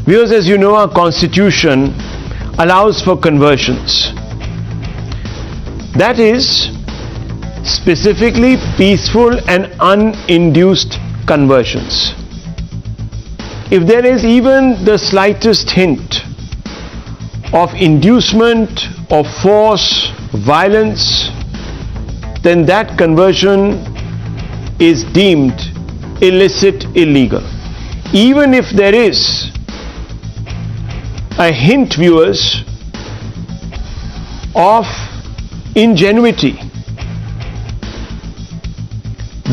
Viewers, as you know, our constitution allows for conversions. That is, specifically peaceful and uninduced conversions. If there is even the slightest hint of inducement of force, violence, then that conversion is deemed illicit, illegal. Even if there is a hint, viewers, of ingenuity,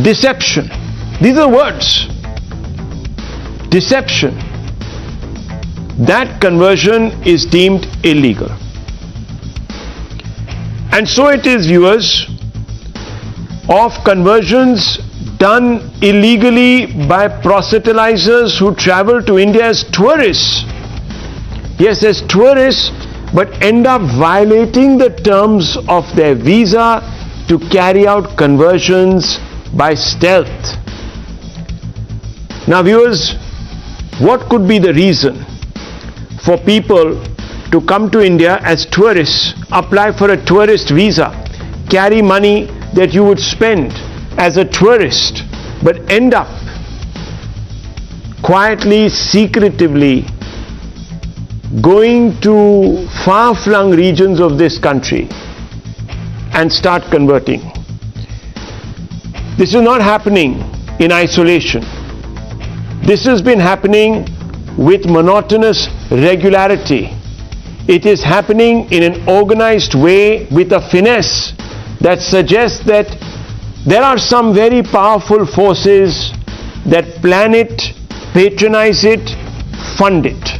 deception. These are words. Deception. That conversion is deemed illegal. And so it is, viewers, of conversions done illegally by proselytizers who travel to India as tourists. Yes, as tourists, but end up violating the terms of their visa to carry out conversions by stealth. Now, viewers, what could be the reason for people to come to India as tourists, apply for a tourist visa, carry money that you would spend as a tourist, but end up quietly, secretively going to far-flung regions of this country and start converting? This is not happening in isolation. This has been happening with monotonous regularity. It is happening in an organized way with a finesse that suggests that there are some very powerful forces that plan it, patronize it, fund it.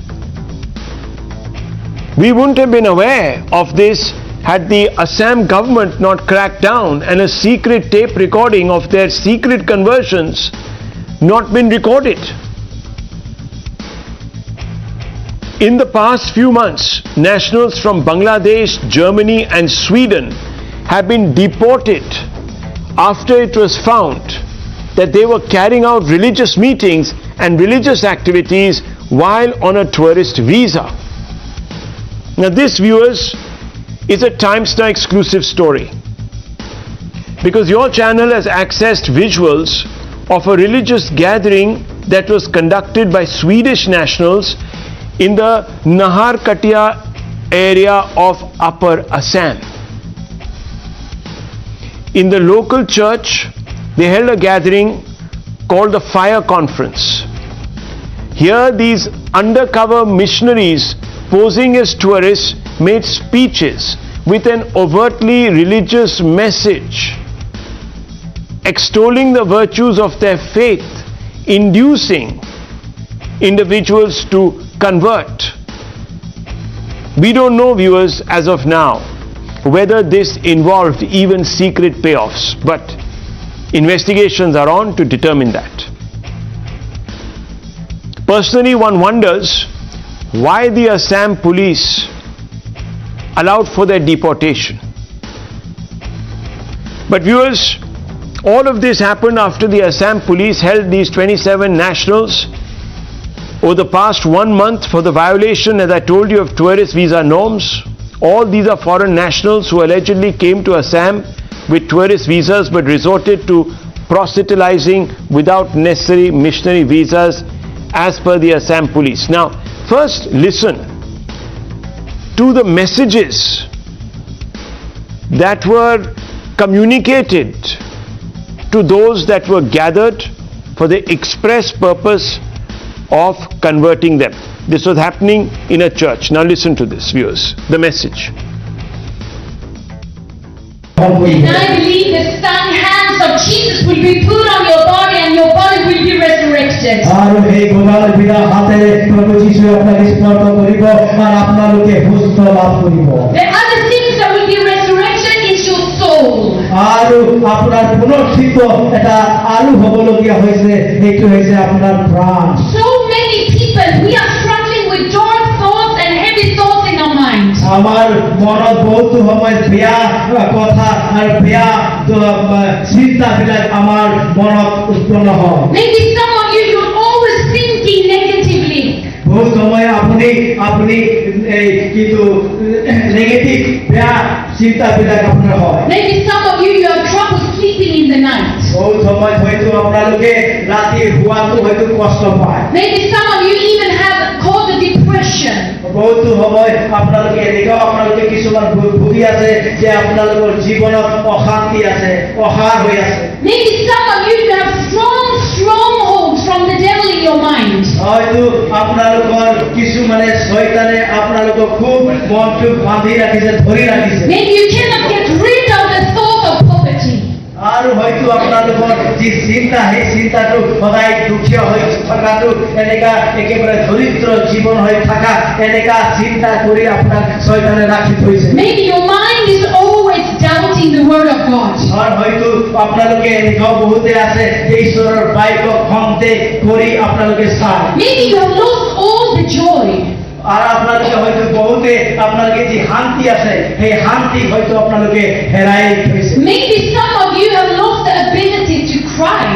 We wouldn't have been aware of this had the Assam government not cracked down and a secret tape recording of their secret conversions not been recorded. In the past few months, nationals from Bangladesh, Germany and Sweden have been deported after it was found that they were carrying out religious meetings and religious activities while on a tourist visa. Now this, viewers, is a Times Now exclusive story, because your channel has accessed visuals of a religious gathering that was conducted by Swedish nationals in the Naharkatia area of Upper Assam. In the local church, they held a gathering called the Fire Conference. Here, these undercover missionaries posing as tourists made speeches with an overtly religious message, extolling the virtues of their faith, inducing individuals to convert. We don't know, viewers, as of now, whether this involved even secret payoffs, but investigations are on to determine that. Personally, one wonders why the Assam police allowed for their deportation. But viewers, all of this happened after the Assam police held these 27 nationals over the past 1 month for the violation, as I told you, of tourist visa norms. All these are foreign nationals who allegedly came to Assam with tourist visas but resorted to proselytizing without necessary missionary visas as per the Assam police. Now, first listen to the messages that were communicated to those that were gathered for the express purpose of converting them. This was happening in a church. Now listen to this, viewers, the message. And I believe the stung hands of Jesus will be put on your body and your body will be resurrected. The other things that will be resurrection is your soul. So many people, we are struggling with dark thoughts and heavy thoughts in our minds. Maybe some of you, you're always thinking negatively. বহুত সময় আপনি আপনি এই কিন্তু negative বেয়া চিন্তা বিদাক আপনার হয় Maybe some of you have trouble sleeping in the night. বহুত সময় হয়তো আপনাদেরকে রাতে হুয়াতে হয়তো কষ্ট পায় Maybe some of you even have caused a depression. বহুত সময় আপনাদেরকে এদিকেও আপনাদেরকে কিছুমান ভুগি আছে যে আপনাদের জীবনত অশান্তি আছে অহার হয়ে আছে Maybe some of you have strongholds from the devil in your mind. হয়তো আপনাদের কিছু মানে শয়তানে আপনাদের খুব মনকে বাঁধি রাখিছে ধরে রাখিছে Maybe you cannot get rid of the thought of poverty. আর হয়তো আপনাদের যে চিন্তা এই চিন্তাটো সদায় দুঃখী হয়ে থাকাটো এনেকা একেবারে দরিদ্র জীবন হয়ে থাকা এনেকা চিন্তা করে আপনার শয়তানে রাখি থইছে Maybe your mind is always doubting the word of God. আর হয়তো আপনাদেরকে এনেকাও বহুতে আছে যে ঈশ্বরের বাইক ক্ষমতে করি আপনাদেরকে সাথ Maybe you have lost all the joy. আর আপনাদেরকে হয়তো বহুতে আপনাদেরকে যে শান্তি আছে এই শান্তি হয়তো আপনাদেরকে হেরাই থইছে Maybe some of you have lost the ability to cry.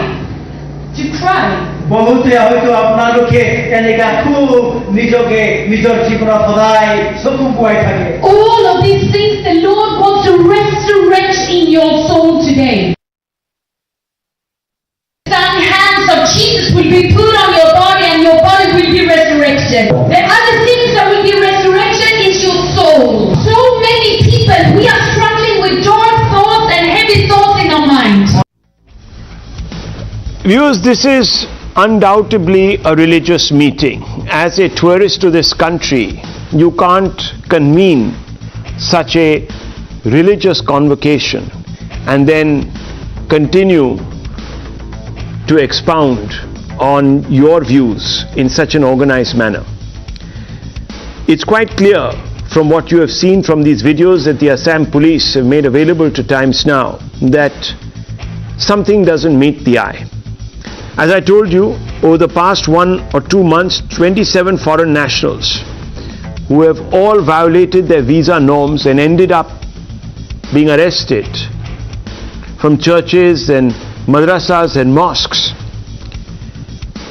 বহুতে হয়তো আপনাদেরকে এনেকা খুব নিজকে নিজের জীবন সদায় চকু পুয়াই থাকে All of these things the Lord wants to resurrect in your soul today. Some hands of Jesus will be put on your body and your body will be resurrected. The other things that will be resurrected is your soul. So many people, we are struggling with dark thoughts and heavy thoughts in our minds. Viewers, this is undoubtedly a religious meeting. As a tourist to this country, you can't convene such a religious convocation and then continue to expound on your views in such an organized manner. It's quite clear from what you have seen from these videos that the Assam police have made available to Times Now that something doesn't meet the eye. As I told you, over the past 1 or 2 months, 27 foreign nationals who have all violated their visa norms and ended up being arrested from churches and madrasas and mosques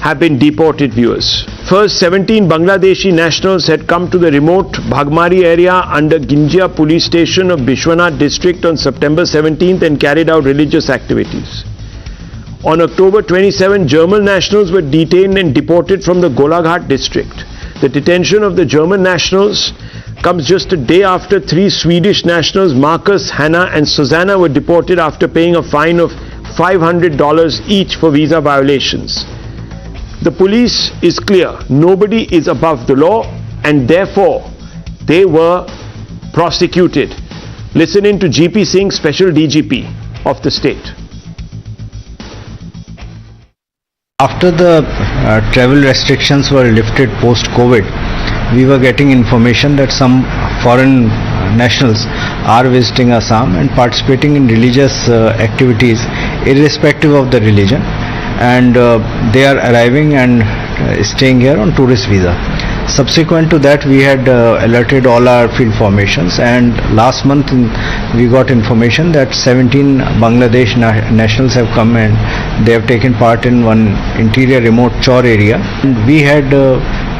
have been deported, viewers. First, 17 Bangladeshi nationals had come to the remote Bhagmari area under Ginjia police station of Bishwanath district on September 17th and carried out religious activities. On October 27, German nationals were detained and deported from the Golaghat district. The detention of the German nationals comes just a day after 3 Swedish nationals, Marcus, Hannah and Susanna, were deported after paying a fine of $500 each for visa violations. The police is clear. Nobody is above the law and therefore they were prosecuted. Listen in to GP Singh, Special DGP of the state. After the travel restrictions were lifted post-COVID, we were getting information that some foreign nationals are visiting Assam and participating in religious activities irrespective of the religion, and they are arriving and staying here on tourist visa. Subsequent to that, we had alerted all our field formations, and last month we got information that 17 Bangladesh nationals have come and they have taken part in one interior remote Chor area. And we had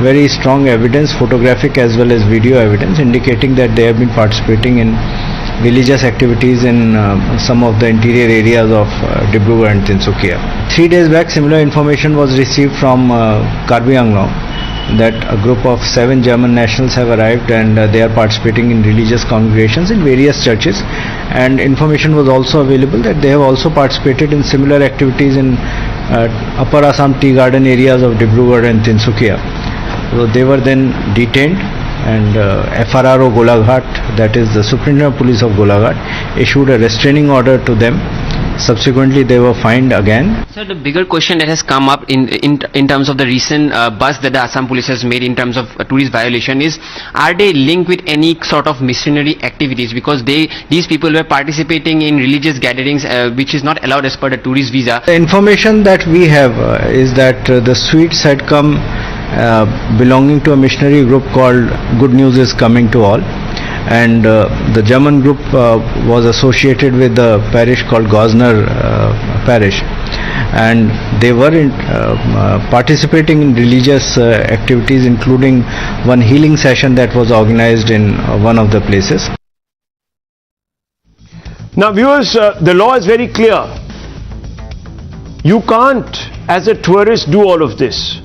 very strong evidence, photographic as well as video evidence, indicating that they have been participating in religious activities in some of the interior areas of Dibrugarh and Tinsukia. 3 days back, similar information was received from Karbi Anglong that a group of 7 German nationals have arrived and they are participating in religious congregations in various churches, and information was also available that they have also participated in similar activities in Upper Assam tea garden areas of Dibrugarh and Tinsukia. So they were then detained, and FRRO Golaghat, that is the Superintendent of Police of Golaghat, issued a restraining order to them. Subsequently, they were fined again. Sir, the bigger question that has come up in terms of the recent bust that the Assam police has made in terms of tourist violation is, are they linked with any sort of missionary activities? Because these people were participating in religious gatherings which is not allowed as per the tourist visa. The information that we have is that the Swedes had come belonging to a missionary group called Good News is Coming to All, and the German group was associated with the parish called Gosner parish, and they were participating in religious activities, including one healing session that was organized in one of the places. Now viewers, the law is very clear. You can't, as a tourist, do all of this.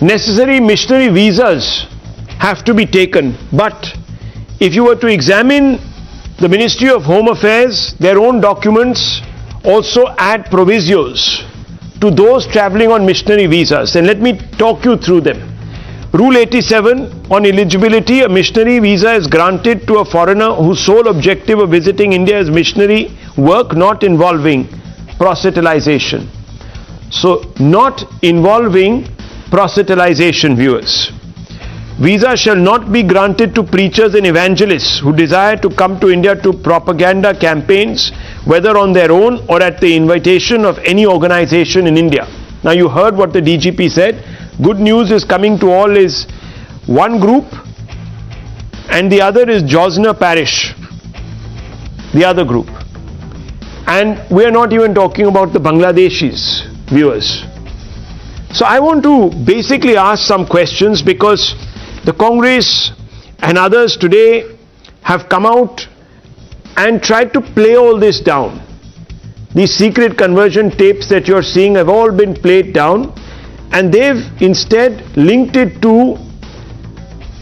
Necessary missionary visas have to be taken, but if you were to examine the Ministry of Home Affairs, their own documents also add provisos to those travelling on missionary visas, and let me talk you through them. Rule 87 on eligibility: a missionary visa is granted to a foreigner whose sole objective of visiting India is missionary work not involving proselytization. So, not involving proselytization, viewers. Visa shall not be granted to preachers and evangelists who desire to come to India to propaganda campaigns, whether on their own or at the invitation of any organization in India. Now you heard what the DGP said. Good news is coming to all is one group and the other is Josner Parish, the other group. And we are not even talking about the Bangladeshis, viewers. So I want to basically ask some questions, because the Congress and others today have come out and tried to play all this down. These secret conversion tapes that you're seeing have all been played down, and they've instead linked it to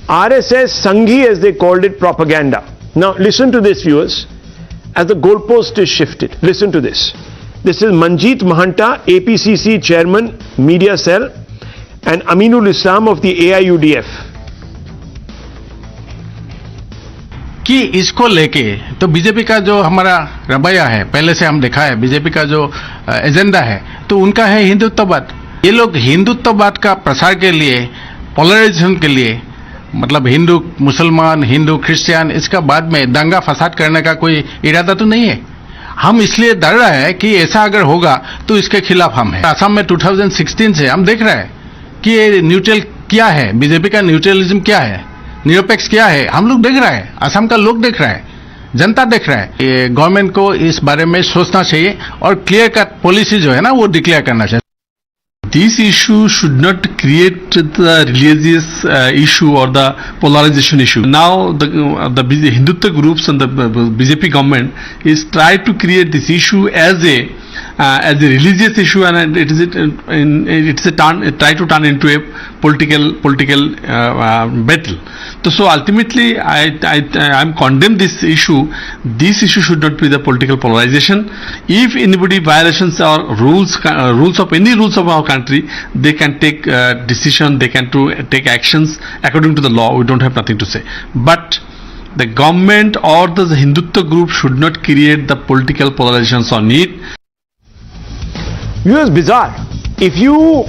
RSS Sanghi, as they called it, propaganda. Now listen to this, viewers, as the goalpost is shifted. Listen to this. This is Manjeet Mahanta, APCC Chairman, Media Cell, and Aminul Islam of the AIUDF. कि इसको लेके तो BJP का जो हमारा रवैया है, पहले से हम देखा है, बीजेपी का जो एजेंडा है, तो उनका है हिंदुत्ववाद। ये लोग हिंदुत्ववाद का प्रसार के लिए, पोलराइजेशन के लिए, मतलब हिंदू मुसलमान, हिंदू क्रिश्चियन, इसका बाद में दंगा फसाद करने का कोई इरादा तो नहीं है। हम इसलिए डर रहे हैं कि ऐसा अगर होगा तो इसके खिलाफ हम हैं। असम में 2016 से हम देख रहे हैं कि ये न्यूट्रल क्या है, बीजेपी का न्यूट्रलिज्म क्या है, निरपेक्ष क्या है, हम लोग देख रहे हैं, असम का लोग देख रहे हैं, जनता देख रहा है। ये गवर्नमेंट को इस बारे में सोचना चाहिए और क्लियर कट पॉलिसी जो है ना वो डिक्लेयर करना चाहिए। This issue should not create the religious issue or the polarization issue. Now the Hindutva groups and the BJP government is try to create this issue as a religious issue, and it's a try to turn into a political battle. So ultimately, I'm condemn this issue. This issue should not be the political polarization. If anybody violations our rules of our country, they can take decision. They can take actions according to the law. We don't have nothing to say. But the government or the Hindutva group should not create the political polarizations on it. Viewers, bizarre. If you,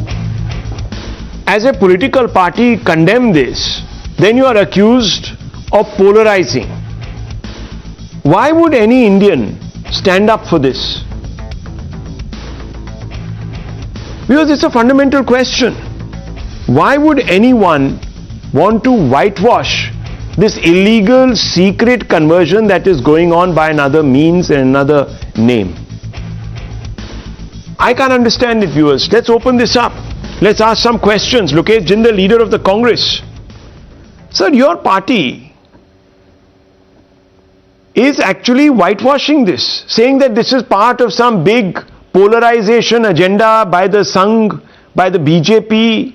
as a political party, condemn this, then you are accused of polarizing. Why would any Indian stand up for this? Because it's a fundamental question. Why would anyone want to whitewash this illegal secret conversion that is going on by another means and another name? I can't understand it, viewers. Let's open this up. Let's ask some questions. Lokesh Jindal, leader of the Congress. Sir, your party is actually whitewashing this, saying that this is part of some big polarization agenda by the Sangh, by the BJP.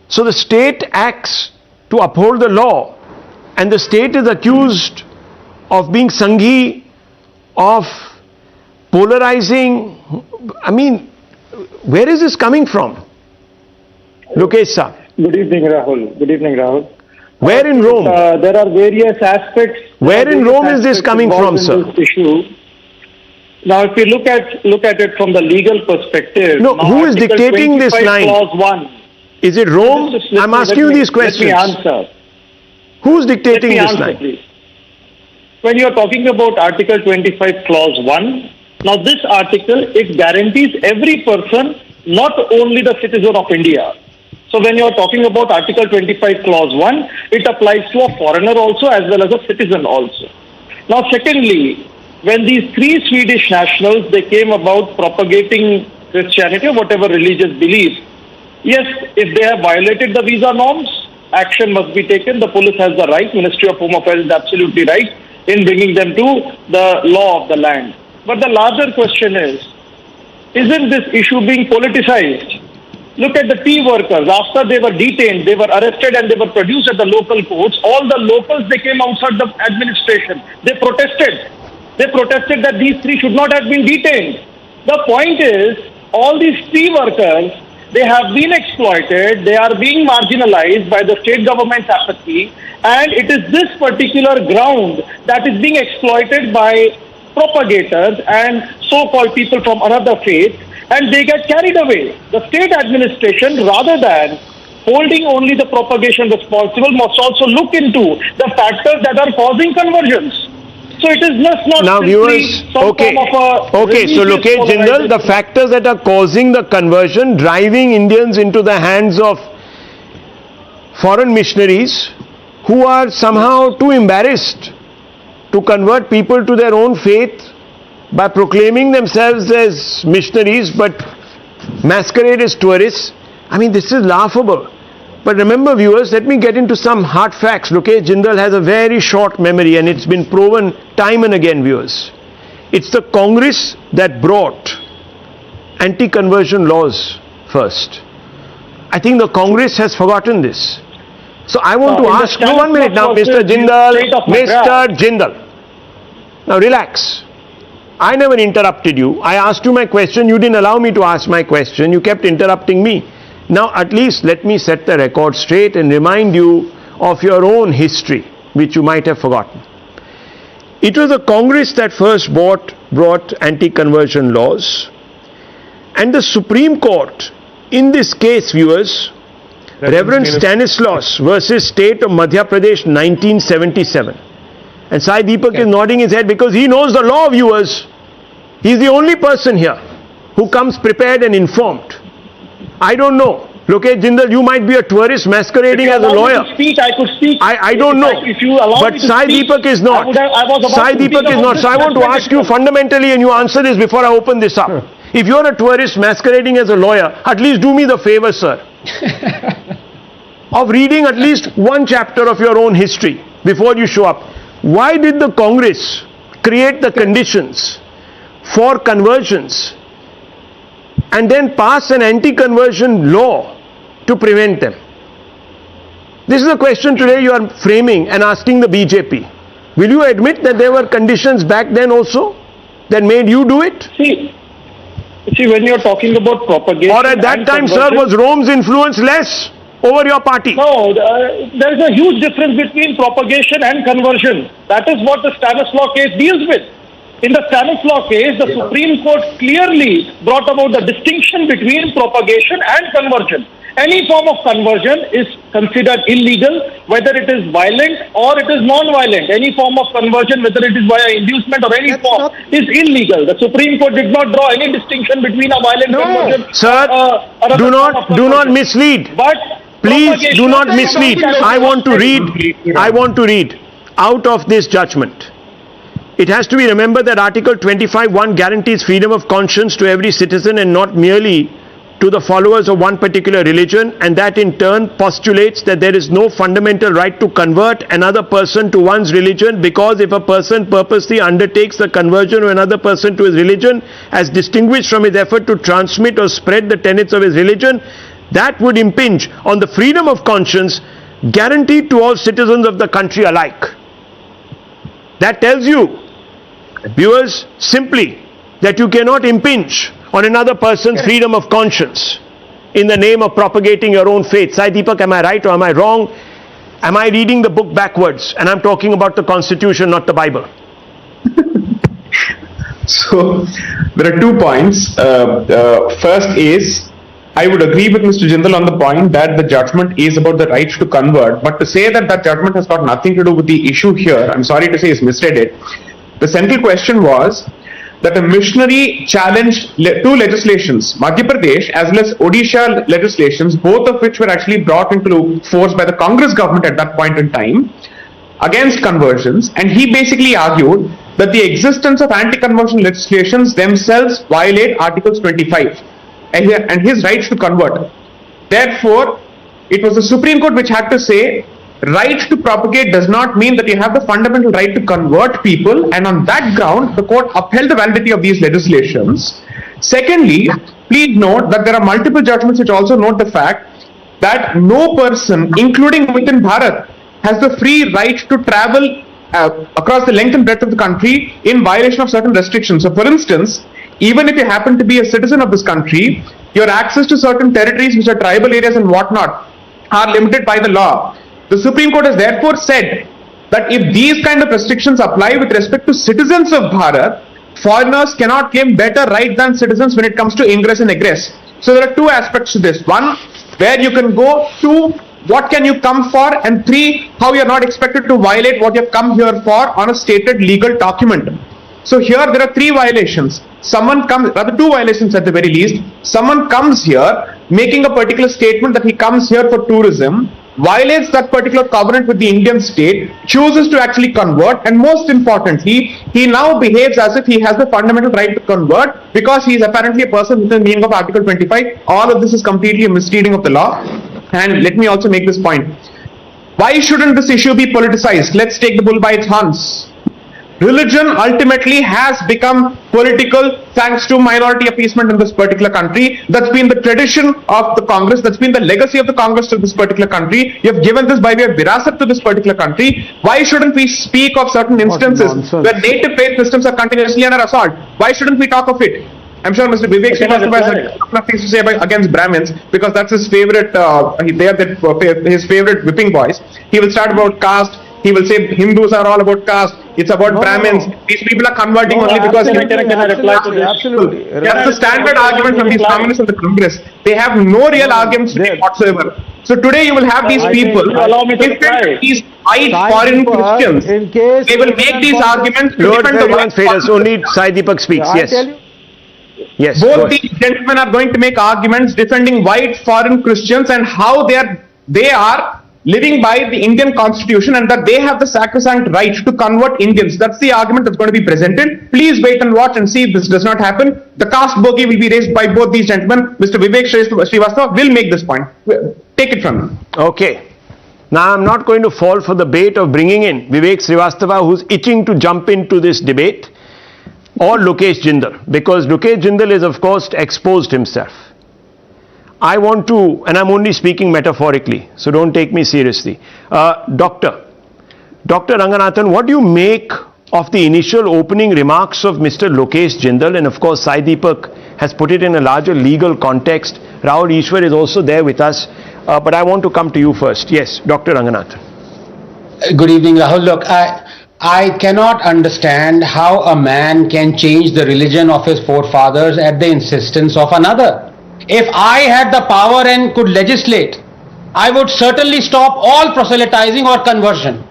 So the state acts to uphold the law, and the state is accused of being Sanghi, of polarizing. I mean, where is this coming from? Lokesh sir. Good evening, Rahul. Good evening, Rahul. Where in Rome? There are various aspects. Where in Rome is this coming from, sir? Issue. Now, if you look at it from the legal perspective. No, who is dictating this line? Clause 1. Is it Rome? I'm asking you these questions. Let me answer. Who's dictating this line? Please. When you are talking about Article 25, Clause 1, now this article, it guarantees every person, not only the citizen of India. So when you are talking about Article 25, Clause 1, it applies to a foreigner also as well as a citizen also. Now secondly, when these three Swedish nationals, they came about propagating Christianity or whatever religious belief. Yes, if they have violated the visa norms, action must be taken. The police has the right, Ministry of Home Affairs is absolutely right in bringing them to the law of the land. But the larger question is, isn't this issue being politicized? Look at the tea workers. After they were detained, they were arrested and they were produced at the local courts. All the locals, they came outside the administration. They protested. They protested that these three should not have been detained. The point is, all these tea workers, they have been exploited, they are being marginalized by the state government's apathy, and it is this particular ground that is being exploited by propagators and so-called people from another faith, and they get carried away. The state administration, rather than holding only the propagation responsible, must also look into the factors that are causing conversions. So it is just not now simply viewers, some okay, form of a okay, so religious Lokesh Jindal, the polarization. factors that are causing the conversion, driving Indians into the hands of foreign missionaries who are somehow too embarrassed to convert people to their own faith by proclaiming themselves as missionaries but masquerade as tourists. I mean, this is laughable. But remember viewers, let me get into some hard facts. Lokesh Jindal has a very short memory and it's been proven time and again, viewers. It's the Congress that brought anti-conversion laws first. I think the Congress has forgotten this. So I want to in the ask you 1 minute now, versus Mr. Jindal, state of Mr. Madras. Jindal. Now relax. I never interrupted you. I asked you my question. You didn't allow me to ask my question. You kept interrupting me. Now at least let me set the record straight and remind you of your own history, which you might have forgotten. It was the Congress that first brought anti-conversion laws, and the Supreme Court, in this case, viewers, Reverend Stanislaus versus State of Madhya Pradesh, 1977. And Sai Deepak is nodding his head because he knows the law, viewers. He is the only person here who comes prepared and informed. I don't know. Lokesh Jindal, you might be a tourist masquerading as a lawyer. I could speak. I don't know. If you allow But me to Sai speak, Deepak is not. I was about Sai to speak Deepak is about not. this So I want to judgment ask you itself. fundamentally, and you answer this before I open this up. If you're a tourist masquerading as a lawyer, at least do me the favor, sir, of reading at least one chapter of your own history before you show up. Why did the Congress create the conditions for conversions and then pass an anti-conversion law to prevent them? This is a question today you are framing and asking the BJP. Will you admit that there were conditions back then also that made you do it? See, when you're talking about propagation... Or at that and time, sir, conversion- was Rome's influence less over your party? No, there is a huge difference between propagation and conversion. That is what the Stanislaw case deals with. In the Stanislaw case, the Supreme Court clearly brought about the distinction between propagation and conversion. Any form of conversion is considered illegal, whether it is violent or it is non-violent. Any form of conversion, whether it is via inducement or any form, is illegal. The Supreme Court did not draw any distinction between a violent conversion Sir, or other do form of not conversion. mislead. But Please do propagation- not mislead. I want to read out of this judgment. It has to be remembered that Article 25(1) guarantees freedom of conscience to every citizen and not merely to the followers of one particular religion, and that in turn postulates that there is no fundamental right to convert another person to one's religion, because if a person purposely undertakes the conversion of another person to his religion as distinguished from his effort to transmit or spread the tenets of his religion, that would impinge on the freedom of conscience guaranteed to all citizens of the country alike. That tells you, viewers, simply that you cannot impinge on another person's freedom of conscience in the name of propagating your own faith. Sai Deepak, am I right or am I wrong? Am I reading the book backwards? And I'm talking about the Constitution, not the Bible. So there are 2 points. First is, I would agree with Mr. Jindal on the point that the judgment is about the right to convert, but to say that that judgment has got nothing to do with the issue here, I'm sorry to say, is misread it. The central question was that a missionary challenged 2 legislations, Madhya Pradesh as well as Odisha legislations, both of which were actually brought into force by the Congress government at that point in time, against conversions, and he basically argued that the existence of anti-conversion legislations themselves violate Articles 25 and his rights to convert. Therefore, it was the Supreme Court which had to say, right to propagate does not mean that you have the fundamental right to convert people, and on that ground, the court upheld the validity of these legislations. Secondly, please note that there are multiple judgments which also note the fact that no person, including within Bharat, has the free right to travel across the length and breadth of the country in violation of certain restrictions. So, for instance, even if you happen to be a citizen of this country, your access to certain territories which are tribal areas and whatnot are limited by the law. The Supreme Court has therefore said that if these kind of restrictions apply with respect to citizens of Bharat, foreigners cannot claim better right than citizens when it comes to ingress and egress. So there are two aspects to this. One, where you can go. Two, what can you come for? And three, how you are not expected to violate what you have come here for on a stated legal document. So here there are three violations. Someone comes, rather two violations at the very least. Someone comes here making a particular statement that he comes here for tourism, violates that particular covenant with the Indian state, chooses to actually convert, and most importantly, he now behaves as if he has the fundamental right to convert because he is apparently a person within the meaning of Article 25. All of this is completely a misreading of the law. And let me also make this point. Why shouldn't this issue be politicized? Let's take the bull by its horns. Religion ultimately has become political thanks to minority appeasement in this particular country. That's been the tradition of the Congress. That's been the legacy of the Congress to this particular country. You have given this by way of virasat to this particular country. Why shouldn't we speak of certain instances where native faith systems are continuously under assault? Why shouldn't we talk of it? I'm sure Mr. Vivek Srivastava has a couple of things to say against Brahmins because that's his favorite, his favorite whipping boys. He will start about caste. He will say Hindus are all about caste. It's about Brahmins. These people are converting only because can I reply to this? Absolutely. That's the standard argument from these communists in the Congress. They have no real arguments to make whatsoever. So today you will have these people, these white foreign Christians, they will make these arguments to defend the white foreigners. Only Sai Deepak speaks. Yes. Yes. Both these gentlemen are going to make arguments defending white foreign Christians and how they are living by the Indian constitution and that they have the sacrosanct right to convert Indians. That's the argument that's going to be presented. Please wait and watch and see if this does not happen. The caste bogey will be raised by both these gentlemen. Mr. Vivek Srivastava will make this point. Take it from him. Okay. Now I'm not going to fall for the bait of bringing in Vivek Srivastava, who's itching to jump into this debate, or Lokesh Jindal, because Lokesh Jindal is of course exposed himself. I want to, and I'm only speaking metaphorically, so don't take me seriously. Dr. Ranganathan, what do you make of the initial opening remarks of Mr. Lokesh Jindal? And of course, Sai Deepak has put it in a larger legal context. Rahul Ishwar is also there with us. But I want to come to you first. Yes, Dr. Ranganathan. Good evening, Rahul. Look, I cannot understand how a man can change the religion of his forefathers at the insistence of another. If I had the power and could legislate, I would certainly stop all proselytizing or conversion.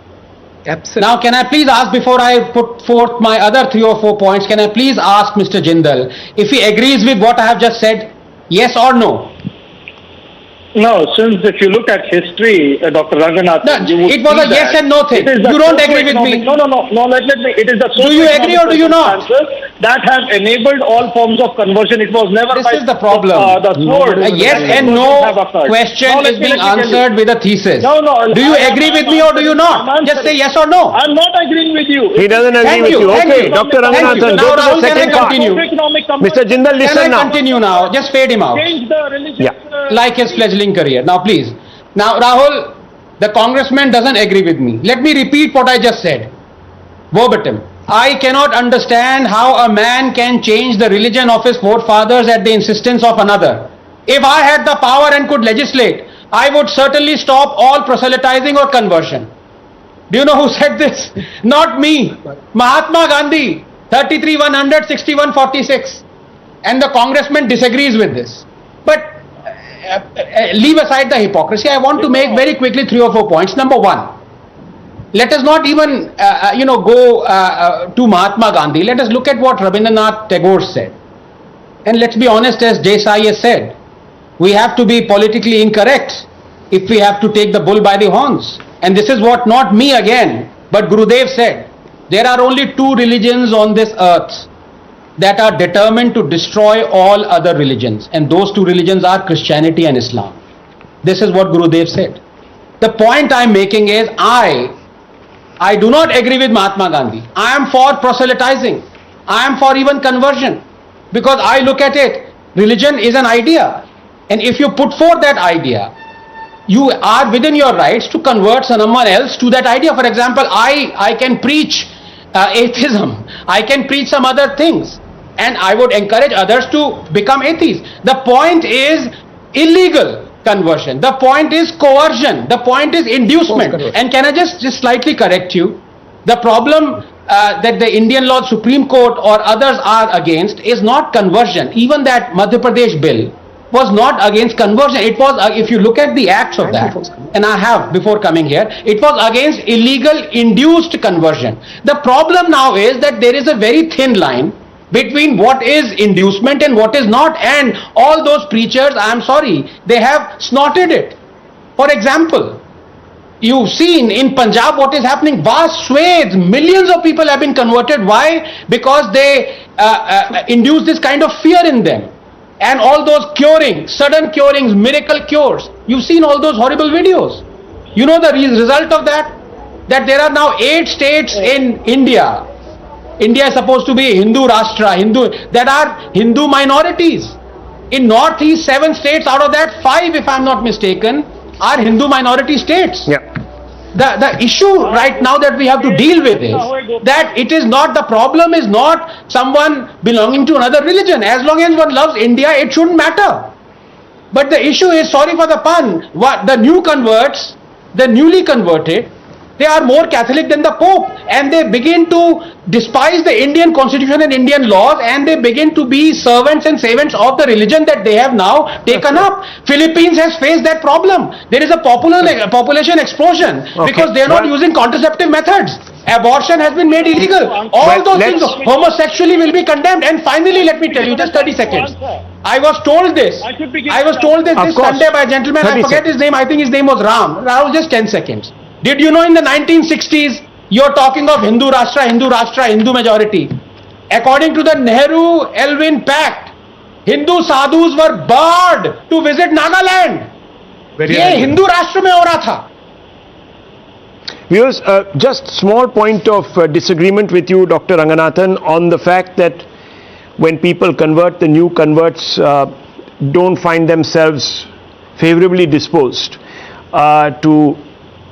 Absolutely. Now, can I please ask, before I put forth my other 3 or 4 points, can I please ask Mr. Jindal if he agrees with what I have just said, yes or no? No, since if you look at history, Dr. Ranganathan, it was a yes and no thing. You don't agree with me. No, let me. It is the do you agree or do you not? That have enabled all forms of conversion. It was never. This is the problem. The sword. A yes and no question is being answered with a thesis. No. Do you agree with me or do you not? Just say yes or no. I'm not agreeing with you. He doesn't agree with you. Okay, Dr. Ranganathan, go to the second part. Mr. Jindal, listen now. Can I continue now? Just fade him out. Change the religious. Like his fledgling career. Now please. Now Rahul, the congressman doesn't agree with me. Let me repeat what I just said. Verbatim. I cannot understand how a man can change the religion of his forefathers at the insistence of another. If I had the power and could legislate, I would certainly stop all proselytizing or conversion. Do you know who said this? Not me. Mahatma Gandhi, 33-100, 61-46. And the congressman disagrees with this. But leave aside the hypocrisy. I want to make very quickly 3 or 4 points. Number one, let us not even go to Mahatma Gandhi. Let us look at what Rabindranath Tagore said. And let's be honest, as Desai has said, we have to be politically incorrect if we have to take the bull by the horns. And this is what, not me again, But Gurudev said, there are only two religions on this earth that are determined to destroy all other religions, and those two religions are Christianity and Islam. This is what Gurudev said. The point I'm making is, I do not agree with Mahatma Gandhi. I am for proselytizing. I am for even conversion. Because I look at it, religion is an idea. And if you put forth that idea, you are within your rights to convert someone else to that idea. For example, I can preach atheism. I can preach some other things. And I would encourage others to become atheists. The point is illegal conversion. The point is coercion. The point is inducement. And can I just slightly correct you? The problem that the Indian law Supreme Court or others are against is not conversion. Even that Madhya Pradesh bill was not against conversion. It was, if you look at the acts of that, and I have before coming here, it was against illegal induced conversion. The problem now is that there is a very thin line between what is inducement and what is not, and all those preachers, I am sorry, they have snorted it. For example, you've seen in Punjab what is happening. Vast swathes, millions of people have been converted. Why? Because they induce this kind of fear in them. And all those curings, sudden curings, miracle cures. You've seen all those horrible videos. You know the result of that? That there are now 8 states in India. India is supposed to be Hindu Rashtra, that are Hindu minorities. In Northeast, 7 states, out of that 5, if I'm not mistaken, are Hindu minority states. Yeah. The issue right now that we have to deal with is that it is not, the problem is not someone belonging to another religion. As long as one loves India, it shouldn't matter. But the issue is, sorry for the pun, the new converts, the newly converted, they are more Catholic than the Pope, and they begin to despise the Indian constitution and Indian laws, and they begin to be servants and servants of the religion that they have now taken up. Philippines has faced that problem. There is a population explosion because they are not using contraceptive methods. Abortion has been made illegal. All those things, homosexuality will be condemned. And finally, let me tell you, just 30 seconds. I was told this this Sunday by a gentleman, I forget his name, I think his name was Ram. Rahul, just 10 seconds. Did you know in the 1960s, you're talking of Hindu Rashtra, Hindu majority. According to the Nehru-Elwin Pact, Hindu sadhus were barred to visit Nagaland. ये Hindu Rashtra में हो रहा था. Viewers, just small point of disagreement with you, Dr. Ranganathan, on the fact that when people convert, the new converts don't find themselves favorably disposed to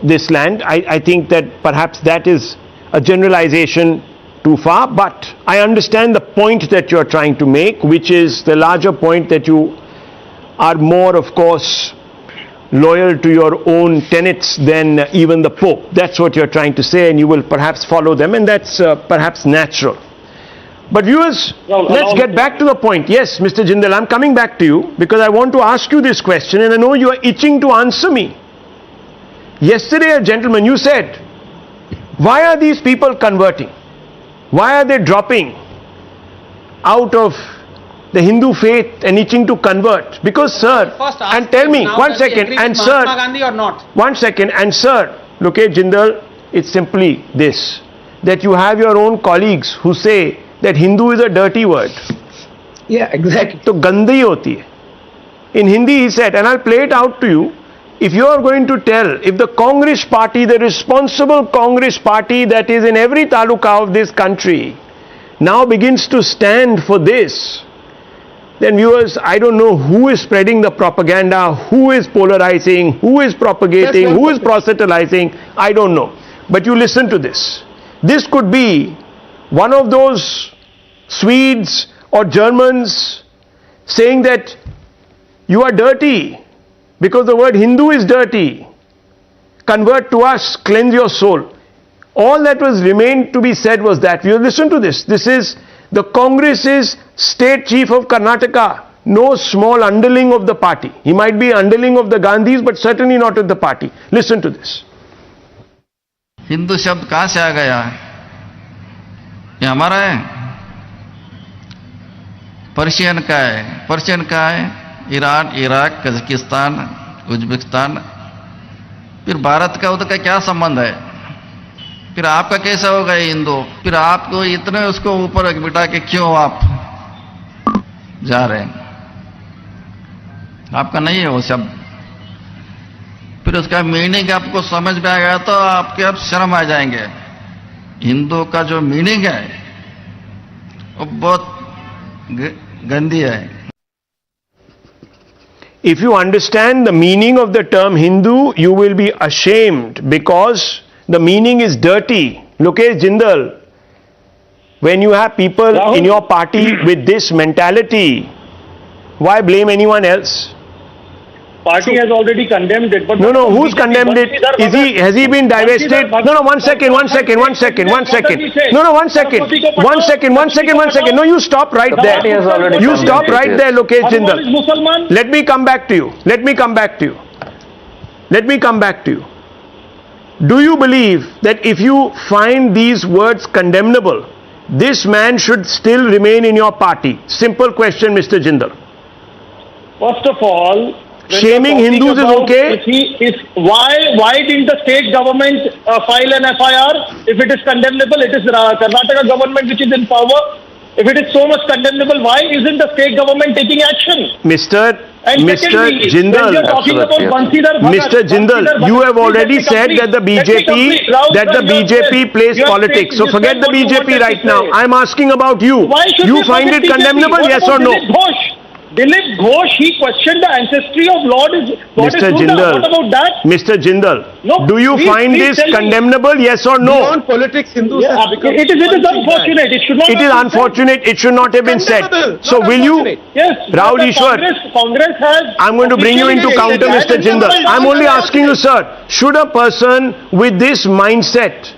this land. I think that perhaps that is a generalization too far, but I understand the point that you are trying to make, which is the larger point that you are more, of course, loyal to your own tenets than even the Pope. That's what you're trying to say, and you will perhaps follow them, and that's perhaps natural. But viewers, let's get back to the point. Yes, Mr. Jindal, I'm coming back to you because I want to ask you this question, and I know you are itching to answer me. Yesterday, a gentleman, you said, why are these people converting? Why are they dropping out of the Hindu faith and itching to convert? Because, sir, and tell me, one second, and sir, one second, and sir, look at Jindal, it's simply this, that you have your own colleagues who say that Hindu is a dirty word. Yeah, exactly. So, gandhi hoti hai. In Hindi, he said, and I'll play it out to you. If you are going to tell, if the Congress party, the responsible Congress party that is in every taluka of this country, now begins to stand for this, then viewers, I don't know who is spreading the propaganda, who is polarizing, who is propagating, who is proselytizing, I don't know. But you listen to this. This could be one of those Swedes or Germans saying that you are dirty, because the word Hindu is dirty. Convert to us, cleanse your soul. All that was remained to be said was that. You listen to this. This is the Congress's state chief of Karnataka, no small underling of the party. He might be underling of the Gandhis, but certainly not of the party. Listen to this. Hindu शब्द कहाँ से आ गया है? ये हमारा है? Persian का है? पर्शियन का है? ईरान, इराक, कजाकिस्तान, उज्बेकिस्तान, फिर भारत का उधर का क्या संबंध है? फिर आपका कैसा होगा ये हिंदू? फिर आपको इतने उसको ऊपर बिठा के क्यों आप जा रहे हैं? आपका नहीं है वो शब्द। फिर उसका मीनिंग आपको समझ में आ गया तो आपके अब शर्म आ जाएंगे। हिंदू का जो मीनिंग है वो बहुत गंदी है। If you understand the meaning of the term Hindu, you will be ashamed because the meaning is dirty. Lokesh Jindal, when you have people Rahul, in your party with this mentality, why blame anyone else? Party has already condemned it. But No, who's condemned it? Has he been divested? No, one second. No, one second. No, you stop right there. You stop right there, Lokesh Jindal. Let me come back to you. Do you believe that if you find these words condemnable, this man should still remain in your party? Simple question, Mr. Jindal. First of all, shaming Hindus is okay. Why didn't the state government file an FIR? If it is condemnable, it is Karnataka government which is in power. If it is so much condemnable, why isn't the state government taking action? Mr. Secondly, Jindal, when you're talking about Bansidhar Bhagat, Mr. Jindal, you have already said that the BJP plays politics. So forget the BJP right now. I'm asking about you. You find it condemnable, yes or no? Dilip Ghosh, he questioned the ancestry of Lord Mr. Jindal, what about that? Mr. Jindal, do you find this condemnable, yes or no? Beyond politics, Hindus have become... It is unfortunate. It should not. It is unfortunate. It should not have been said. So will you, yes, Rahul Ishwar, Congress has... I'm going to bring you into counter, Mr. Jindal. I'm only asking you, sir, should a person with this mindset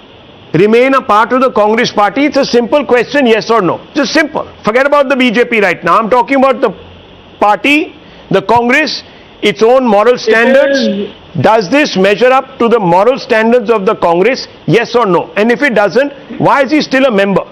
remain a part of the Congress party? It's a simple question, yes or no. Just simple. Forget about the BJP right now. I'm talking about the party, the Congress, its own moral standards. Does this measure up to the moral standards of the Congress? Yes or no? And if it doesn't, why is he still a member?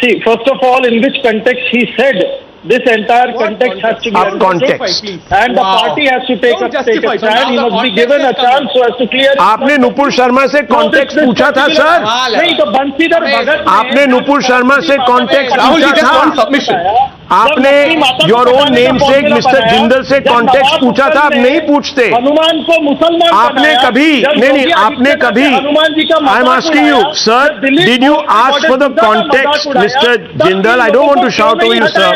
See, first of all, in which context he said this entire context has to be Up context. And the party has to take a stand. He must be given a chance so as to clear it. आपने नुपुर शर्मा से context पूछा था sir? नहीं तो बंसीधर भगत आपने नुपुर शर्मा से context पूछा था? आपने योर ओन नेम से मिस्टर जिंदल से कॉन्टेक्स्ट पूछा था? आप नहीं पूछते. हनुमान को मुसलमान आपने कभी नहीं आपने कभी I am asking you sir, did you ask for the context mister Jindal? I don't want to shout to you sir.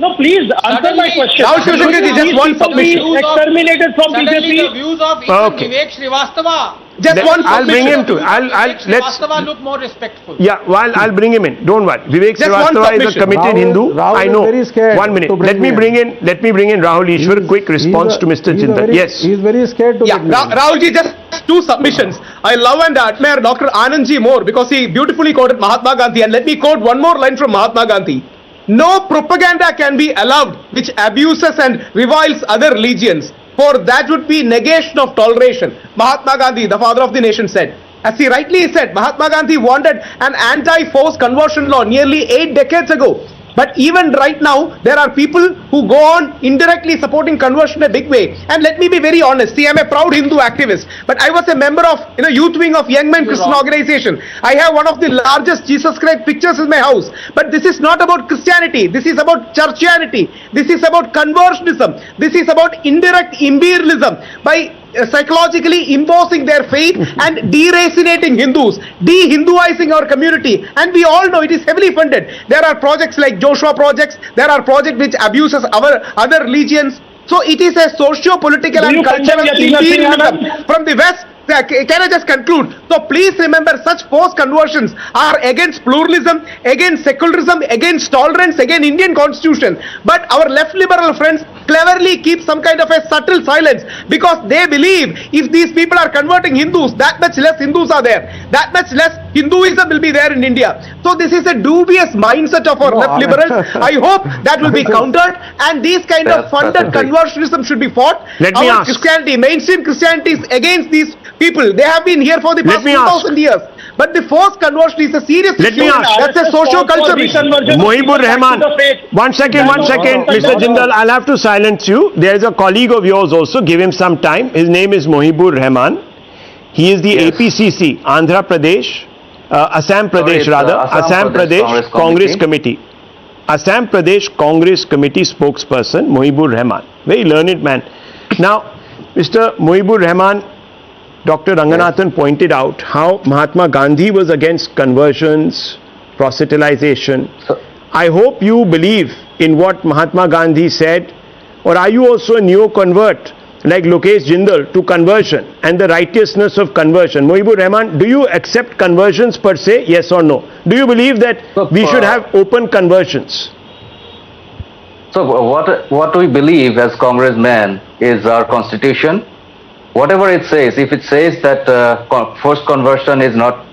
No, please answer my question. Rahul Shivshankar, just one submission. Exterminated from BJP. The views of Okay. Vivek Srivastava. Just one submission. I'll bring him to. Let's. Srivastava look more respectful. Yeah, well, I'll bring him in. Don't worry. Vivek Just one Srivastava is a submission. committed Hindu. Rahul I is know. very scared 1 minute. to bring Let me bring in Rahul Ishwar. Quick response to Mr. Jindal. Yes. He is very scared to Yeah, bring him. Rahulji, just two submissions. I love and admire Dr. Anandji more because he beautifully quoted Mahatma Gandhi. And let me quote one more line from Mahatma Gandhi. No propaganda can be allowed which abuses and reviles other religions, for that would be negation of toleration. Mahatma Gandhi, the father of the nation, said. As he rightly said, Mahatma Gandhi wanted an anti-forced conversion law nearly 8 decades ago. But even right now, there are people who go on indirectly supporting conversion in a big way. And let me be very honest. See, I'm a proud Hindu activist. But I was a member of youth wing of Young Men Christian Organization. I have one of the largest Jesus Christ pictures in my house. But this is not about Christianity. This is about churchianity. This is about conversionism. This is about indirect imperialism. By psychologically imposing their faith and deracinating Hindus, de-Hinduizing our community. And we all know it is heavily funded. There are projects like Joshua projects. There are projects which abuses our other religions. So it is a socio-political and cultural imperialism from the West. Can I just conclude? So please remember, such forced conversions are against pluralism, against secularism, against tolerance, against Indian constitution. But our left liberal friends cleverly keep some kind of a subtle silence because they believe if these people are converting Hindus, that much less Hindus are there. That much less Hinduism will be there in India. So this is a dubious mindset of our left liberals. I hope that will be countered and these kind of funded conversionism should be fought. Let me ask. Christianity, mainstream Christianity is against these people. They have been here for the past 2,000 years. But the forced conversion is a serious issue. Let me ask. That's a socio-cultural issue. Mohibur Rahman. One second, Mr. Jindal, I'll have to silence you. There is a colleague of yours also. Give him some time. His name is Mohibur Rahman. He is the APCC, Andhra Pradesh, Assam Pradesh it's, rather, Assam Assam Pradesh Pradesh Congress Congress Committee. Assam Pradesh Congress Committee spokesperson Mohibur Rahman, very learned man. Now, Mr. Mohibur Rahman, Dr. Ranganathan pointed out how Mahatma Gandhi was against conversions, proselytization. I hope you believe in what Mahatma Gandhi said, or are you also a neo-convert like Lokesh Jindal to conversion and the righteousness of conversion? Mohibur Rahman, do you accept conversions per se, yes or no? Do you believe that we should have open conversions? So what we believe as congressmen is our constitution. Whatever it says, if it says that forced conversion is not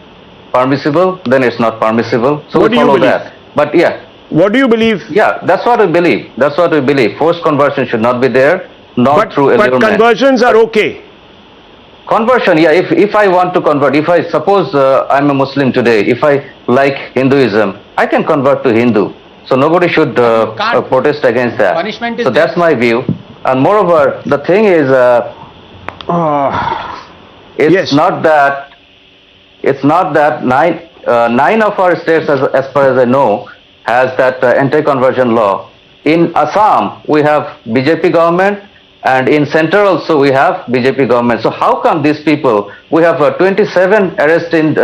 permissible, then it's not permissible. So What we do you follow believe? that. But yeah. What do you believe? Yeah, that's what we believe. That's what we believe. Forced conversion should not be there, not through allurement. But conversions are okay. Conversion, yeah, if I want to convert, if I suppose I'm a Muslim today, if I like Hinduism, I can convert to Hindu. So nobody should protest against that. Punishment is so that's my view. And moreover, the thing is, it's not that nine of our states, as far as I know, has that anti-conversion law. In Assam, we have BJP government, and in Centre also we have BJP government. So how come these people, we have 27 arrests in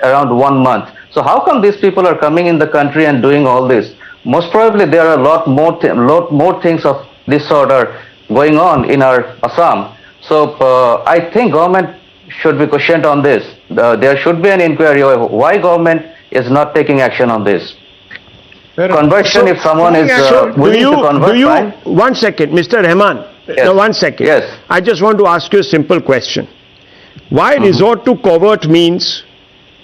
around 1 month. So how come these people are coming in the country and doing all this? Most probably there are a lot more things of this sort are going on in our Assam. So I think government should be questioned on this. There should be an inquiry why government is not taking action on this. Conversion, if someone is willing to convert, fine. 1 second, Mr. Rahman. Yes. Now 1 second. Yes. I just want to ask you a simple question. Why resort to covert means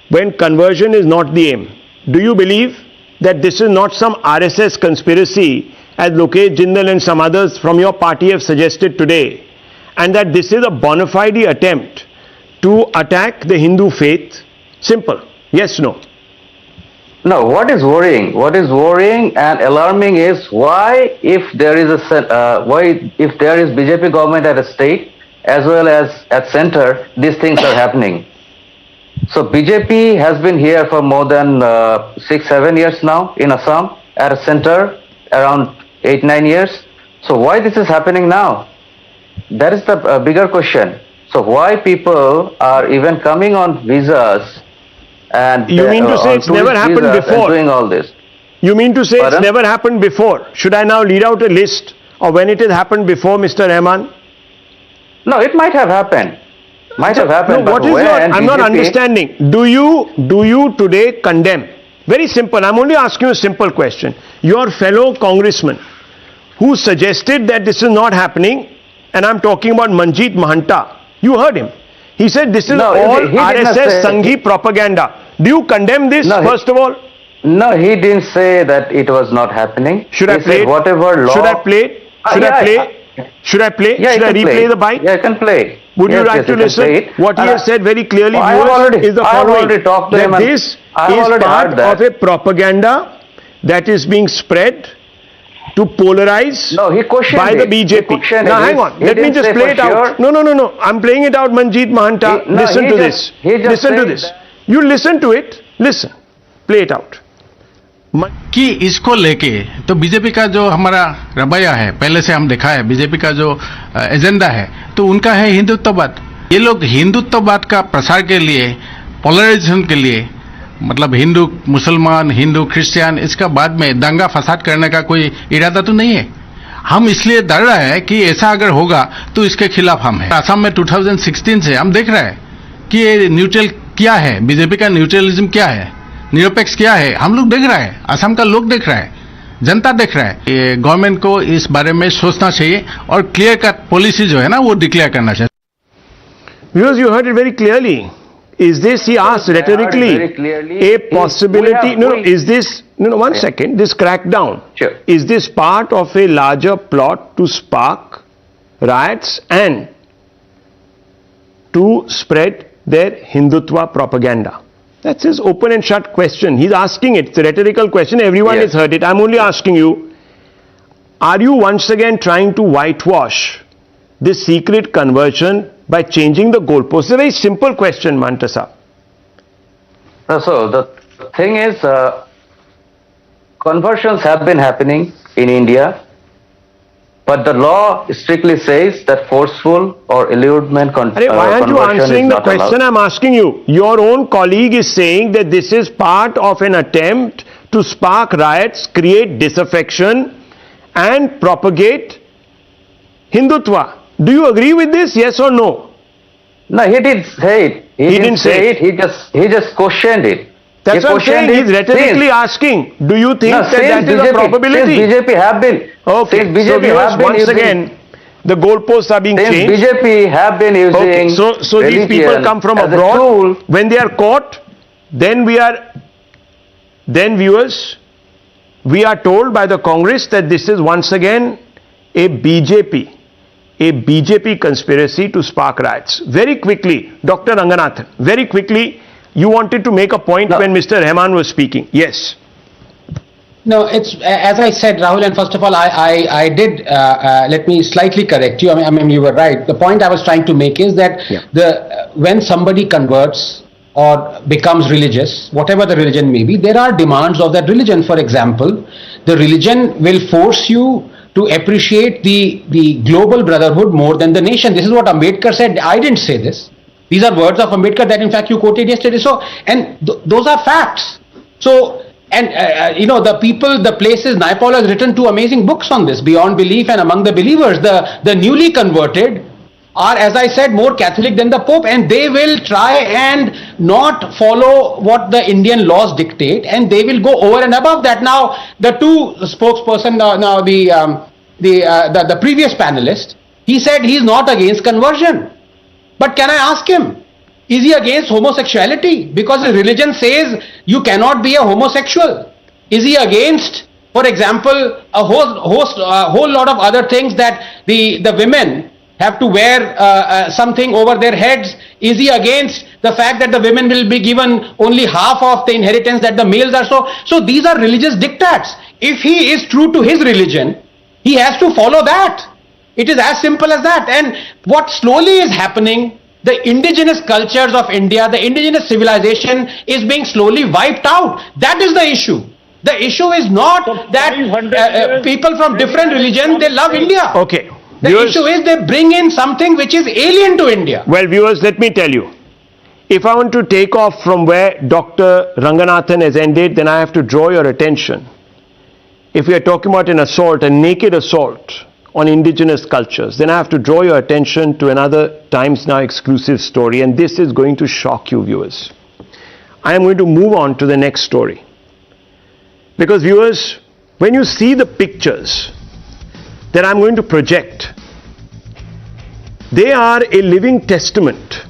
when conversion is not the aim? Do you believe that this is not some RSS conspiracy as Lokesh Jindal and some others from your party have suggested today, and that this is a bona fide attempt to attack the Hindu faith? Simple. Yes, no. No, what is worrying and alarming is why if there is BJP government at a state as well as at center, these things are happening. So BJP has been here for more than 6-7 years now in Assam, at a center around 8-9 years. So why this is happening now? That is the bigger question. So why people are even coming on visas? And you mean to say it's never happened before? Doing all this. You mean to say Pardon? it's never happened before? Should I now lead out a list of when it has happened before, Mr. Rahman? No, it might have happened. Might have happened. No, what is your? I'm not understanding. Do you today condemn? Very simple. I'm only asking you a simple question. Your fellow congressman who suggested that this is not happening, and I'm talking about Manjeet Mahanta. You heard him. He said this is all RSS Sanghi propaganda. Do you condemn this, first of all? No, he didn't say that it was not happening. Should I play it? Whatever law. Should I play it? Should I play? Yeah, Should I replay the bite? Yeah, I can play. Would you like to listen? What he has said very clearly is the following. That this is part of a propaganda that is being spread to polarize by the BJP. Now hang on, let me just play it out. No, I'm playing it out, Manjeet Mahanta. Listen to this. Listen to this. You listen to it. Listen. Play it out. कि इसको लेके तो BJP का जो हमारा रवैया है, पहले से हम देखा है, बीजेपी का जो एजेंडा है, तो उनका है हिंदुत्ववाद। ये लोग हिंदुत्ववाद का प्रसार के लिए, पोलराइजेशन के लिए, मतलब हिंदू मुसलमान, हिंदू क्रिश्चियन, इसका बाद में दंगा फसाद करने का कोई इरादा तो नहीं है। हम इसलिए डर रहे हैं कि ऐसा अगर होगा तो इसके खिलाफ हम हैं। असम में 2016 से हम देख रहे हैं कि ये न्यूट्रल क्या है, बीजेपी का न्यूट्रलिज्म क्या है, निरपेक्ष क्या है, हम लोग देख रहे हैं, असम का लोग देख रहा है, जनता देख रहा है। ये गवर्नमेंट को इस बारे में सोचना चाहिए और क्लियर कट पॉलिसी जो है ना वो डिक्लेयर करना चाहिए। Because you heard it very clearly. Is this, he asked rhetorically, a possibility? Is this, one second, this crackdown, is this part of a larger plot to spark riots and to spread their Hindutva propaganda? That's his open and shut question. He's asking it. It's a rhetorical question. Everyone has heard it. I'm only asking you, are you once again trying to whitewash this secret conversion by changing the goalposts? It's a very simple question, Mantasa. So the thing is, conversions have been happening in India, but the law strictly says that forceful or eludement Why aren't you conversion answering is the not question allowed. I'm asking you? Your own colleague is saying that this is part of an attempt to spark riots, create disaffection and propagate Hindutva. Do you agree with this, yes or no? No, he didn't say it. He didn't say it. He just questioned it. That's what I'm saying. He's rhetorically asking. Do you think that is a probability? Since BJP have been. Okay. Since BJP so viewers, have been once using, again, the goalposts are being since changed. BJP have been using. Okay. So these people come from abroad. When they are caught, then viewers, we are told by the Congress that this is once again a BJP conspiracy to spark riots. Very quickly, Dr. Ranganathan, very quickly, you wanted to make a point when Mr. Rahman was speaking. Yes. No, it's as I said, Rahul, and first of all, I did, let me slightly correct you. I mean, you were right. The point I was trying to make is that when somebody converts or becomes religious, whatever the religion may be, there are demands of that religion. For example, the religion will force you to appreciate the global brotherhood more than the nation. This is what Ambedkar said. I didn't say this. These are words of Ambedkar that in fact you quoted yesterday. So, and those are facts. So, and the people, the places, Naipaul has written 2 amazing books on this, Beyond Belief and Among the Believers. The newly converted are, as I said, more Catholic than the Pope, and they will try and not follow what the Indian laws dictate, and they will go over and above that. Now, the 2 spokesperson, the previous panelist, he said he is not against conversion. But can I ask him, is he against homosexuality? Because the religion says you cannot be a homosexual. Is he against, for example, a whole lot of other things that the women have to wear something over their heads? Is he against the fact that the women will be given only half of the inheritance that the males are? So these are religious diktats. If he is true to his religion, he has to follow that. It is as simple as that. And what slowly is happening, the indigenous cultures of India, the indigenous civilization is being slowly wiped out. That is the issue. The issue is not that people from different religions, they love India. Okay. The issue is they bring in something which is alien to India. Well, viewers, let me tell you. If I want to take off from where Dr. Ranganathan has ended, then I have to draw your attention. If we are talking about an assault, a naked assault on indigenous cultures, then I have to draw your attention to another Times Now exclusive story, and this is going to shock you, viewers. I am going to move on to the next story. Because, viewers, when you see the pictures that I'm going to project, they are a living testament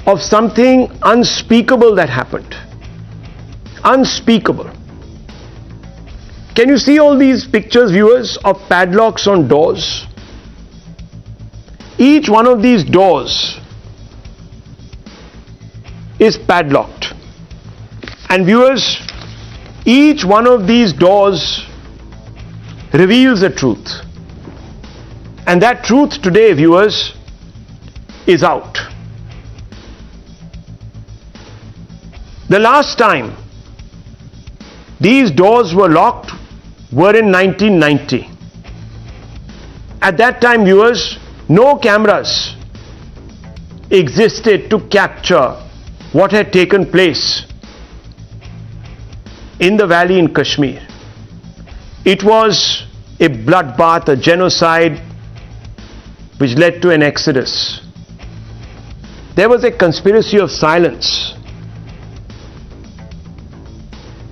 of something unspeakable that happened. Unspeakable. Can you see all these pictures, viewers, of padlocks on doors? Each one of these doors is padlocked. And viewers, each one of these doors reveals a truth. And that truth today, viewers, is out. The last time these doors were locked were in 1990. At that time, viewers, no cameras existed to capture what had taken place in the valley in Kashmir. It was a bloodbath, a genocide which led to an exodus. There was a conspiracy of silence.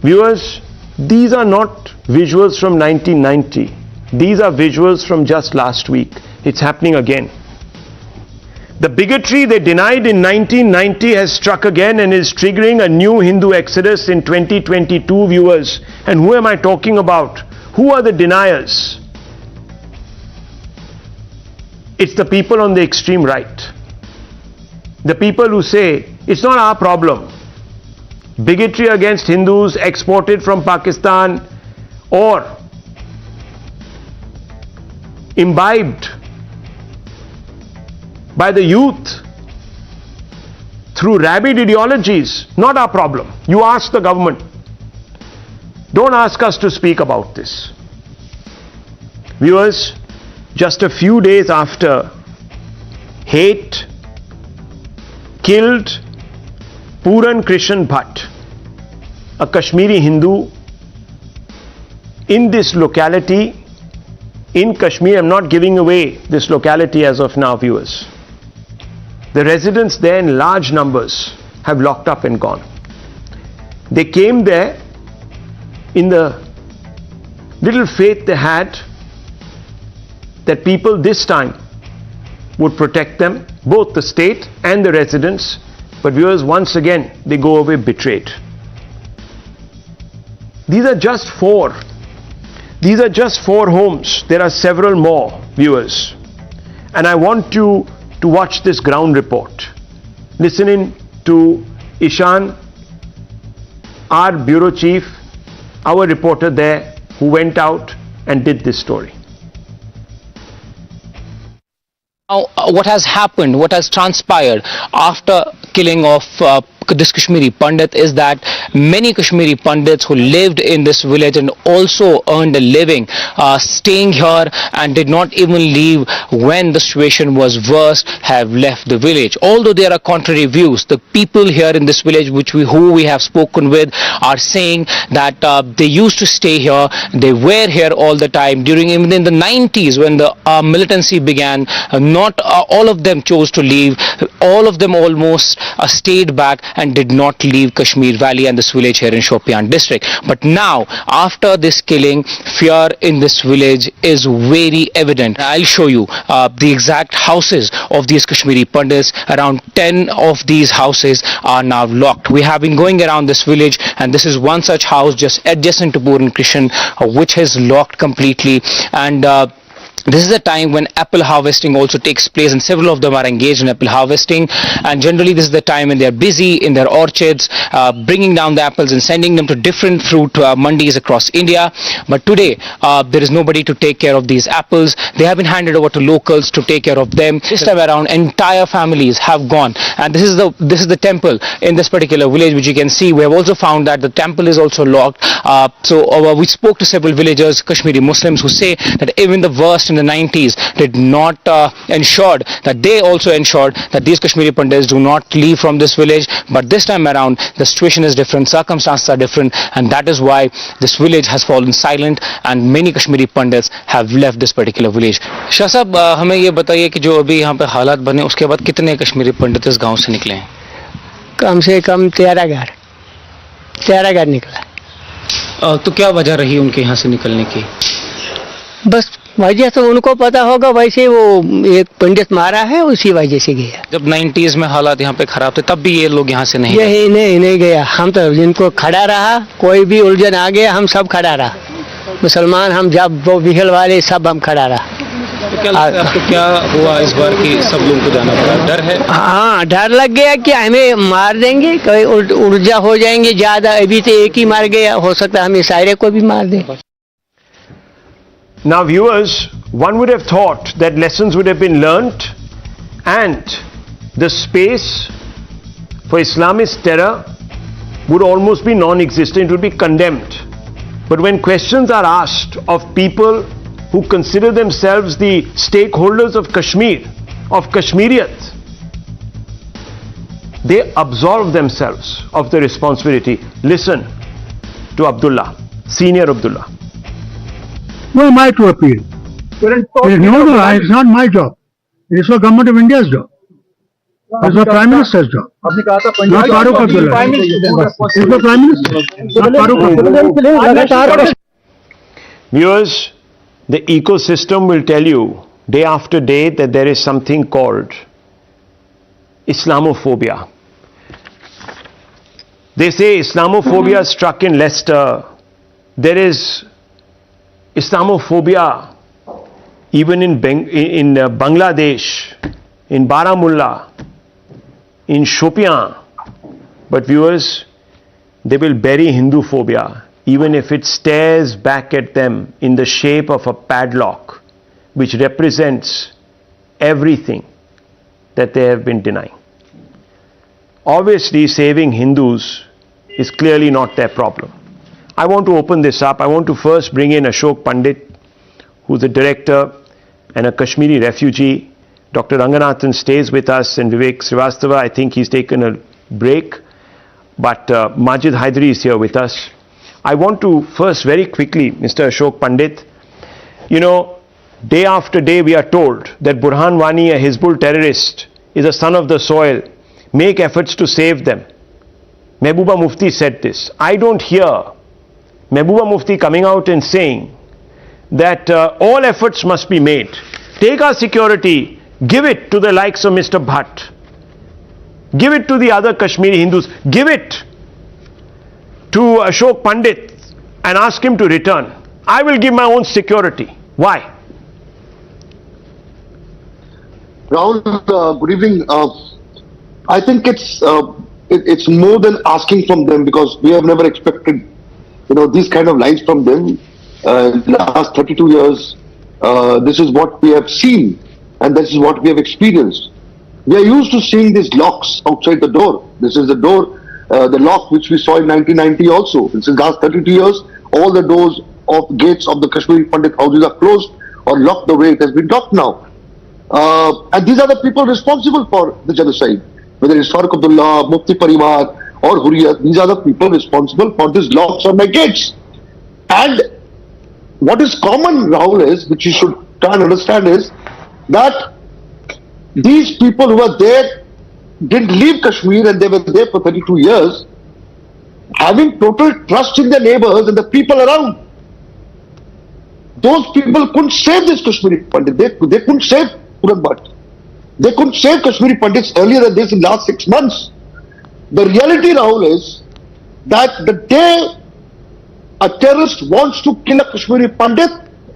Viewers, these are not visuals from 1990. These are visuals from just last week. It's happening again. The bigotry they denied in 1990 has struck again and is triggering a new Hindu exodus in 2022, viewers. And who am I talking about? Who are the deniers? It's the people on the extreme right. The people who say, it's not our problem. Bigotry against Hindus exported from Pakistan or by the youth through rabid ideologies, not our problem. You ask the government. Don't ask us to speak about this. Viewers, just a few days after hate killed Puran Krishan Bhatt, a Kashmiri Hindu in this locality in Kashmir. I'm not giving away this locality as of now, viewers. The residents there in large numbers have locked up and gone. They came there in the little faith they had that people this time would protect them, both the state and the residents. But viewers, once again, they go away betrayed. These are just four. These are just 4 homes. There are several more, viewers. And I want you to watch this ground report. Listening to Ishan, our bureau chief, our reporter there, who went out and did this story. Now, what has happened, what has transpired after killing of this Kashmiri Pandit is that many Kashmiri Pandits who lived in this village and also earned a living staying here and did not even leave when the situation was worse have left the village. Although there are contrary views, the people here in this village who we have spoken with are saying that they used to stay here, they were here all the time. During even in the 90s when the militancy began, not all of them chose to leave. All of them almost stayed back and did not leave Kashmir Valley and this village here in Shopian district. But now, after this killing, fear in this village is very evident. I'll show you the exact houses of these Kashmiri Pandits. Around 10 of these houses are now locked. We have been going around this village and this is one such house just adjacent to Puran Krishan which is locked completely. And this is the time when apple harvesting also takes place and several of them are engaged in apple harvesting, and generally this is the time when they are busy in their orchards bringing down the apples and sending them to different fruit mandis across India. But today there is nobody to take care of these apples. They have been handed over to locals to take care of them. This time around entire families have gone, and this is the temple in this particular village which you can see. We have also found that the temple is also locked. So we spoke to several villagers, Kashmiri Muslims, who say that even the worst in the 90s did not ensured that they also ensured that these Kashmiri Pandits do not leave from this village. But this time around the situation is different, circumstances are different, and that is why this village has fallen silent and many Kashmiri Pandits have left this particular village. Shah Sahab, हमें ये बताइए कि जो अभी यहाँ पे हालात बने उसके बाद कितने कश्मीरी पंडित इस गांव से निकले हैं? कम से कम 13 घर निकला। तो क्या वजह रही उनके यहाँ से निकलने की? बस वजह तो उनको पता होगा, वैसे वो एक पंडित मारा है उसी वजह से गया। जब 90s में हालात यहाँ पे खराब थे तब भी ये लोग यहाँ से नहीं यही नहीं गया। हम तो जिनको खड़ा रहा, कोई भी उलझन आ गया हम सब खड़ा रहा, मुसलमान हम जब वो बिहल वाले सब हम खड़ा रहा। तो क्या लगता है आपको क्या हुआ इस बार की सब लोगों को जाना पड़ा? डर है? हाँ, डर लग गया कि हमें मार देंगे, कोई ऊर्जा हो जाएंगे ज्यादा। अभी तो एक ही मार गया, हो सकता है हमें सारे को भी मार दे। Now viewers, one would have thought that lessons would have been learnt and the space for Islamist terror would almost be non-existent, it would be condemned. But when questions are asked of people who consider themselves the stakeholders of Kashmir, of Kashmiriyat, they absolve themselves of the responsibility. Listen to Abdullah, senior Abdullah. Who am I to appeal? It's not my job. It is for Government of India's job. It is for Prime Minister's job. Not Farooq Abdullah. It is for Prime Minister. Not Farooq Abdullah. Viewers, the ecosystem will tell you day after day that there is something called Islamophobia. They say Islamophobia struck in Leicester. There is Islamophobia even in Bangladesh, in Baramulla, in Shopian. But viewers, they will bury Hindu phobia even if it stares back at them in the shape of a padlock which represents everything that they have been denying. Obviously, saving Hindus is clearly not their problem. I want to open this up. I want to first bring in Ashok Pandit, who's a director and a Kashmiri refugee. Dr. Ranganathan stays with us, and Vivek Srivastava, I think he's taken a break. But Majid Hydari is here with us. I want to first very quickly, Mr. Ashok Pandit, you know, day after day we are told that Burhan Wani, a Hizbul terrorist, is a son of the soil. Make efforts to save them. Mehbooba Mufti said this. I don't hear Mehbooba Mufti coming out and saying that all efforts must be made. Take our security, give it to the likes of Mr. Bhatt. Give it to the other Kashmiri Hindus. Give it to Ashok Pandit and ask him to return. I will give my own security. Why? Rahul, good evening. I think it's more than asking from them, because we have never expected, these kind of lines from them. Last 32 years, this is what we have seen, and this is what we have experienced. We are used to seeing these locks outside the door. This is the door, the lock which we saw in 1990 also. Since the last 32 years, all the doors of gates of the Kashmiri Pandit houses are closed or locked the way it has been locked now. And these are the people responsible for the genocide. Whether it's Farooq Abdullah, Mufti Parivar or Hurriyat, these are the people responsible for these locks on the gates. And what is common, Rahul, is, which you should try and understand, is that these people who were there didn't leave Kashmir, and they were there for 32 years, having total trust in their neighbors and the people around. Those people couldn't save this Kashmiri Pandit. They couldn't save Puran Bhatt. They couldn't save Kashmiri Pandits earlier than this in the last 6 months. The reality, Rahul, is that the day a terrorist wants to kill a Kashmiri Pandit,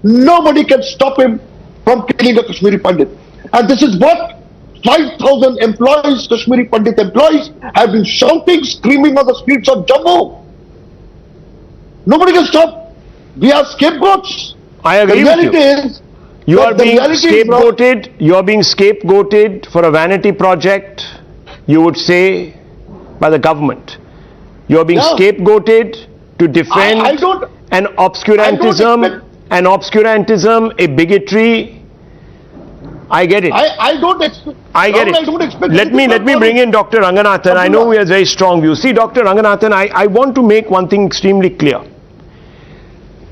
nobody can stop him from killing a Kashmiri Pandit. And this is what 5,000 employees, Kashmiri Pandit employees, have been shouting, screaming on the streets of Jammu. Nobody can stop. We are scapegoats. I agree with you. The reality is, you are being scapegoated. You are being scapegoated for a vanity project, you would say, by the government. You are being scapegoated to defend an obscurantism, a bigotry. I get it. I don't expect. I get it. I don't expect. Let me bring in Dr. Ranganathan. I know we have very strong views. See, Dr. Ranganathan, I want to make one thing extremely clear.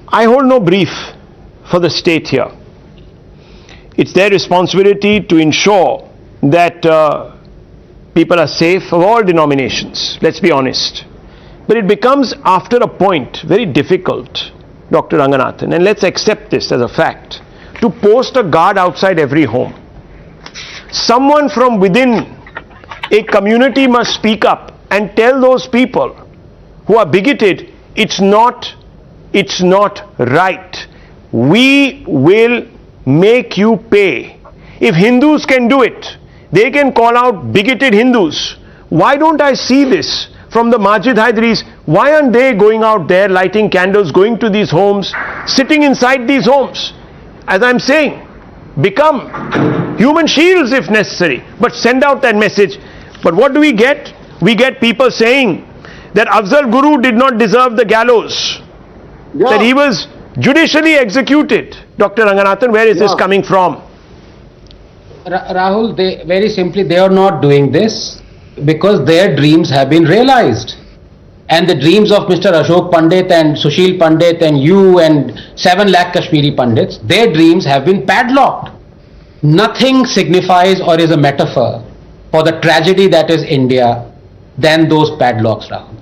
I hold no brief for the state here. It's their responsibility to ensure that people are safe of all denominations. Let's be honest. But it becomes, after a point, very difficult, Dr. Ranganathan, and let's accept this as a fact, to post a guard outside every home. Someone from within a community must speak up and tell those people who are bigoted, it's not right. We will make you pay. If Hindus can do it, they can call out bigoted Hindus. Why don't I see this from the Majid Haidaris? Why aren't they going out there, lighting candles, going to these homes, sitting inside these homes? As I'm saying, become human shields if necessary, but send out that message. But what do we get? We get people saying that Afzal Guru did not deserve the gallows, that he was judicially executed. Dr. Ranganathan, where is this coming from? Rahul, very simply, they are not doing this because their dreams have been realized. And the dreams of Mr. Ashok Pandit and Sushil Pandit and you and 7 lakh Kashmiri Pandits, their dreams have been padlocked. Nothing signifies or is a metaphor for the tragedy that is India than those padlocks, Rahul.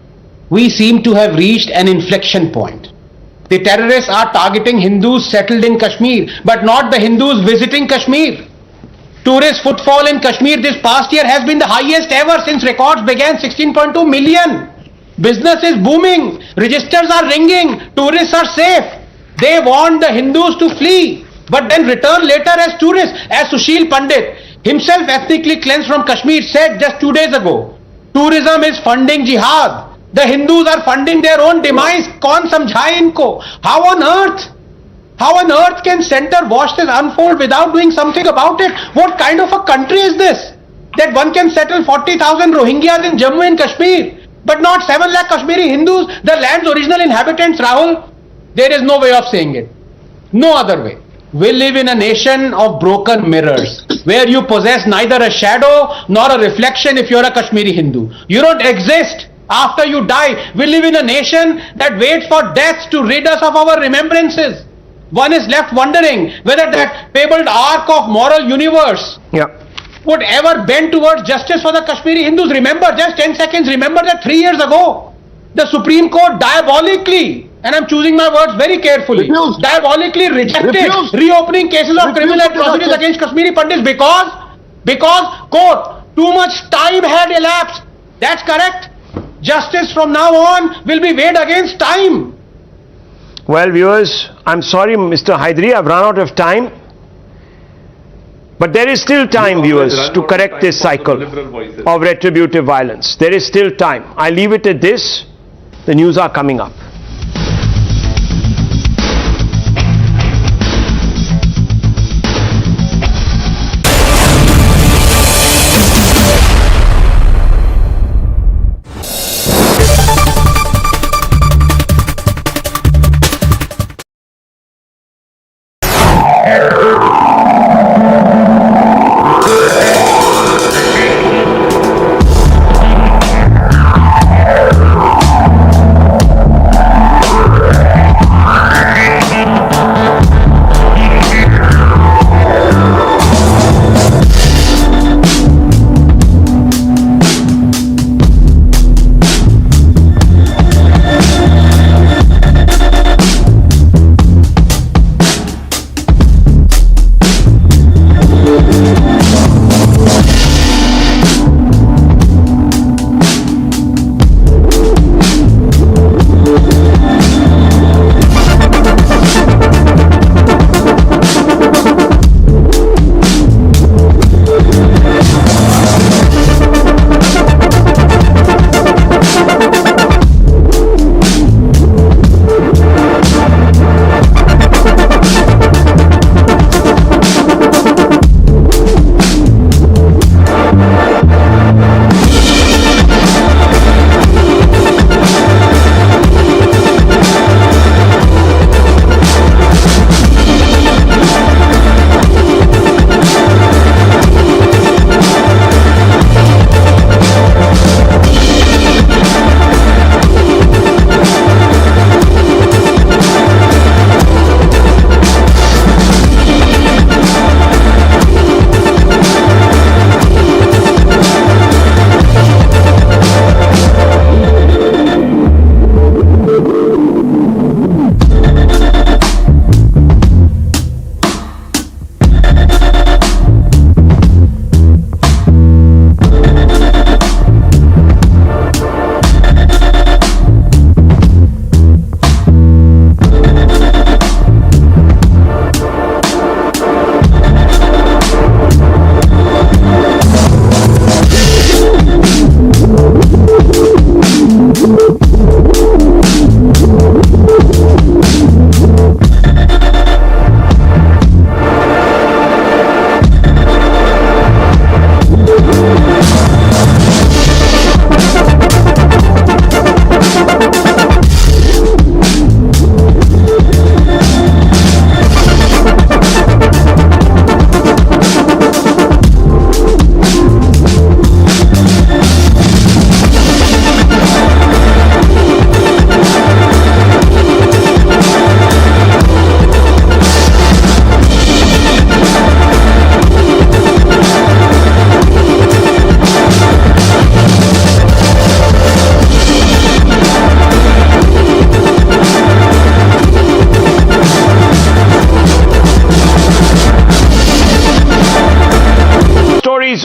We seem to have reached an inflection point. The terrorists are targeting Hindus settled in Kashmir, but not the Hindus visiting Kashmir. Tourist footfall in Kashmir this past year has been the highest ever since records began, 16.2 million. Business is booming, registers are ringing, tourists are safe. They want the Hindus to flee, but then return later as tourists. As Sushil Pandit, himself ethnically cleansed from Kashmir, said just 2 days ago, tourism is funding jihad. The Hindus are funding their own demise. Kaun samjhaye inko? How on earth can center watch this unfold without doing something about it? What kind of a country is this? that one can settle 40,000 Rohingyas in Jammu and Kashmir, but not 7 lakh Kashmiri Hindus, the land's original inhabitants, Rahul? There is no way of saying it. No other way. We live in a nation of broken mirrors, where you possess neither a shadow nor a reflection if you're a Kashmiri Hindu. You don't exist after you die. We live in a nation that waits for death to rid us of our remembrances. One is left wondering whether that fabled arc of moral universe would ever bend towards justice for the Kashmiri Hindus. Remember, just 10 seconds, remember that 3 years ago, the Supreme Court diabolically, and I'm choosing my words very carefully, diabolically rejected reopening cases of criminal atrocities against Kashmiri Pandits because, quote, too much time had elapsed. That's correct. Justice from now on will be weighed against time. Well, viewers, I'm sorry, Mr. Hydari, I've run out of time. But there is still time, viewers, to correct this cycle of retributive violence. There is still time. I leave it at this. The news are coming up.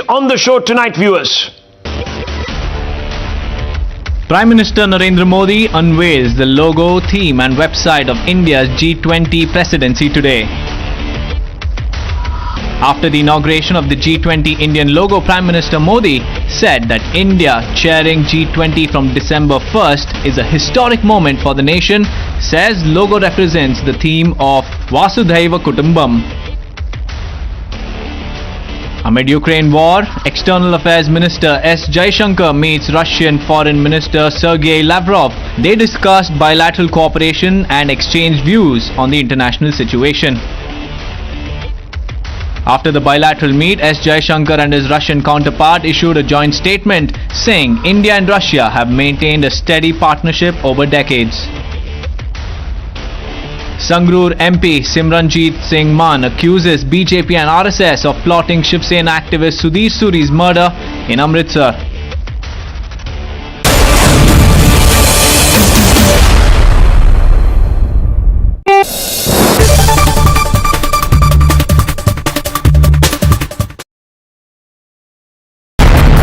On the show tonight, viewers. Prime Minister Narendra Modi unveils the logo, theme and website of India's G20 presidency today. After the inauguration of the G20 Indian logo, Prime Minister Modi said that India chairing G20 from December 1st is a historic moment for the nation, says logo represents the theme of Vasudhaiva Kutumbam. Amid Ukraine war, External Affairs Minister S. Jaishankar meets Russian Foreign Minister Sergei Lavrov. They discussed bilateral cooperation and exchanged views on the international situation. After the bilateral meet, S. Jaishankar and his Russian counterpart issued a joint statement saying India and Russia have maintained a steady partnership over decades. Sangrur MP Simranjeet Singh Mann accuses BJP and RSS of plotting Shiv Sena activist Sudhir Suri's murder in Amritsar.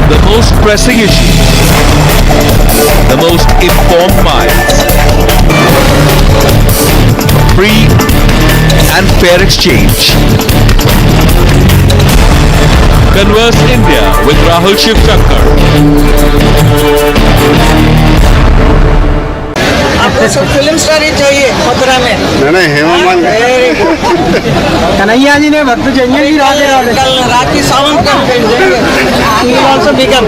The most pressing issues, the most informed minds, free and fair exchange. Converse India with Rahul Shivshankar. आपको सब film star ही चाहिए मथुरा में। नहीं हेमा मालिनी कन्हैया जी ने भक्त चाहिए जी राधे राधे। कल राखी सावंत का he will also become.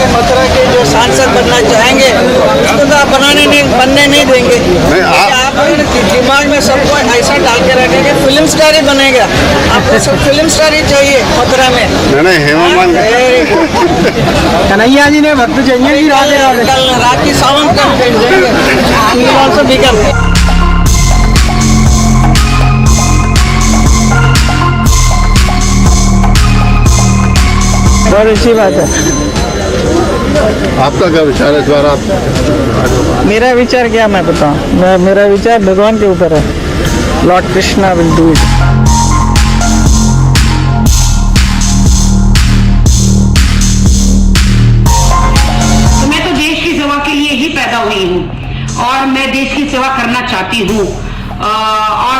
Mathura के जो सांसद बनना चाहेंगे उसको तो आप बनने नहीं देंगे। आप दिमाग में सबको ऐसा डाल के रखेंगे फिल्म स्टार ही बनेगा। आपको सब फिल्म स्टार ही चाहिए मथुरा में। नहीं हेमा मालिनी कन्हैया जी ने भक्त चाहिए जी राधे राधे। कल राखी सावंत का he will also become. बहुत अच्छी बात है। आपका क्या विचार है इस बार आप? मेरा विचार क्या मैं बताऊं? मेरा विचार भगवान के ऊपर है। Lord Krishna will do it. मैं तो देश की सेवा के लिए ही पैदा हुई हूँ और मैं देश की सेवा करना चाहती हूँ और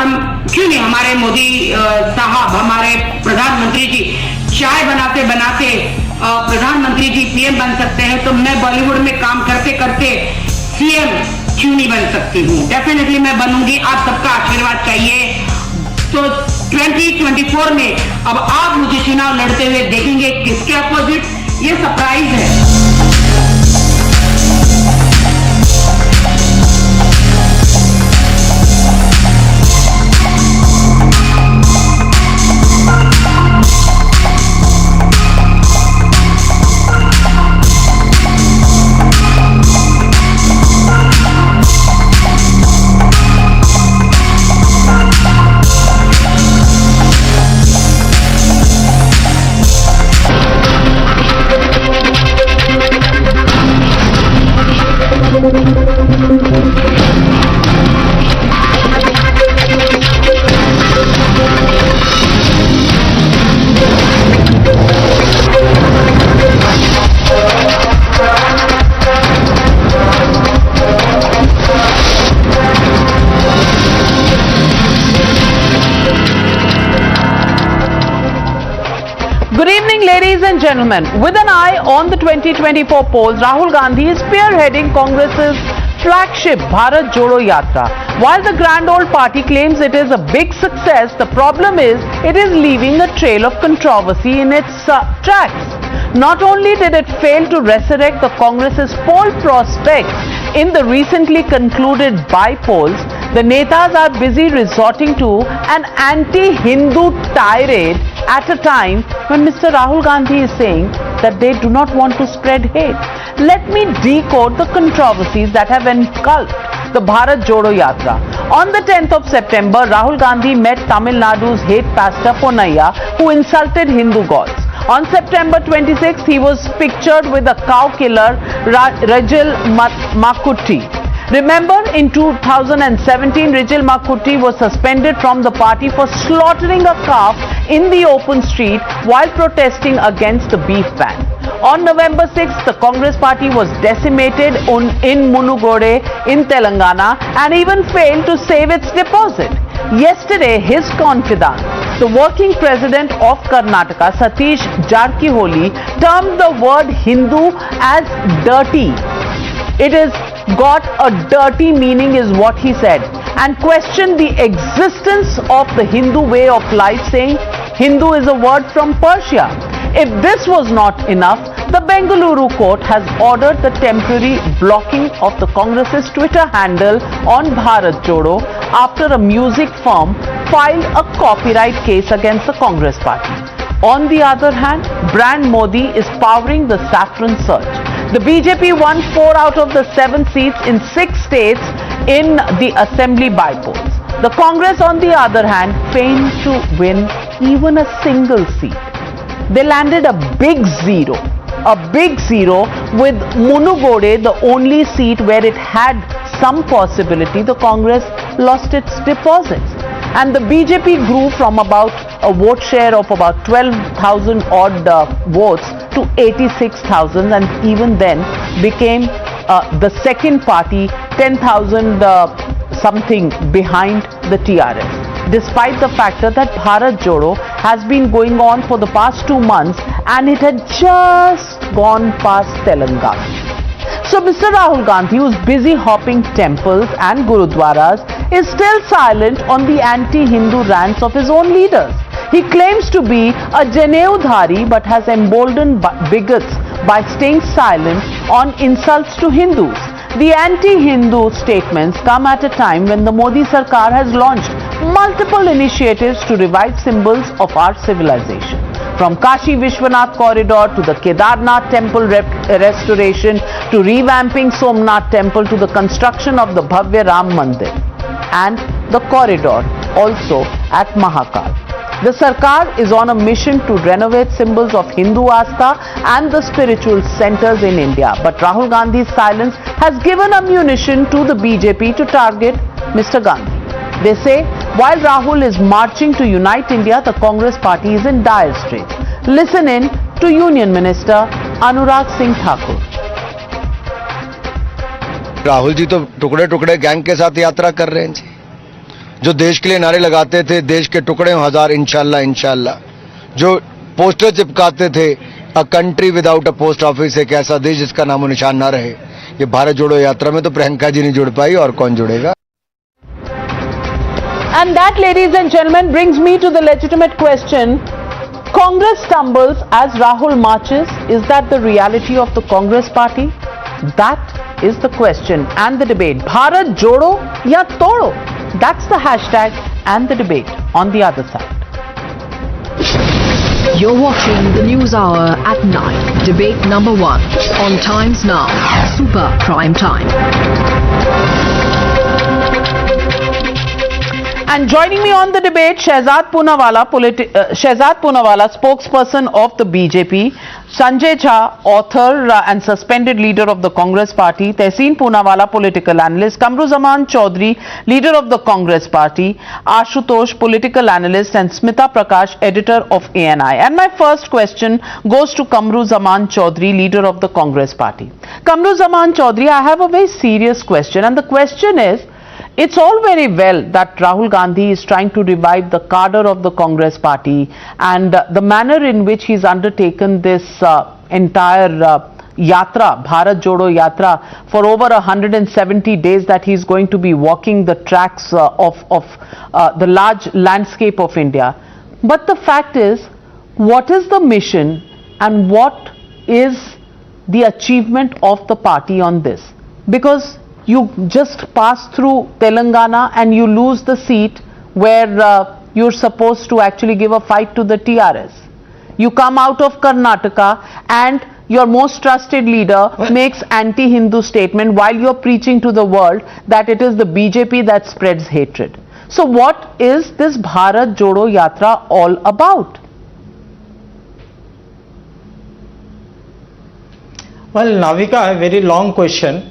क्यों नहीं हमारे मोदी साहब हमारे प्रधानमंत्री जी चाय बनाते बनाते प्रधानमंत्री जी पीएम बन सकते हैं तो मैं बॉलीवुड में काम करते करते सीएम क्यों नहीं बन सकती हूँ? डेफिनेटली मैं बनूंगी। आप सबका आशीर्वाद चाहिए। तो 2024 में अब आप मुझे चुनाव लड़ते हुए देखेंगे किसके अपोजिट, ये सरप्राइज है। Good evening, ladies and gentlemen. With an eye on the 2024 polls, Rahul Gandhi is spearheading Congress's flagship Bharat Jodo Yatra. While the grand old party claims it is a big success, the problem is it is leaving a trail of controversy in its tracks. Not only did it fail to resurrect the Congress's poll prospects in the recently concluded by-polls, the Netas are busy resorting to an anti-Hindu tirade at a time when Mr. Rahul Gandhi is saying that they do not want to spread hate. Let me decode the controversies that have engulfed the Bharat Jodo Yatra. On the 10th of September, Rahul Gandhi met Tamil Nadu's hate pastor Ponnaiya, who insulted Hindu gods. On September 26th, he was pictured with a cow killer, Rajil Makuti. Remember, in 2017, Rajil Makuti was suspended from the party for slaughtering a calf in the open street while protesting against the beef ban. On November 6th, the Congress party was decimated in Munugode in Telangana and even failed to save its deposit. Yesterday, his confidant, the working president of Karnataka, Satish Jarkiholi, termed the word Hindu as dirty. It has got a dirty meaning is what he said, and questioned the existence of the Hindu way of life, saying Hindu is a word from Persia. If this was not enough, the Bengaluru court has ordered the temporary blocking of the Congress's Twitter handle on Bharat Jodo after a music firm filed a copyright case against the Congress party. On the other hand, Brand Modi is powering the saffron surge. The BJP won 4 out of the 7 seats in 6 states in the assembly by polls. The Congress, on the other hand, failed to win even a single seat. They landed a big zero with Munugode, the only seat where it had some possibility. The Congress lost its deposits, and the BJP grew from about a vote share of about 12,000 odd votes to 86,000, and even then became the second party, 10,000 something behind the TRS. Despite the fact that Bharat Jodo has been going on for the past 2 months and it had just gone past Telangana. So Mr. Rahul Gandhi, who's busy hopping temples and gurudwaras, is still silent on the anti-Hindu rants of his own leaders. He claims to be a Janeudhari but has emboldened bigots by staying silent on insults to Hindus. The anti-Hindu statements come at a time when the Modi Sarkar has launched multiple initiatives to revive symbols of our civilization. From Kashi Vishwanath corridor to the Kedarnath temple restoration to revamping Somnath temple to the construction of the Bhavya Ram Mandir and the corridor also at Mahakal. The Sarkar is on a mission to renovate symbols of Hindu Astha and the spiritual centers in India. But Rahul Gandhi's silence has given ammunition to the BJP to target Mr. Gandhi. They say while Rahul is marching to unite India, the Congress party is in dire straits. Listen in to Union Minister Anurag Singh Thakur. Rahul ji तो टुकड़े टुकड़े gang के साथ यात्रा कर रहे हैं जी, जो देश के लिए नारे लगाते थे, देश के टुकड़े हजार इंशाल्लाह इंशाल्लाह, जो पोस्टर चिपकाते थे, a country without a post office, एक ऐसा देश जिसका नामो निशान ना रहे, ये भारत जोड़ो यात्रा में तो प्रियंका जी नहीं जुड़ पाई और कौन जुड़ेगा. And that, ladies and gentlemen, brings me to the legitimate question. Congress stumbles as Rahul marches. Is that the reality of the Congress party? That is the question and the debate. Bharat Jodo ya Todo? That's the hashtag and the debate on the other side. You're watching the News Hour at 9. Debate number 1 on Times Now. Super Prime Time. And joining me on the debate, Shehzad Poonawalla, spokesperson of the BJP, Sanjay Jha, author and suspended leader of the Congress party, Tehseen Poonawalla, political analyst, Kamruzaman Chaudhary, leader of the Congress party, Ashutosh, political analyst, and Smita Prakash, editor of ANI. And my first question goes to Kamruzaman Chaudhary, leader of the Congress party. Kamruzaman Chaudhary, I have a very serious question, and the question is, it's all very well that Rahul Gandhi is trying to revive the cadre of the Congress party and the manner in which he's undertaken this entire yatra, Bharat Jodo Yatra, for over 170 days that he's going to be walking the tracks of the large landscape of India. But the fact is, what is the mission and what is the achievement of the party on this? Because you just pass through Telangana and you lose the seat where you're supposed to actually give a fight to the TRS. You come out of Karnataka and your most trusted leader makes anti-Hindu statement while you're preaching to the world that it is the BJP that spreads hatred. So what is this Bharat Jodo Yatra all about? Well, Navika, a very long question.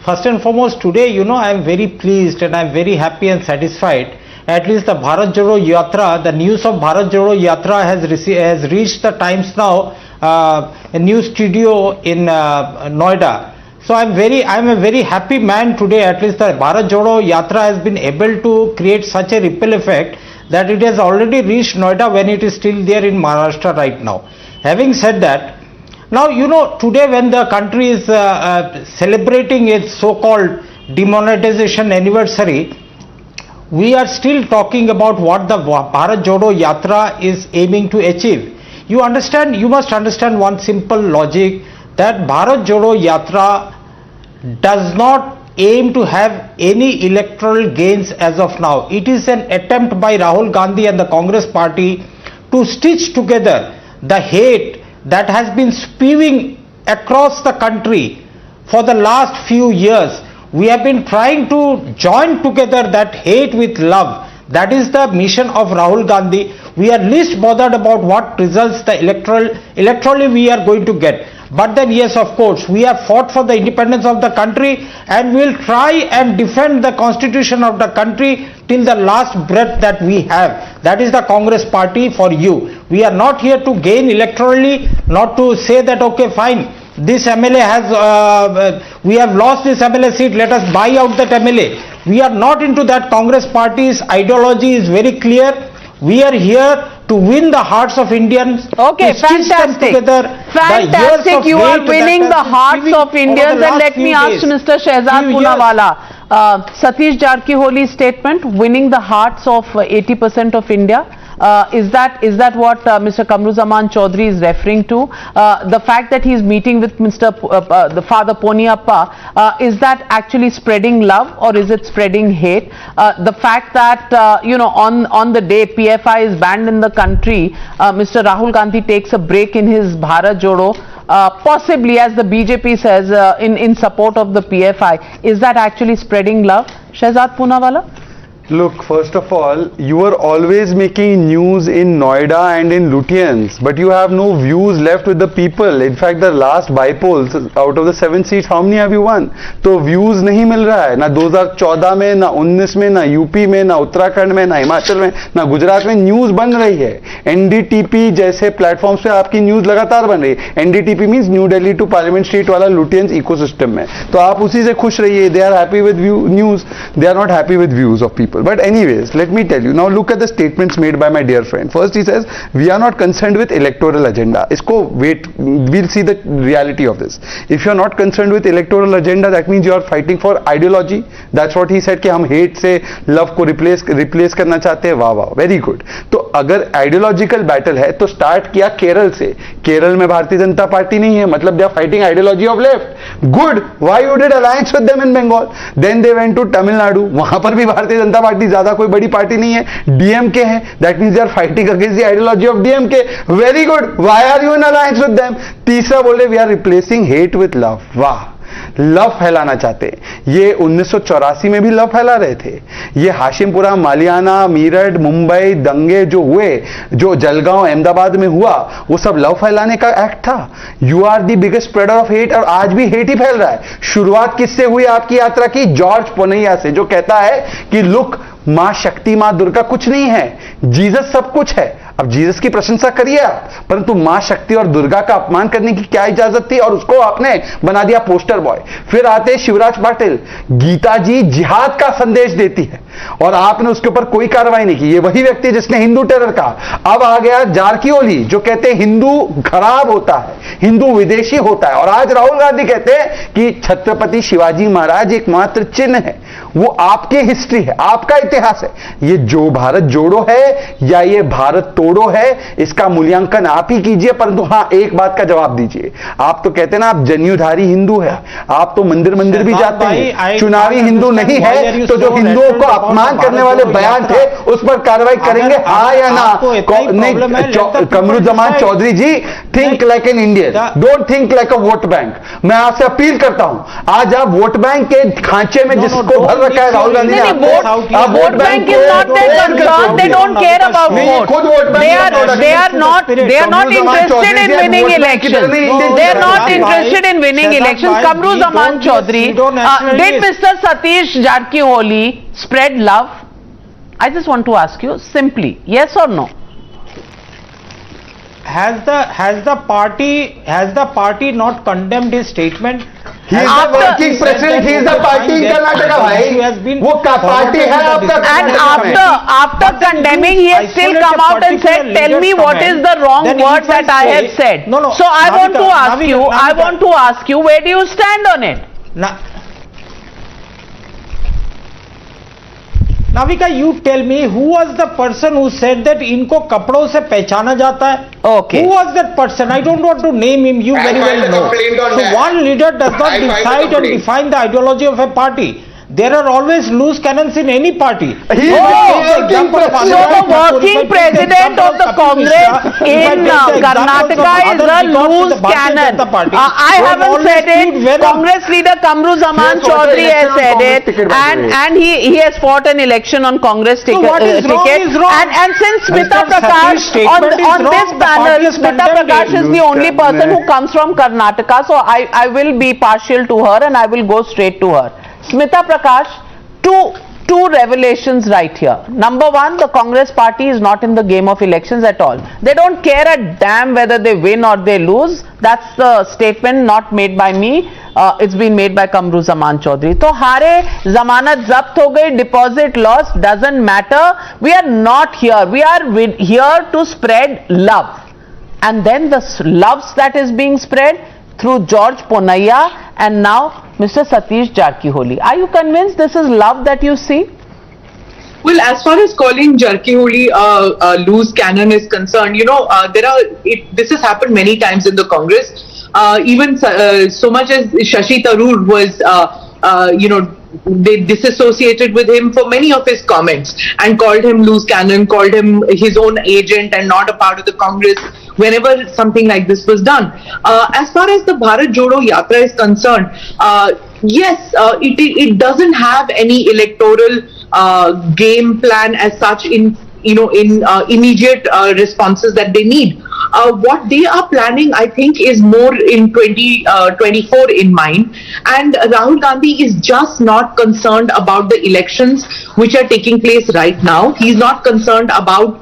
First and foremost, today, I am very pleased and I am very happy and satisfied. At least the Bharat Jodo Yatra, the news of Bharat Jodo Yatra has reached the Times Now, a news studio in Noida. So I'm a very happy man today. At least the Bharat Jodo Yatra has been able to create such a ripple effect that it has already reached Noida when it is still there in Maharashtra right now. Having said that, now today when the country is celebrating its so-called demonetization anniversary, we are still talking about what the Bharat Jodo Yatra is aiming to achieve. You must understand one simple logic, that Bharat Jodo Yatra does not aim to have any electoral gains as of now. It is an attempt by Rahul Gandhi and the Congress party to stitch together the hate that has been spewing across the country for the last few years. We have been trying to join together that hate with love. That is the mission of Rahul Gandhi. We are least bothered about what results electorally we are going to get. But then yes, of course, we have fought for the independence of the country and we will try and defend the constitution of the country till the last breath that we have. That is the Congress party for you. We are not here to gain electorally, not to say that okay fine, this MLA has, we have lost this MLA seat, let us buy out that MLA. We are not into that. Congress party's ideology is very clear. We are here to win the hearts of Indians. Okay, fantastic. Fantastic. You are winning the hearts of Indians. And let me ask Mr. Shehzad Poonawalla, Satish Jarkiholly's statement, winning the hearts of 80% of India. Is that what Mr. Kamruzaman Chaudhary is referring to? The fact that he is meeting with the Father Poniyappa, is that actually spreading love or is it spreading hate? The fact that on the day PFI is banned in the country, Mr. Rahul Gandhi takes a break in his Bharat Jodo, possibly as the BJP says in support of the PFI. Is that actually spreading love? Shehzad Poonawalla? Look, first of all, you are always making news in Noida and in Lutyens, but you have no views left with the people. In fact, the last by-polls, out of the 7 seats, how many have you won? तो views नहीं मिल रहा है, ना 2014 में, ना 19 में, ना UP में, ना उत्तराखंड में, ना हिमाचल में, ना गुजरात में न्यूज बन रही है. NDTP जैसे प्लेटफॉर्म्स पे आपकी न्यूज लगातार बन रही है. NDTP means new Delhi to parliament street वाला लुटियंस इकोसिस्टम में. तो आप उसी से खुश रहिए. They are happy with news. They are not happy with views of people. But anyways, let me tell you, now look at the statements made by my dear friend. First he says, we are not concerned with electoral agenda. Isko wait, we'll see the reality of this. If you are not concerned with electoral agenda, that means you are fighting for ideology. That's what he said, कि हम hate से love को replace करना चाहते हैं. वाह वाह, very good. तो अगर ideological battle है, तो start किया केरल से. केरल में भारतीय जनता पार्टी नहीं है, मतलब they are fighting ideology of left. Good. Why you did alliance with them in Bengal? Then they went to Tamil Nadu. वहां पर भी भारतीय जनता पार्टी ज्यादा कोई बड़ी पार्टी नहीं है, डीएमके है. That means they are fighting against the ideology of DMK. Very good. Why are you in alliance with them? तीसरा बोले we are replacing hate with love. वाह, लव फैलाना चाहते. ये 1984 में भी लव फैला रहे थे. ये हाशिमपुरा, मालियाना, मीरठ, मुंबई दंगे जो हुए, जो जलगांव, अहमदाबाद में हुआ, वो सब लव फैलाने का एक्ट था. You are the biggest spreader of hate. और आज भी हेट ही फैल रहा है. शुरुआत किससे हुई आपकी यात्रा की? जॉर्ज पोनैया से, जो कहता है कि लुक, मां शक्ति, मां दुर्गा कुछ नहीं है, जीसस सब कुछ है. अब जीसस की प्रशंसा करिए आप, परंतु मां शक्ति और दुर्गा का अपमान करने की क्या इजाजत थी? और उसको आपने बना दिया पोस्टर बॉय. फिर आते शिवराज पाटिल, गीता जी जिहाद का संदेश देती है और आपने उसके ऊपर कोई कार्रवाई नहीं की. ये वही व्यक्ति जिसने हिंदू टेरर कहा. अब आ गया जारकीहोली, जो कहते हैं हिंदू खराब होता है, हिंदू विदेशी होता है. और आज राहुल गांधी कहते हैं कि छत्रपति शिवाजी महाराज एकमात्र चिन्ह है. वो आपकी हिस्ट्री है, आपका इतिहास है. ये जो भारत जोड़ो है या ये भारत तोड़ो है, इसका मूल्यांकन आप ही कीजिए. परंतु हां, एक बात का जवाब दीजिए. आप तो कहते हैं ना, आप जनेऊधारी हिंदू है, आप तो मंदिर भी जाते हैं, चुनावी हिंदू नहीं है. तो जो हिंदुओं को अपमान करने वाले बयान थे, उस पर कार्रवाई करेंगे, हाँ या ना? Qamruzzaman Chaudhary ji, think like an Indian, don't think like a vote bank. मैं आपसे अपील करता हूं, आज आप वोट बैंक के खांचे में जिसको भर रखा है राहुल गांधी ने, vote bank is not there concern, they don't care about vote. खुद vote They are not interested in winning elections. They are not interested in winning elections. Kamru Zaman Chaudhary, did Mr. Satish Jarkioli spread love? I just want to ask you simply, yes or no? Has the party not condemned his statement? He is the working president. He is the party in Karnataka, bhai. वो party है आपका. And after condemning, he has still come out and said, "Tell me what is the wrong word that I have said." No. So I want to ask you, where do you stand on it? Navika, you tell me who was the person who said that इनको कपड़ों से पहचाना जाता है? Okay. Who was that person? I don't want to name him. You very well know. So one leader does not decide and define the ideology of a party. There are always loose cannons in any party. So the working president of the Congress in Karnataka is a loose cannon. I haven't said it. Congress leader Kamru Zaman Chaudhary has said it, and he has fought an election on Congress ticket. And since Smita Prakash on this panel, Smita Prakash is the only person who comes from Karnataka, so I will be partial to her and I will go straight to her. Smita Prakash, two revelations right here. Number one, the Congress party is not in the game of elections at all. They don't care a damn whether they win or they lose. That's the statement not made by me. It's been made by Kamru Zaman Chaudhary. So, hare zamanat zabt ho gayi, deposit lost, doesn't matter. We are not here. We are here to spread love. And then the loves that is being spread through George Ponaiya and now Mr. Satish Jarkioli. Are you convinced this is love that you see? Well, as far as calling Jarkioli a loose cannon is concerned, this has happened many times in the Congress. Even so much as Shashi Tharoor was, they disassociated with him for many of his comments and called him loose cannon, called him his own agent and not a part of the Congress whenever something like this was done. As far as the Bharat Jodo Yatra is concerned, yes, it doesn't have any electoral game plan as such in immediate responses that they need. What they are planning, I think, is more in 2024 in mind. And Rahul Gandhi is just not concerned about the elections which are taking place right now. He's not concerned about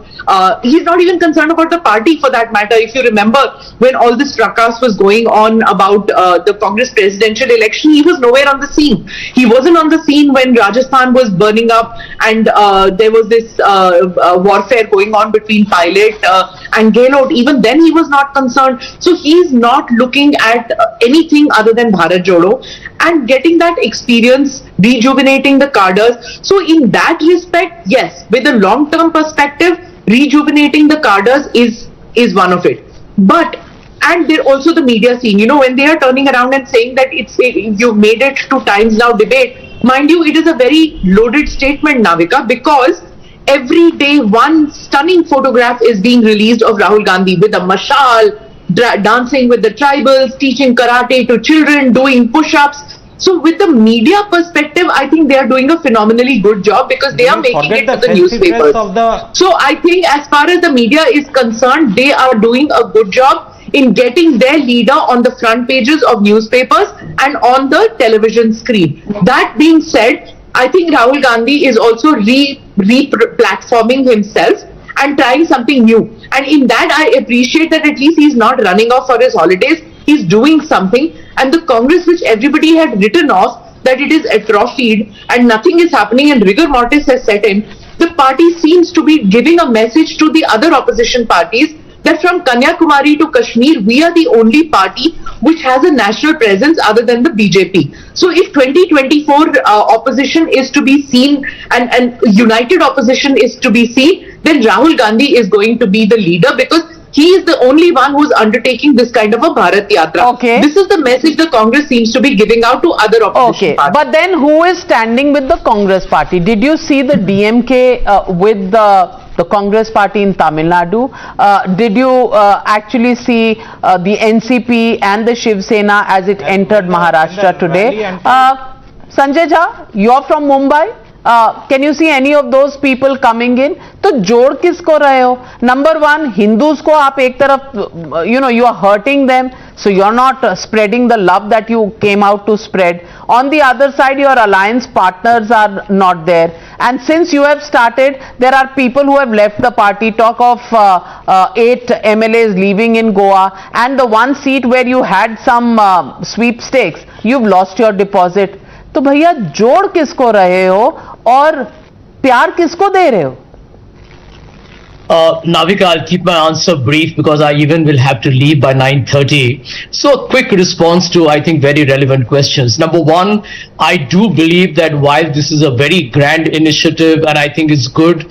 he's not even concerned about the party for that matter. If you remember, when all this fracas was going on about the Congress presidential election, he was nowhere on the scene. He wasn't on the scene when Rajasthan was burning up and there was this warfare going on between Pilot and Gehlot. Even then he was not concerned. So he's not looking at anything other than Bharat Jodo and getting that experience, rejuvenating the cadres. So in that respect, yes, with a long-term perspective, rejuvenating the cadres is one of it. But and they're also the media scene, when they are turning around and saying that you've made it to Times Now debate, mind you, it is a very loaded statement, Navika, because every day one stunning photograph is being released of Rahul Gandhi with a mashal, dancing with the tribals, teaching karate to children, doing push-ups. So with the media perspective, I think they are doing a phenomenally good job because they are making it to the newspapers. So I think as far as the media is concerned, they are doing a good job in getting their leader on the front pages of newspapers and on the television screen. That being said, I think Rahul Gandhi is also re-platforming himself and trying something new. And in that, I appreciate that at least he's not running off for his holidays. He's doing something, and the Congress, which everybody had written off that it is atrophied and nothing is happening and rigor mortis has set in, the party seems to be giving a message to the other opposition parties that from Kanyakumari to Kashmir, we are the only party which has a national presence other than the BJP. So if 2024 opposition is to be seen and united opposition is to be seen, then Rahul Gandhi is going to be the leader because he is the only one who is undertaking this kind of a Bharat Yatra. Okay. This is the message the Congress seems to be giving out to other opposition parties. But then who is standing with the Congress party? Did you see the DMK with the Congress party in Tamil Nadu? Did you actually see the NCP and the Shiv Sena as it entered Maharashtra today? Sanjay Jha, you're from Mumbai. Can you see any of those people coming in? तो जोड़ किसको रहे हो? Number one, Hindus को आप एक तरफ, you are hurting them, so you are not spreading the love that you came out to spread. On the other side, your alliance partners are not there. And since you have started, there are people who have left the party. Talk of 8 MLAs leaving in Goa, and the one seat where you had some sweepstakes, you've lost your deposit. तो भैया जोड़ किसको रहे हो और प्यार किसको दे रहे हो? Navika, I'll keep my answer brief because I even will have to leave by 9:30. So a quick response to, I think, very relevant questions. Number one, I do believe that while this is a very grand initiative and I think it's good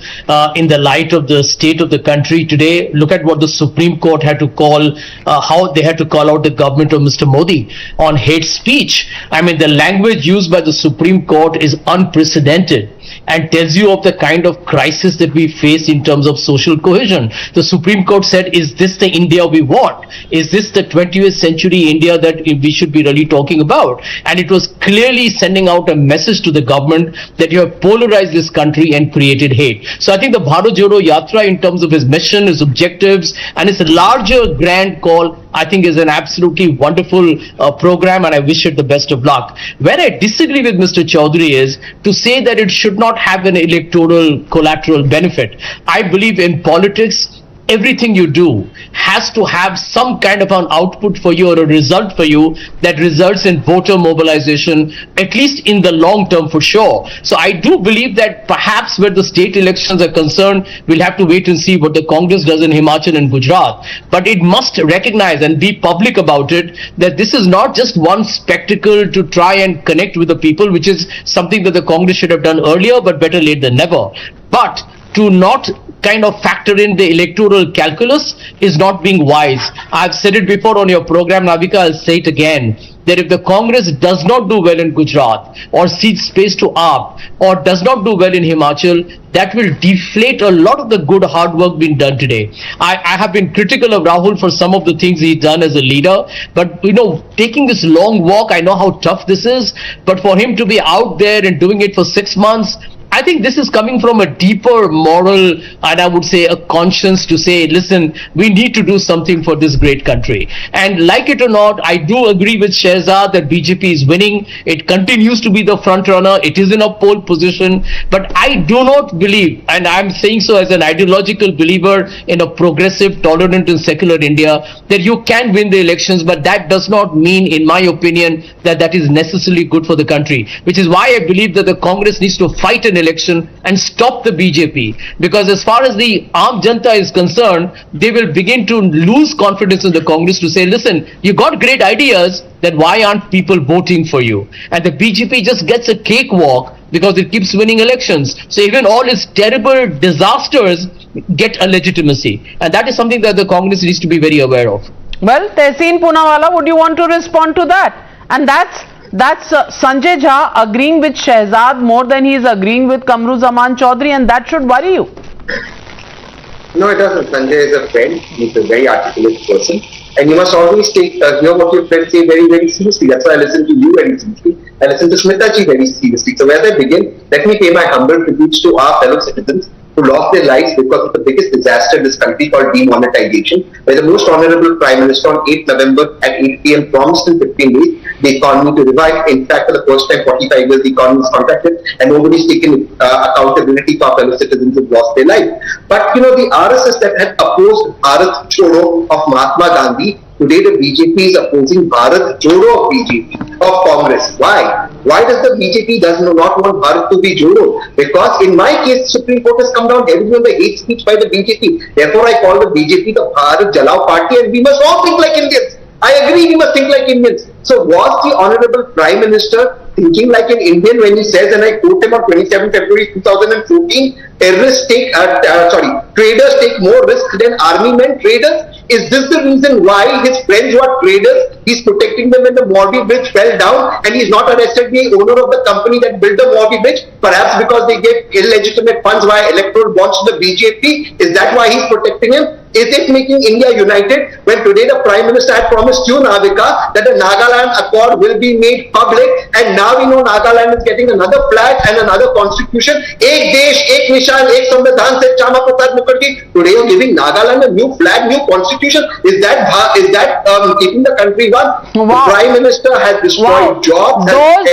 in the light of the state of the country today, look at what the Supreme Court had to call, how they had to call out the government of Mr. Modi on hate speech. I mean, the language used by the Supreme Court is unprecedented and tells you of the kind of crisis that we face in terms of social cohesion. The Supreme Court said, is this the India we want? Is this the 20th century India that we should be really talking about? And it was clearly sending out a message to the government that you have polarized this country and created hate. So I think the Bharat Jodo Yatra, in terms of his mission, his objectives, and his larger grand call, I think is an absolutely wonderful program, and I wish it the best of luck. Where I disagree with Mr. Chaudhary is to say that it should not have an electoral collateral benefit. I believe in politics, everything you do has to have some kind of an output for you or a result for you that results in voter mobilization, at least in the long term for sure. So I do believe that perhaps where the state elections are concerned, we'll have to wait and see what the Congress does in Himachal and Gujarat. But it must recognize and be public about it that this is not just one spectacle to try and connect with the people, which is something that the Congress should have done earlier, but better late than never. But to not kind of factor in the electoral calculus is not being wise. I've said it before on your program, Navika, I'll say it again, that if the Congress does not do well in Gujarat or cedes space to AAP or does not do well in Himachal, that will deflate a lot of the good hard work being done today. I have been critical of Rahul for some of the things he's done as a leader, but taking this long walk, I know how tough this is, but for him to be out there and doing it for 6 months, I think this is coming from a deeper moral, and I would say a conscience to say, listen, we need to do something for this great country. And like it or not, I do agree with Shehzad that BJP is winning. It continues to be the front runner. It is in a pole position. But I do not believe, and I'm saying so as an ideological believer in a progressive, tolerant and secular India, that you can win the elections, but that does not mean, in my opinion, that that is necessarily good for the country. Which is why I believe that the Congress needs to fight an election and stop the BJP, because as far as the Aam Janata is concerned, they will begin to lose confidence in the Congress to say, listen, you got great ideas, then why aren't people voting for you? And the BJP just gets a cakewalk because it keeps winning elections. So even all its terrible disasters get a legitimacy, and that is something that the Congress needs to be very aware of. Well, Tehseen Poonawalla, would you want to respond to that? And that's Sanjay Jha agreeing with Shehzad more than he is agreeing with Kamru Zaman Chaudhary, and that should worry you. No, it doesn't. Sanjay is a friend. He's a very articulate person. And you must always hear what your friends say very, very seriously. That's why I listen to you very seriously. I listen to Smita ji very seriously. So as I begin, let me pay my humble tributes to our fellow citizens who lost their lives because of the biggest disaster in this country called demonetization, where the most honorable Prime Minister on 8th November at 8 p.m. promised in 15 days the economy to revive. In fact, for the first time, 45 years, the economy is contracted and nobody's taken accountability for fellow citizens who lost their life. But the RSS that had opposed Bharat Jodo of Mahatma Gandhi, today the BJP is opposing Bharat Jodo of BJP, of Congress. Why? Why does the BJP does not want Bharat to be Jodo? Because in my case, Supreme Court has come down heavily on the hate speech by the BJP. Therefore, I call the BJP the Bharat Jalao party, and we must all think like Indians. I agree, we must think like Indians. So was the Honorable Prime Minister thinking like an Indian when he says, and I quote him on 27 February 2014, traders take more risk than army men traders? Is this the reason why his friends who are traders, he's protecting them when the Morbi bridge fell down and he's not arrested the owner of the company that built the Morbi bridge? Perhaps because they gave illegitimate funds via electoral bonds to the BJP? Is that why he's protecting him? Is it making India united when today the Prime Minister had promised you, Navika, that the Nagaland Accord will be made public, and now we know Nagaland is getting another flag and another constitution. Ek Desh, Ek Nishan, Ek Samvidhan, said Chama Prasad Mukherjee. Today you're giving Nagaland a new flag, new constitution. Is that keeping the country one? Wow. The Prime Minister has destroyed jobs. Those who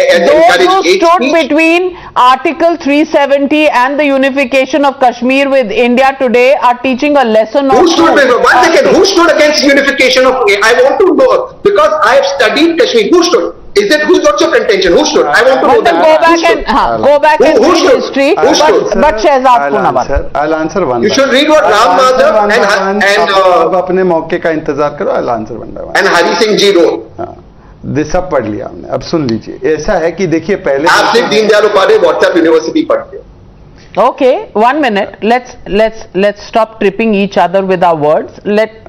hate stood speech. between Article 370 and the unification of Kashmir with India today are teaching a lesson of... Who stood against unification of... I want to know, because I have studied Kashmir. Who stood? What's your contention? Who stood? I want to know that. Go back and Who read stood? history. Who stood? But Shehzad Punawala. I'll answer one. You should read what Ram Madhav and अपने मौके का इंतजार करो. I'll answer one by one. And Hari Singh Ji wrote. ये सब पढ़ लिया हमने. अब सुन लीजिए. ऐसा है कि देखिए पहले आप सिर्फ दीनदयाल उपाध्याय व्हाट्सएप यूनिवर्सिटी पढ़ते हो. Okay, 1 minute. Let's stop tripping each other with our words.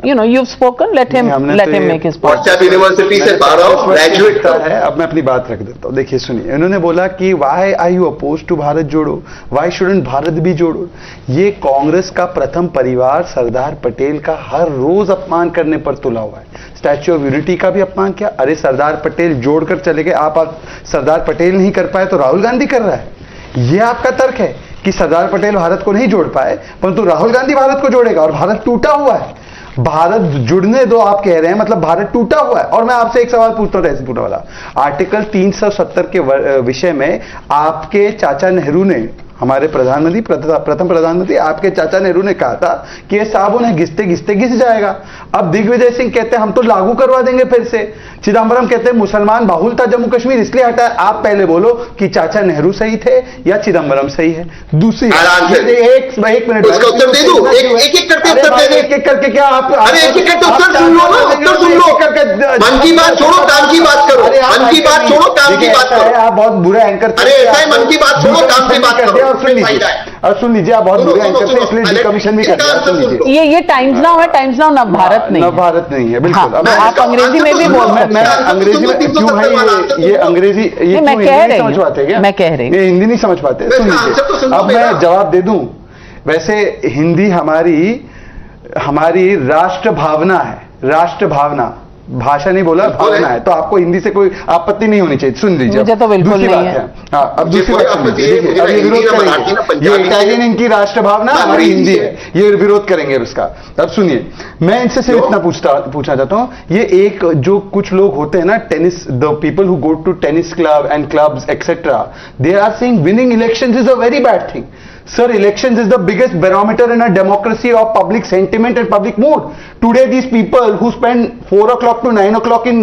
You've spoken. Let him make his point. WhatsApp university से 12 ग्रेजुएट है. अब मैं अपनी बात रख देता हूँ. देखिए सुनिए, इन्होंने बोला कि why are you opposed to Bharat जोड़ो? Why shouldn't भारत भी जोड़ो? ये कांग्रेस का प्रथम परिवार सरदार पटेल का हर रोज अपमान करने पर तुला हुआ है. स्टैच्यू ऑफ यूनिटी का भी अपमान किया. अरे सरदार पटेल जोड़कर चले गए, आप सरदार पटेल नहीं कर पाए तो राहुल गांधी कर रहा है. ये आपका तर्क है कि सरदार पटेल भारत को नहीं जोड़ पाए, परंतु राहुल गांधी भारत को जोड़ेगा, और भारत टूटा हुआ है. भारत जुड़ने दो आप कह रहे हैं, मतलब भारत टूटा हुआ है. और मैं आपसे एक सवाल पूछता हूं, ऐसे पूछने वाला. आर्टिकल 370 के विषय में आपके चाचा नेहरू ने, हमारे प्रधानमंत्री, प्रथम प्रधानमंत्री आपके चाचा नेहरू ने कहा था कि ये साबुन है, घिसते घिसते घिस जाएगा. अब दिग्विजय सिंह कहते हैं हम तो लागू करवा देंगे फिर से. चिदम्बरम कहते हैं मुसलमान बाहुल था जम्मू कश्मीर इसलिए हटा. आप पहले बोलो कि चाचा नेहरू सही थे या चिदम्बरम सही है. दूसरी एक मिनट उत्तर दे दूं. एक करके क्या आप उत्तर सुन लो ना. उत्तर सुन लो. मन की बात छोड़ो, काम की बात करो. मन की बात छोड़ो, काम की बात करो. आप बहुत बुरे एंकर. अरे ऐसा है, मन की बात छोड़ो, काम की बात करो. और सुन लीजिए, आप बहुत बुरे एंकर थे इसलिए डिकमीशन भी कर दिया. सुन लीजिए, ये टाइम्स नाउ है. टाइम्स नाउ न भारत नहीं, न भारत नहीं है. बिल्कुल. आप अंग्रेजी में भी बोल सकते हैं. मैं अंग्रेजी में क्यों है ये अंग्रेजी, ये मैं कह रही समझ पाते क्या? मैं कह रही ये हिंदी नहीं समझ पाते. सुन लीजिए, अब मैं जवाब दे दूं. वैसे हिंदी हमारी राष्ट्र भावना है. राष्ट्र भावना, भाषा नहीं बोला, भावना है. तो आपको हिंदी से कोई आपत्ति नहीं होनी चाहिए. सुन लीजिए, मुझे तो बिल्कुल दूसरी बात है. हाँ, अब दूसरी बात सुन लीजिए. अब ये विरोध करेंगे. ये इटालियन इनकी राष्ट्र भावना, हमारी हिंदी है. ये विरोध करेंगे इसका. अब सुनिए, मैं इनसे सिर्फ इतना पूछना चाहता हूँ. ये एक जो कुछ लोग होते हैं ना, tennis, the people who go to tennis club and clubs etcetera, they are saying winning elections is a very bad thing. Sir, elections is the biggest barometer in a democracy of public sentiment and public mood. Today, these people who spend 4 o'clock to 9 o'clock in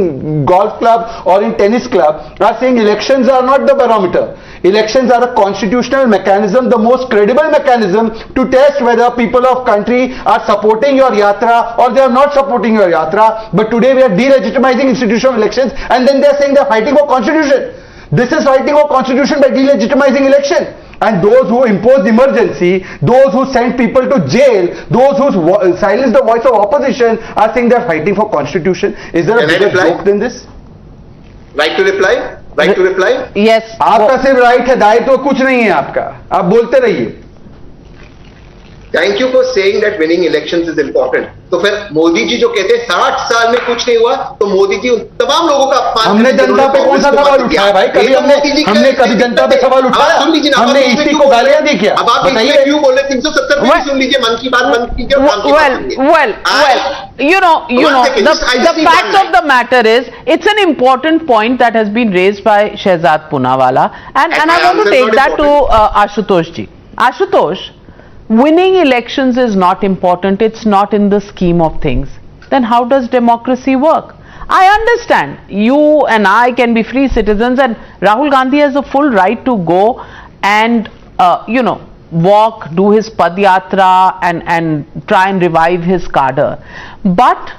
golf club or in tennis club are saying elections are not the barometer. Elections are a constitutional mechanism, the most credible mechanism to test whether people of country are supporting your yatra or they are not supporting your yatra. But today we are delegitimizing institution of elections, and then they are saying they are fighting for constitution. This is fighting for constitution by delegitimizing election. And those who imposed emergency, those who sent people to jail, those who silenced the voice of opposition are saying they are fighting for constitution. Is there a bigger joke than this? Right to reply? Right to reply? Yes. आपका सिर्फ right है, दायित्व कुछ नहीं है आपका. आप बोलते रहिए. Thank you for saying that winning elections is important. तो फिर मोदी जी जो कहते हैं 60 साल में कुछ नहीं हुआ, तो मोदी जी उन तमाम लोगों का अपमान. हमने जनता पे कौन सा सवाल उठाया भाई? कभी हमने कभी जनता पे सवाल उठाया? सुन लीजिए, हमने इसी को गालियां दी क्या? अब आप इसमें क्यों बोले? 370 में सुन लीजिए, मन की बात बंद कीजिए. Well, the fact of the matter is, it's an important point that has been raised by Shehzad Punawala, and I want to take that to Ashutosh ji. Ashutosh, winning elections is not important. It's not in the scheme of things. Then how does democracy work? I understand you and I can be free citizens, and Rahul Gandhi has a full right to go and walk, do his padyatra and try and revive his cadre. But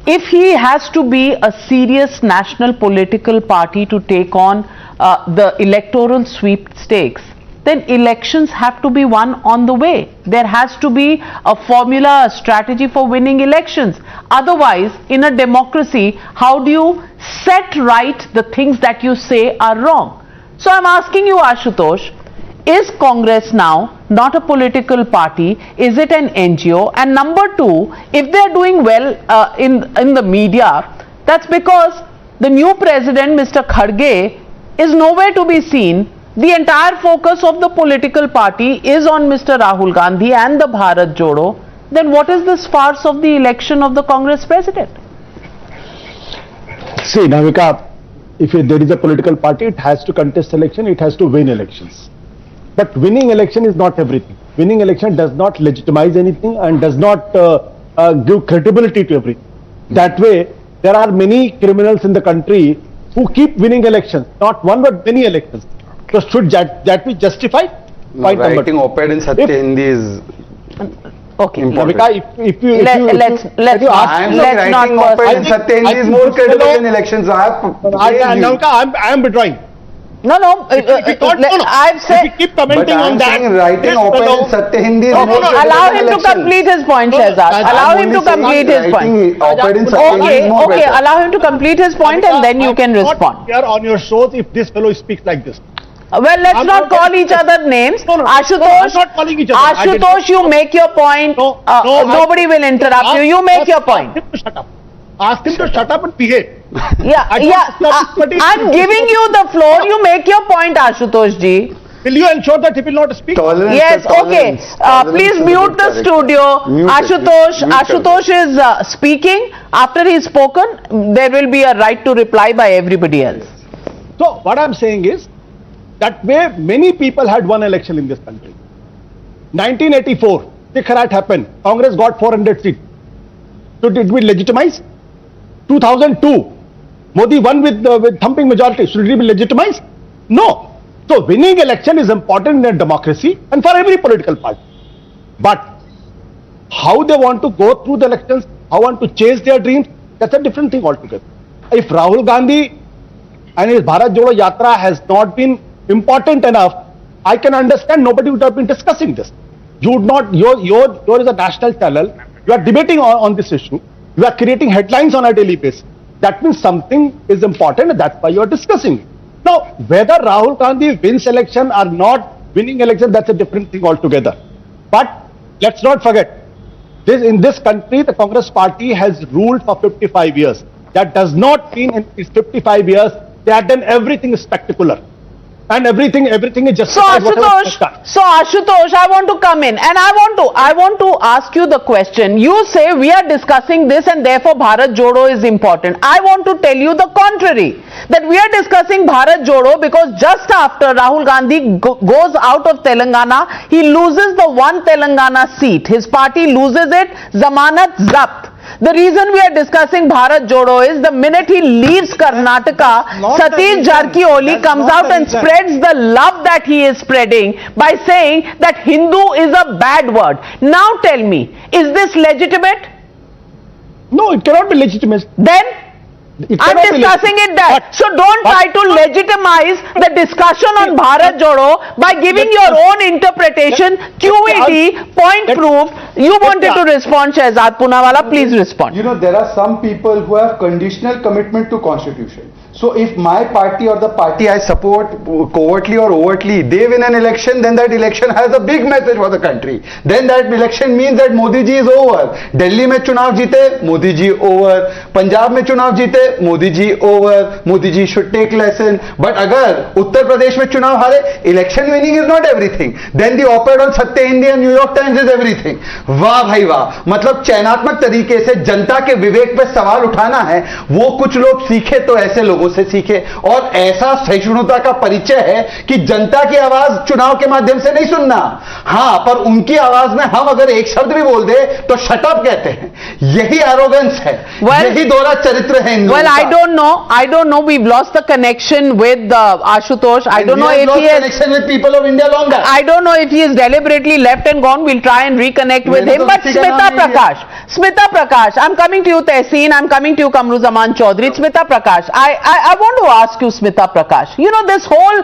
if he has to be a serious national political party to take on the electoral sweepstakes, then elections have to be won on the way. There has to be a formula, a strategy for winning elections. Otherwise, in a democracy, how do you set right the things that you say are wrong? So I'm asking you, Ashutosh, is Congress now not a political party? Is it an NGO? And number two, if they are doing well in the media, that's because the new president, Mr. Kharge, is nowhere to be seen. The entire focus of the political party is on Mr. Rahul Gandhi and the Bharat Jodo. Then what is this farce of the election of the Congress president? See, Navika, if there is a political party, it has to contest election, it has to win elections. But winning election is not everything. Winning election does not legitimize anything and does not give credibility to everything. That way, there are many criminals in the country who keep winning elections, not one but many elections. So should that be justified? No, writing op-ed in Satya Hindi is okay. important. Let's not writing op-ed in Satya Hindi is more credible in elections. I am withdrawing. No, I've said. If you keep commenting on that, writing op-ed in Satya Hindi is more credible. Allow him to complete his point, Shehzad. Allow him to complete his point. Okay, allow him to complete his point and then you can respond. Here on your shows if this fellow speaks like this. Well, let's not call each other names. Ashutosh, I'm not calling each other. Ashutosh, you make your point. Nobody will interrupt you. You make your point. Ask him to shut up. Ask him to shut up and behave. I'm giving you the floor. You make your point, Ashutosh ji. Will you ensure that he will not speak? Yes, okay. Please mute the studio. Ashutosh is speaking. After he's spoken, there will be a right to reply by everybody else. So, what I'm saying is, that way many people had won election in this country. 1984, Tikharat happened. Congress got 400 seats. Should it be legitimized? 2002, Modi won with thumping majority. Should it be legitimized? No. So winning election is important in a democracy and for every political party. But how they want to go through the elections, how want to chase their dreams, that's a different thing altogether. If Rahul Gandhi and his Bharat Jodo Yatra has not been important enough, I can understand nobody would have been discussing this. You would not, yours is a national channel, you are debating on this issue, you are creating headlines on a daily basis. That means something is important and that's why you are discussing it. Now, whether Rahul Gandhi wins election or not winning election, that's a different thing altogether. But let's not forget, in this country, the Congress party has ruled for 55 years. That does not mean in these 55 years, they have done everything spectacular. And everything is just so Ashutosh, I want to come in and I want to ask you the question. You say we are discussing this and therefore Bharat Jodo is important. I want to tell you the contrary, that we are discussing Bharat Jodo because just after Rahul Gandhi goes out of Telangana, he loses the one Telangana seat. His party loses it, Zamanat Zapt. The reason we are discussing Bharat Jodo is the minute he leaves Karnataka, Satish Jarkioli comes out and spreads the love that he is spreading by saying that Hindu is a bad word. Now tell me, is this legitimate? No, it cannot be legitimate. Then? I'm discussing it that. So don't try to legitimize the discussion on Bharat Jodo by giving your own interpretation, QED, point proved. You wanted to respond, Shehzad Poonawalla, please respond. You know, there are some people who have conditional commitment to constitution. So if my party or the party I support covertly or overtly, they win an election, then that election has a big message for the country. Then that election means that Modi ji is over. Delhi mein chunav jeete, Modi ji over. Punjab mein chunav jeete, Modi ji over. Modi ji should take lesson. But agar Uttar Pradesh mein chunav hare, election winning is not everything. Then the op-ed on Satya Hindi and New York Times is everything. वाह भाई वाह, मतलब चयनात्मक तरीके से जनता के विवेक पे सवाल उठाना है, वो कुछ लोग सीखे तो ऐसे लोगों से सीखे। और ऐसा सहिष्णुता का परिचय है कि जनता की आवाज चुनाव के माध्यम से नहीं सुनना, हाँ, पर उनकी आवाज में हम अगर एक शब्द भी बोल दे तो शट अप कहते हैं। यही एरोगेंस है, यही दोहरा चरित्र है। Well, I don't know. We've lost the connection with Ashutosh. I don't know if he has connection with people of India longer. I don't know if he is deliberately left and gone. We'll try and reconnect with him. But Smita Prakash, I'm coming to you, Tehseen. I'm coming to you, Kamruzaman Chaudhary. Smita Prakash, I want to ask you, Smita Prakash, this whole,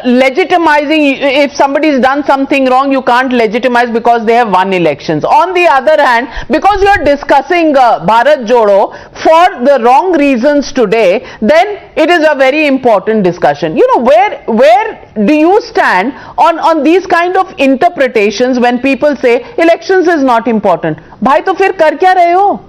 legitimizing, if somebody's done something wrong, you can't legitimize because they have won elections. On the other hand, because you're discussing Bharat Jodo for the wrong reasons today, then it is a very important discussion. Where do you stand on these kind of interpretations when people say elections is not important? Bhai, to fir kar kya rahe ho?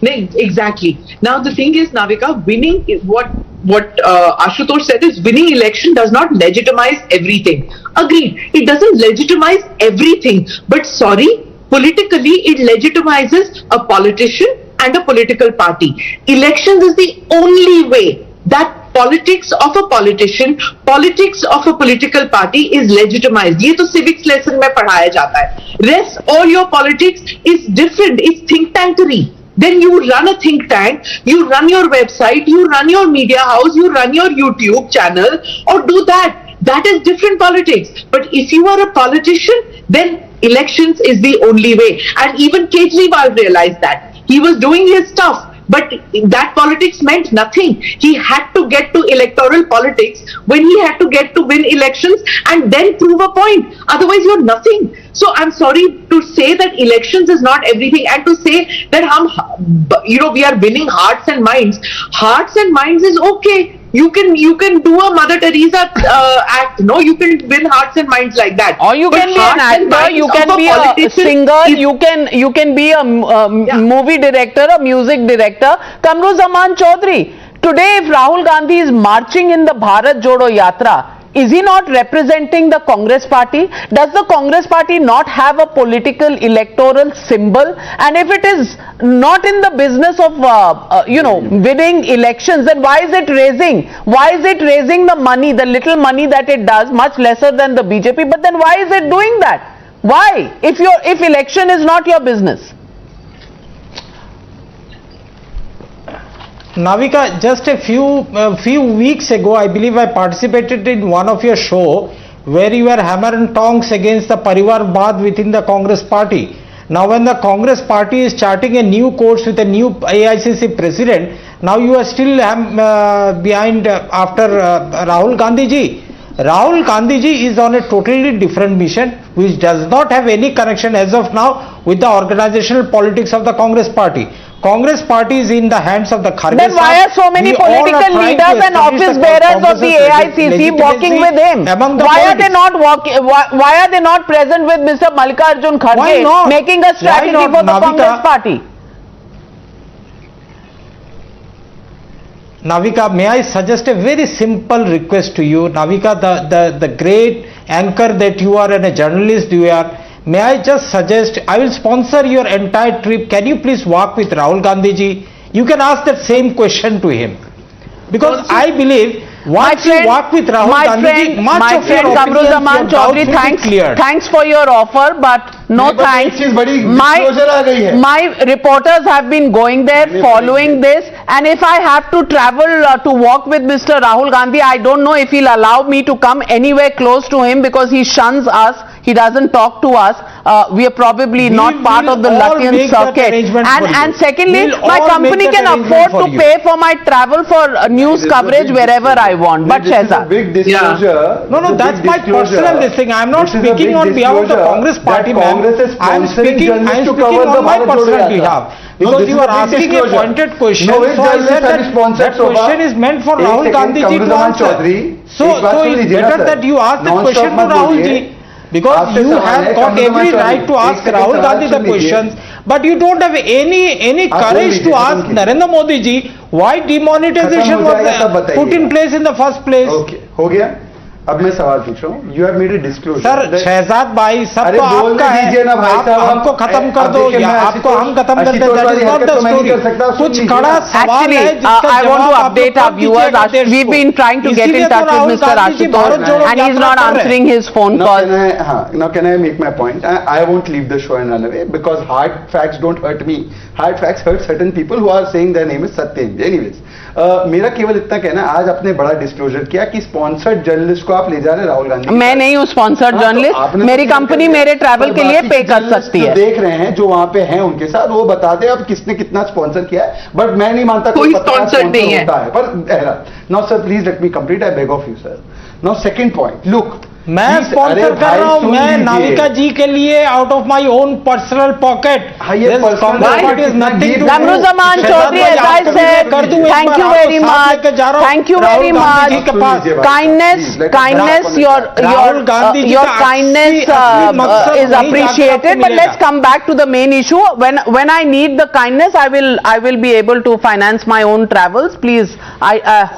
Exactly. Now the thing is, Navika, winning what Ashutosh said is winning election does not legitimize everything. Agreed. It doesn't legitimize everything. But sorry, politically it legitimizes a politician and a political party. Elections is the only way that politics of a politician, politics of a political party is legitimized. ये तो civics lesson में पढ़ाया जाता है. Rest all your politics is different. It's think tankery. Then you run a think tank, you run your website, you run your media house, you run your YouTube channel, or do that. That is different politics. But if you are a politician, then elections is the only way. And even Kejriwal realized that. He was doing his stuff. But that politics meant nothing. He had to get to electoral politics when he had to get to win elections and then prove a point. Otherwise, you're nothing. So I'm sorry to say that elections is not everything, and to say that we are winning hearts and minds. Hearts and minds is okay. You can do a Mother Teresa act. No, you can win hearts and minds like that. Or you can be an actor, you can be a singer, you can be a movie director, a music director. Kamruzaman Chaudhary. Today, if Rahul Gandhi is marching in the Bharat Jodo Yatra, is he not representing the Congress party? Does the Congress party not have a political electoral symbol? And if it is not in the business of, winning elections, then why is it raising? Why is it raising the money, the little money that it does, much lesser than the BJP? But then why is it doing that? Why? If election is not your business? Navika, just a few weeks ago, I believe I participated in one of your show where you were hammer and tongs against the Parivar Baad within the Congress party. Now when the Congress party is charting a new course with a new AICC president, now you are still behind after Rahul Gandhi ji. Rahul Gandhi ji is on a totally different mission which does not have any connection as of now with the organizational politics of the Congress party. Congress party is in the hands of the Kharge. Then why are so many political leaders and office bearers of the AICC walking with him? Why are they not why are they not present with Mr. Mallikarjun Kharge making a strategy for the Congress party? Navika, may I suggest a very simple request to you? Navika, the great anchor that you are and a journalist you are, may I just suggest, I will sponsor your entire trip. Can you please walk with Rahul Gandhi ji? You can ask that same question to him. Because I believe once you walk with Rahul Gandhi ji, much of your opinions, your thanks for your offer, but no thanks. My reporters have been going there, following this, and if I have to travel to walk with Mr. Rahul Gandhi, I don't know if he'll allow me to come anywhere close to him because he shuns us. He doesn't talk to us. We are probably not part of the Lutyens circuit. And secondly, my company can afford to pay for my travel for news coverage wherever I want. But Shehzad. Big disclosure. No, that's my personal thing. I am not speaking on behalf of the Congress party, ma'am. I am speaking on my personal behalf. Because you are asking a pointed question, so I said that question is meant for Rahul Gandhi ji to answer. So it's better that you ask the question to Rahul ji. Because you have got every right to ask Rahul Gandhi the questions, but you don't have any courage to ask Narendra Modi ji why demonetization was put in place in the first place. Okay, हो गया. अब मैं सवाल पूछ रहा हूँ. You have made a disclosure. Sir Shehzad भाई सब तो आपका है. आप हमको खत्म कर दो या आपको हम खत्म कर दे. That is not the story. कुछ कड़ा सवाल है जिसका I want to update our viewers. We've been trying to get in touch with Mr. Ashutosh and he's not answering his phone calls. Now can I make my point? I won't leave the show and run away because hard facts don't hurt me. Hard facts hurt certain people who are saying their name is Satyam. Anyways, मेरा केवल इतना कहना, आज आपने बड़ा disclosure किया कि sponsored journalist को आप ले जा रहे हैं राहुल गांधी, मैं नहीं हूँ स्पॉन्सर्ड जर्नलिस्ट, मेरी कंपनी मेरे ट्रैवल के लिए पे कर सकती है। देख रहे हैं जो वहां पे हैं उनके साथ, वो बता दे अब किसने कितना स्पॉन्सर किया है, बट मैं नहीं मानता कोई स्पॉन्सर नहीं है। पर now sir please let me complete, I beg of you sir. Now second point, look मैं स्पॉन्सर कर रहा हूं, मैं नाविका जी के लिए out of my own personal pocket. Kamruzaman Chaudhary, as I said, thank you very much. Thank you very much. Kindness, your kindness is appreciated. But let's come back to the main issue. When I need the kindness, I will be able to finance my own travels. Please,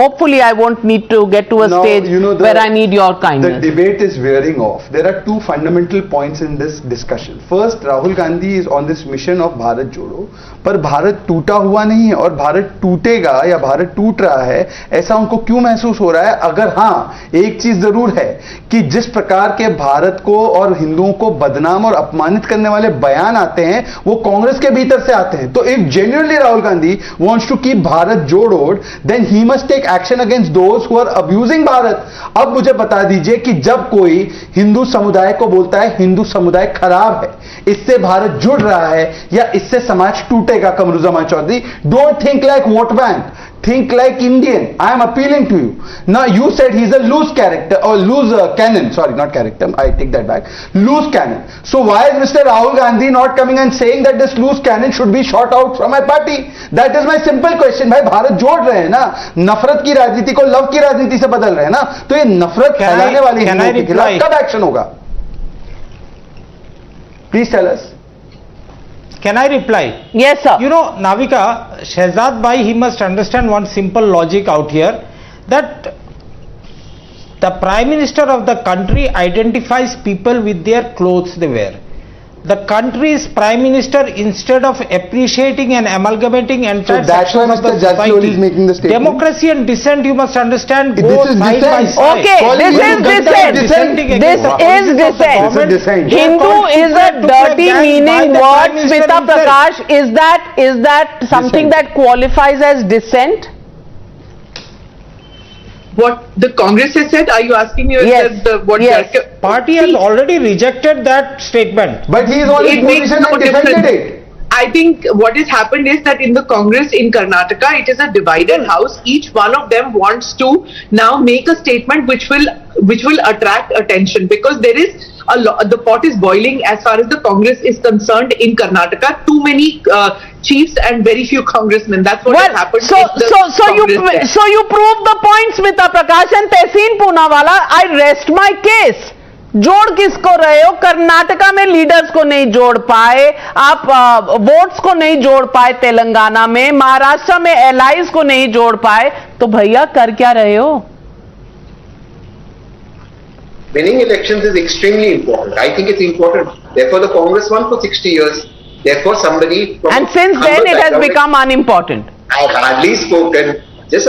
hopefully I won't need to get to a stage where I need your kindness. The debate is veering off. There are two fundamental points in this discussion. First, Rahul Gandhi is on this mission of Bharat Jodo, पर भारत टूटा हुआ नहीं है और भारत टूटेगा या भारत टूट रहा है ऐसा उनको क्यों महसूस हो रहा है? अगर हाँ, एक चीज जरूर है कि जिस प्रकार के भारत को और हिंदुओं को बदनाम और अपमानित करने वाले बयान आते हैं वो कांग्रेस के भीतर से आते हैं। तो if genuinely Rahul Gandhi wants to keep Bharat जोड़ो, then he must take action against those who are abusing Bharat. अब मुझे बता दीजिए कि जब कोई हिंदू समुदाय को बोलता है हिंदू समुदाय खराब है, इससे भारत जुड़ रहा है या इससे समाज टूटेगा, Qamruzzaman Chaudhary, don't think like vote bank, think like Indian. I am appealing to you. Now you said he's a loose character or loose cannon. Sorry, not character. I take that back. Loose cannon. So why is Mr. Rahul Gandhi not coming and saying that this loose cannon should be shot out from my party? That is my simple question. भाई भारत जोड़ रहे हैं ना, नफरत की राजनीति को love की राजनीति से बदल रहे हैं ना, तो ये नफरत फैलाने वाली हिंदुओं के खिलाफ कब एक्शन होगा? Please tell us. Can I reply? Yes, sir. You know, Navika, Shehzad Bhai, he must understand one simple logic out here, that the Prime Minister of the country identifies people with their clothes they wear. The country's Prime Minister, instead of appreciating and amalgamating entire sections of the society, is making the statement. Democracy and dissent, you must understand, go this is side by dissent. side. Okay, this is dissent. This is dissent. Hindu is a dirty meaning word, Smita Prakash. Is that something that qualifies as dissent? What the Congress has said? Are you asking me? Yes. What Yes. the Party has already rejected that statement. But he is on his It makes position no and defended difference. it. I think what has happened is that in the Congress in Karnataka, it is a divided house. Each one of them wants to now make a statement which will attract attention, because there is the pot is boiling as far as the Congress is concerned in Karnataka. Too many chiefs and very few congressmen. That's what has happened. So you prove the point, Smita Prakash and Tehseen Poonawala. I rest my case. जोड़ किसको रहे हो? कर्नाटका में leaders को नहीं जोड़ पाए आप, वोट्स को नहीं जोड़ पाए तेलंगाना में, महाराष्ट्र में एलाइज को नहीं जोड़ पाए, तो भैया कर क्या रहे हो? Winning elections is extremely important. I think it's important. Therefore, the Congress won for 60 years. Therefore, somebody from And since then it has become unimportant. I have hardly spoken. Just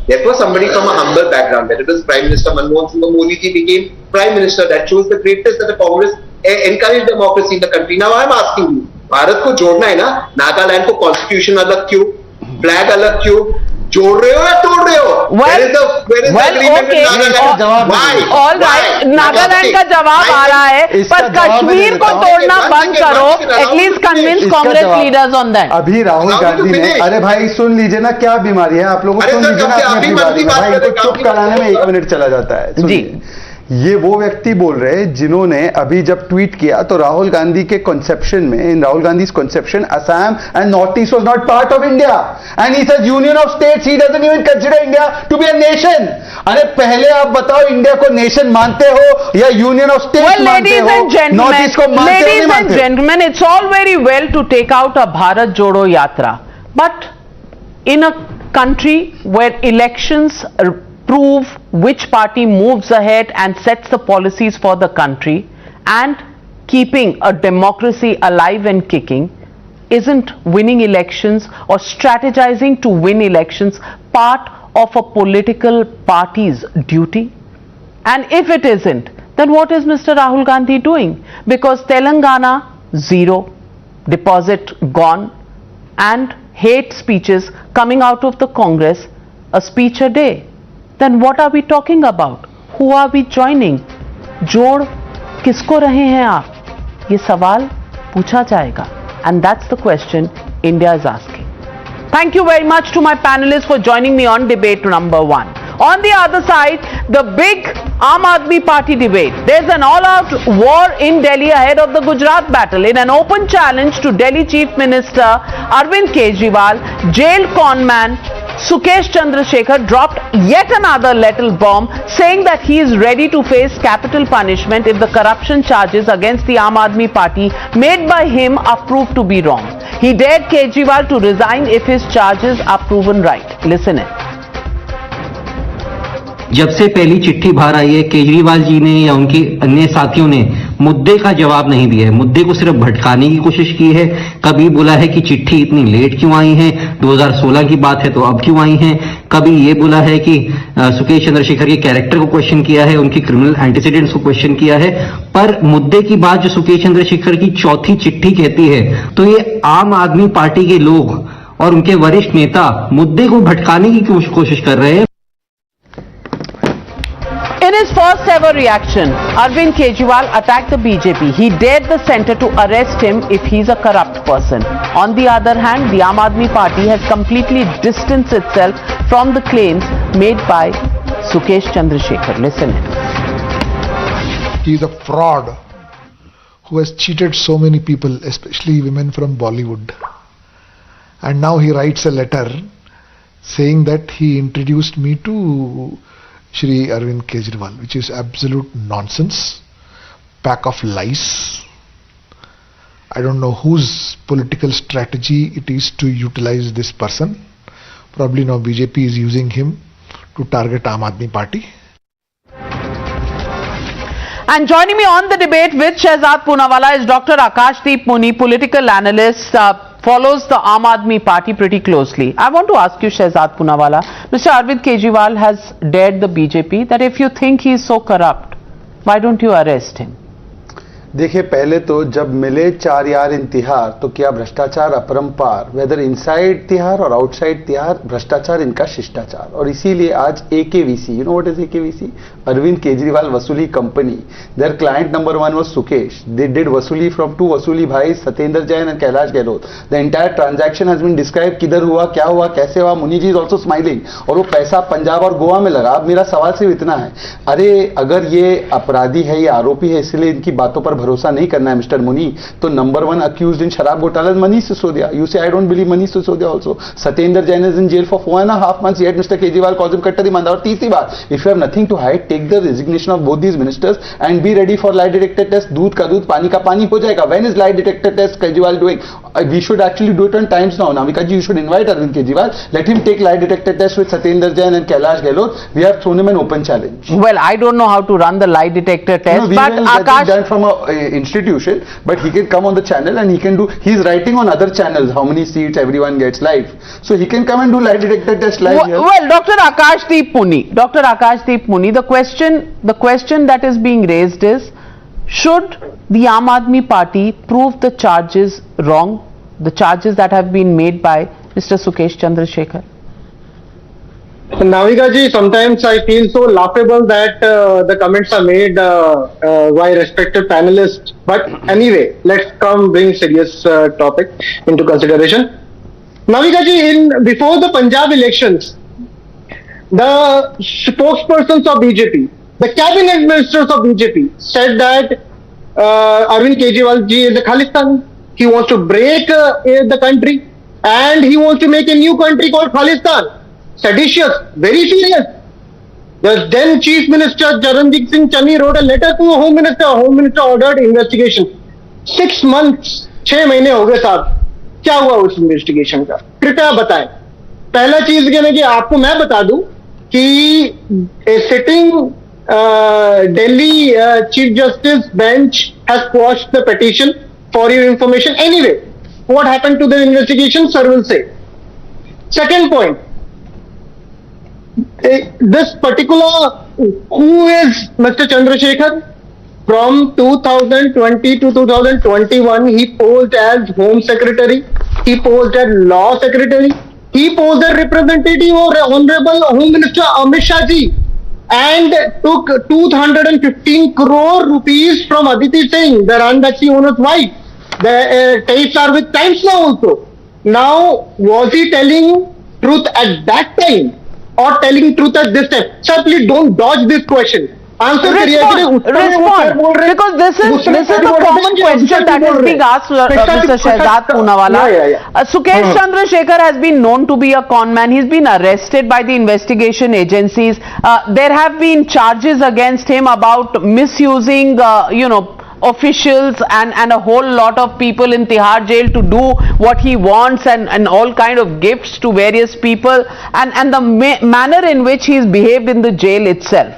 therefore, somebody from a humble background, whether it was Prime Minister Manmohan Singh or Modi ji became Prime Minister, that shows the greatness that the Congress encouraged democracy in the country. Now I am asking you, Bharat को जोड़ना है ना, नागालैंड को constitution अलग क्यों, flag अलग क्यों, जोड़ रहे हो या तोड़ रहे हो? Well, okay. All right. Nagaland का जवाब आ रहा है, पर कश्मीर को तोड़ना बंद करो. At least convince Congress leaders on that. अभी राहुल गांधी ने, अरे भाई सुन लीजिए ना, क्या बीमारी है आप लोगों को, सुन लीजिए ना अपनी बीमारी, भाई इनको चुप कराने में 1 मिनट चला जाता है. जी, ये वो व्यक्ति बोल रहे हैं जिन्होंने अभी जब ट्वीट किया तो राहुल गांधी के कॉन्सेप्शन में, in Rahul Gandhi conception, Assam and north east was not part of India and he says union of states, he doesn't even consider India to be a nation. अरे पहले आप बताओ, इंडिया को नेशन मानते हो या यूनियन ऑफ स्टेट्स मानते हो? नॉर्थ ईस्ट को मानते हो? Ladies and gentlemen, it's all very well to take out a Bharat Jodo Yatra, but in a country where elections prove which party moves ahead and sets the policies for the country, and keeping a democracy alive and kicking, isn't winning elections or strategizing to win elections part of a political party's duty? And if it isn't, then what is Mr. Rahul Gandhi doing? Because Telangana, zero, deposit gone, and hate speeches coming out of the Congress, a speech a day. Then what are we talking about? Who are we joining? जोड़ किसको रहे हैं आप? ये सवाल पूछा जाएगा. And that's the question India is asking. Thank you very much to my panelists for joining me on debate number 1. On the other side, the big Aam Aadmi Party debate. There's an all-out war in Delhi ahead of the Gujarat battle. In an open challenge to Delhi Chief Minister Arvind Kejriwal, jailed conman Sukesh Chandrasekhar dropped yet another lethal bomb, saying that he is ready to face capital punishment if the corruption charges against the Aam Aadmi Party made by him are proved to be wrong. He dared Kejriwal to resign if his charges are proven right. Listen in. जब से पहली चिट्ठी बाहर आई है, केजरीवाल जी ने या उनके अन्य साथियों ने मुद्दे का जवाब नहीं दिया है. मुद्दे को सिर्फ भटकाने की कोशिश की है. कभी बोला है कि चिट्ठी इतनी लेट क्यों आई है, 2016 की बात है तो अब क्यों आई है. कभी ये बोला है कि सुकेश चंद्रशेखर के कैरेक्टर को क्वेश्चन किया है, उनकी क्रिमिनल एंटीसीडेंट्स को क्वेश्चन किया है. पर मुद्दे की बात जो सुकेश चंद्रशेखर की चौथी चिट्ठी कहती है, तो ये आम आदमी पार्टी के लोग और उनके वरिष्ठ नेता मुद्दे को भटकाने की कोशिश कर रहे हैं. In his first ever reaction, Arvind Kejriwal attacked the BJP. He dared the centre to arrest him if he's a corrupt person. On the other hand, the Aam Aadmi Party has completely distanced itself from the claims made by Sukesh Chandrasekhar. Listen in. He is a fraud who has cheated so many people, especially women from Bollywood. And now he writes a letter saying that he introduced me to Shri Arvind Kejriwal, which is absolute nonsense, pack of lies. I don't know whose political strategy it is to utilize this person. Probably now BJP is using him to target Aam Aadmi Party. And joining me on the debate with Shehzad Poonawalla is Dr. Akashdeep Muni, political analyst, follows the Aam Aadmi Party pretty closely. I want to ask you, Shehzad Poonawalla, Mr. Arvind Kejriwal has dared the BJP that if you think he is so corrupt, why don't you arrest him? देखिए, पहले तो जब मिले 4 यार इन तिहार, तो क्या भ्रष्टाचार अपरंपार, वेदर इनसाइड तिहार और आउटसाइड तिहार, भ्रष्टाचार इनका शिष्टाचार. और इसीलिए आज AKVC, you know what is AKVC? Arvind Kejriwal vasooli company. Their client number 1 was Sukesh. They did vasooli from 2 vasooli bhai, Satyendra Jain and Kailash Gahlot. The entire transaction has been describe. किधर हुआ, क्या हुआ, कैसे हुआ. मुनि जी इज ऑल्सो स्माइलिंग. और वो पैसा पंजाब और गोवा में लगा. अब मेरा सवाल सिर्फ इतना है, अरे अगर ये अपराधी है, ये आरोपी है, इसलिए इनकी बातों पर भरोसा नहीं करना है मिस्टर मुनी, तो नंबर 1 अक्यूज्ड इन शराब घोटाला Manish Sisodia. You say I don't believe Manish Sisodia also. Satyendra Jain is in jail for 4.5 months yet mister Kejriwal calls him कट्टर ईमानदार. और तीसरी बात, if you have nothing to hide, take the resignation of both these ministers and be ready for lie detector test. दूध का दूध, पानी का पानी हो जाएगा. When is lie detector test Kejriwal doing? We should actually do it on times now. Navika ji, you should invite Arvind Kejriwal, let him take lie detector test with Satyendra Jain and Kailash Gahlot. We have thrown him an open challenge. Well, I don't know how to run the lie detector test, no, but Akash, done from a institution, but he can come on the channel and he can do, he's writing on other channels how many seats everyone gets live, so he can come and do lie detector test live here. Well, Dr. Akashdeep Muni, the question that is being raised is, should the Aam Aadmi Party prove the charges wrong, the charges that have been made by Mr. Sukesh Chandrasekhar? Navika ji, sometimes I feel so laughable that the comments are made by respected panelists. But anyway, let's bring serious topic into consideration. Navika ji, before the Punjab elections, the spokespersons of BJP, the cabinet ministers of BJP said that Arvind Kejriwal ji is a Khalistan. He wants to break the country and he wants to make a new country called Khalistan. Seditious, very serious. The then Chief Minister Charanjit Singh Channi wrote a letter to the Home Minister. Home Minister ordered investigation. 6 months, 6 महीने हो गए साहब. क्या हुआ उस investigation का? कृपया बताएं. पहला चीज ये है कि आपको मैं बता दूं कि a sitting Delhi Chief Justice bench has quashed the petition. For your information, anyway, what happened to the investigation, sir will say. Second point. This particular, who is Mr. Chandrasekhar? From 2020 to 2021, he posed as Home Secretary, he posed as Law Secretary, he posed as representative of Honorable Home Minister Amit Shah ji. and took 215 crore rupees from Aditi Singh, the Randachi owner's wife. The tapes are with Times Now also. Now, was he telling truth at that time or telling truth at this time? Sir, please don't dodge this question. Answer Respond, because this is the common question that is being asked, Mr. Shehzad Poonawala. Sukesh Chandra Shekhar has been known to be a con man. He's been arrested by the investigation agencies. There have been charges against him about misusing, officials and a whole lot of people in Tihar jail to do what he wants and all kind of gifts to various people and the manner in which he's behaved in the jail itself.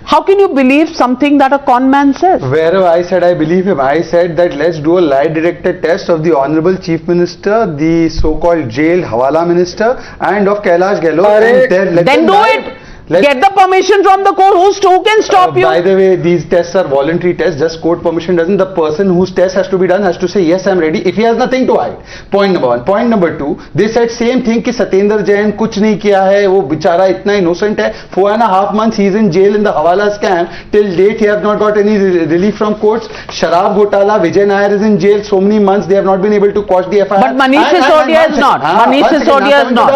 How can you believe something that a con man says? Wherever I said I believe him, I said that let's do a lie detector test of the Honorable Chief Minister, the so-called jailed Hawala Minister, and of Kailash Gehlot. Then do it. Get the permission from the court. Who can stop you? By the way, these tests are voluntary tests. Just court permission doesn't. The person whose test has to be done has to say yes, I'm ready. If he has nothing to hide. Point number one. Point number two. They said same thing कि सत्येंद्र जैन कुछ नहीं किया है. वो बेचारा इतना innocent है. 4.5 months he is in jail in the Hawala scam. Till date he has not got any relief from courts. Sharab Ghotala. Vijay Nair is in jail so many months. They have not been able to quash the FIR. But Manish Sisodia is not. Manish Sisodia is not.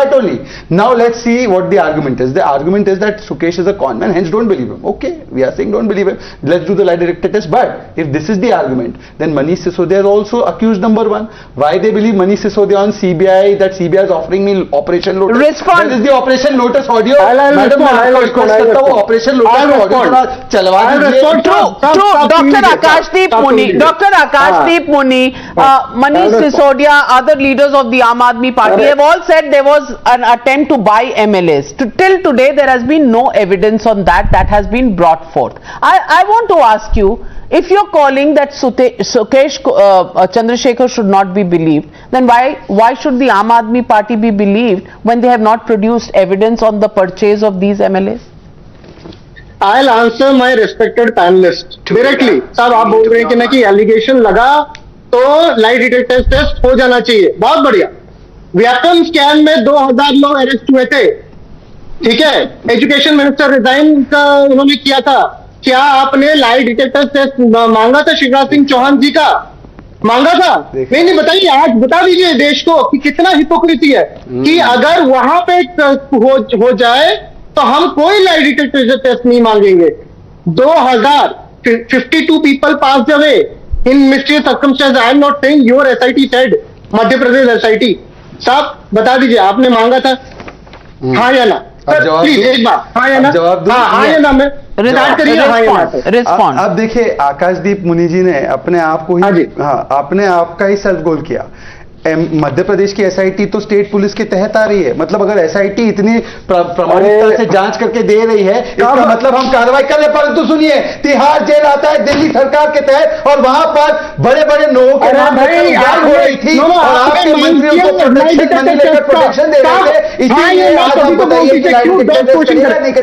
Now let's see what the argument is. The argument is that Sukesh is a con man, hence don't believe him. Okay, we are saying don't believe him. Let's do the lie detector test. But if this is the argument, then Manish Sisodia is also accused number one. Why they believe Manish Sisodia on CBI, that CBI is offering me Operation Lotus? Respond. This is the Operation Lotus audio. Madam, I'll respond. Operation Lotus True. Dr. Akashdeep Muni, Manish Sisodia, other leaders of the Aam Aadmi Party have all said there was an attempt to buy MLAs. Till today, there has been no evidence on that has been brought forth. I want to ask you, if you're calling that Sukesh Chandrasekhar should not be believed, then why should the Aam Aadmi Party be believed when they have not produced evidence on the purchase of these MLAs? I'll answer my respected panelist directly. साहब आप बोल रहे हैं कि ना कि allegation लगा तो लाई डिटेक्टर टेस्ट हो जाना चाहिए. बहुत बढ़िया. वेपन स्कैम में 2000 लोग अरेस्ट हुए थे. ठीक है. एजुकेशन मिनिस्टर रिजाइन का उन्होंने किया था. क्या आपने लाई डिटेक्टर टेस्ट मांगा था शिवराज सिंह चौहान जी का? मांगा था? नहीं बताइए. आज बता दीजिए देश को कि कितना हिपोक्रेसी है कि अगर वहां पे हो जाए तो हम कोई लाई डिटेक्टर टेस्ट नहीं मांगेंगे. 52 people passed away in mysterious circumstances. I am not saying your SIT said, Madhya Pradesh SIT. साहब बता दीजिए आपने मांगा था? हाँ या ना? प्लीज एक बार हाँ या ना? हाँ या ना? मैं स्टार्ट करिए. हाँ या ना? रिस्पॉन्ड. अब देखिए आकाशदीप मुनि जी ने अपने आप को ही अपने आप का ही सेल्फ गोल किया. मध्य प्रदेश की एसआईटी तो स्टेट पुलिस के तहत आ रही है. मतलब अगर एसआईटी इतनी प्रामाणिकता से जांच करके दे रही है इसका मतलब हम कार्रवाई कर रहे. परंतु सुनिए, तिहाड़ जेल आता है दिल्ली सरकार के तहत और वहां पर बड़े बड़े लोगों के नाम हो रही थी और आपके मंत्रियों को प्रोटेक्शन दे रहे थे. इसलिए आज हम बताइए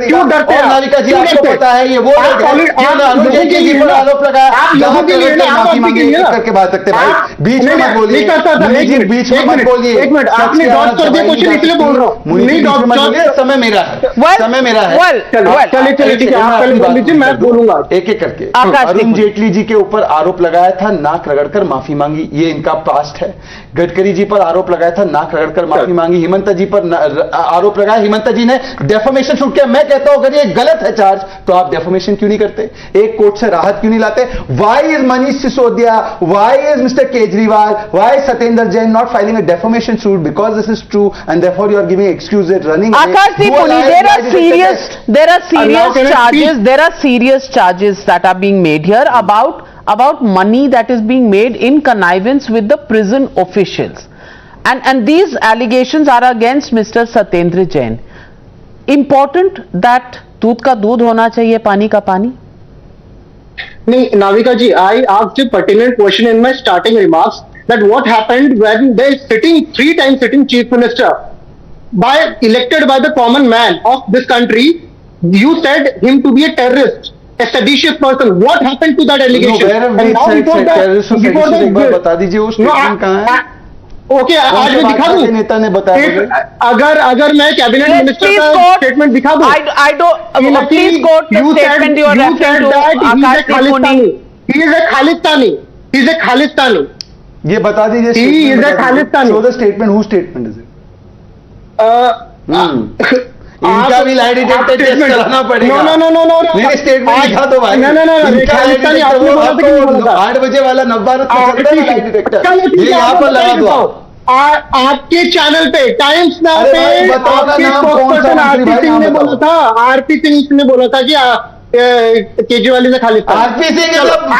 क्यों डरते हैं? नारिका जी आपको पता है ये वो अनुज जैन जी पर आरोप लगाया. माफी मांगी करके बात सकते भाई. बीच में मत बोलिए. बीच में मत बोलिए. एक मिनट आपने डॉट कर दिया. क्वेश्चन इसलिए बोल रहा हूँ. नहीं डॉट मत बोलिए. समय मेरा है. समय मेरा है. चलिए ठीक है. आप पहले बोल लीजिए मैं बोलूंगा एक एक करके. अरुण जेटली जी के ऊपर आरोप लगाया था, नाक रगड़कर माफी मांगी. ये इनका पास्ट है. गडकरी जी पर आरोप लगाया था, नाक रगड़कर माफी मांगी. हिमंता जी पर आरोप लगाया, हिमंता जी ने डेफोमेशन शूट किया. मैं कहता हूं अगर ये गलत है चार्ज तो आप डेफोमेशन क्यों नहीं करते? एक कोर्ट से राहत क्यों नहीं लाते? Why is Manish Sisodia, why is mister Kejriwal, why Satyendra Jain not filing a defamation suit because this is true and therefore you are giving excuses, running away? Akashdeep Muni, there are serious charges that are being made here about money that is being made in connivance with the prison officials, and these allegations are against Mr. Satyendra Jain. Important that दूध का दूध होना चाहिए, पानी का पानी. नहीं नाविका जी, I asked a pertinent question in my starting remarks that what happened when the three times sitting chief minister elected by the common man of this country, you said him to be a terrorist, a seditious person. What happened to that allegation? No, where have we said terrorist? एक बार बता दीजिए वो statement कहाँ है? Okay, आज मैं दिखा दूं नेता ने बताया अगर मैं कैबिनेट मिनिस्टर का स्टेटमेंट दिखा दूं, I don't please quote the statement you are referring to. He is a Khalistani. ये बता दीजिए, He is a Khalistani. Show the statement. Whose statement is it? इनका भी लाई डिटेक्टर टेस्ट कराना पड़ेगा। नो मेरे स्टेटमेंट दिखा दो भाई। इनका खालिस्तानी आपने बोला था कि नहीं बोला था? 8 बजे वाला नवभारत में चल रहा है लाई डिटेक्टर, ये यहाँ पर लगा दो आपके चैनल पे टाइम्स नाउ पे आपके स्पोक्सपर्सन आरपी सिंह ने बोला था, आरपी सिंह ने बोला था कि Kejriwal is Khalistan. RP Singh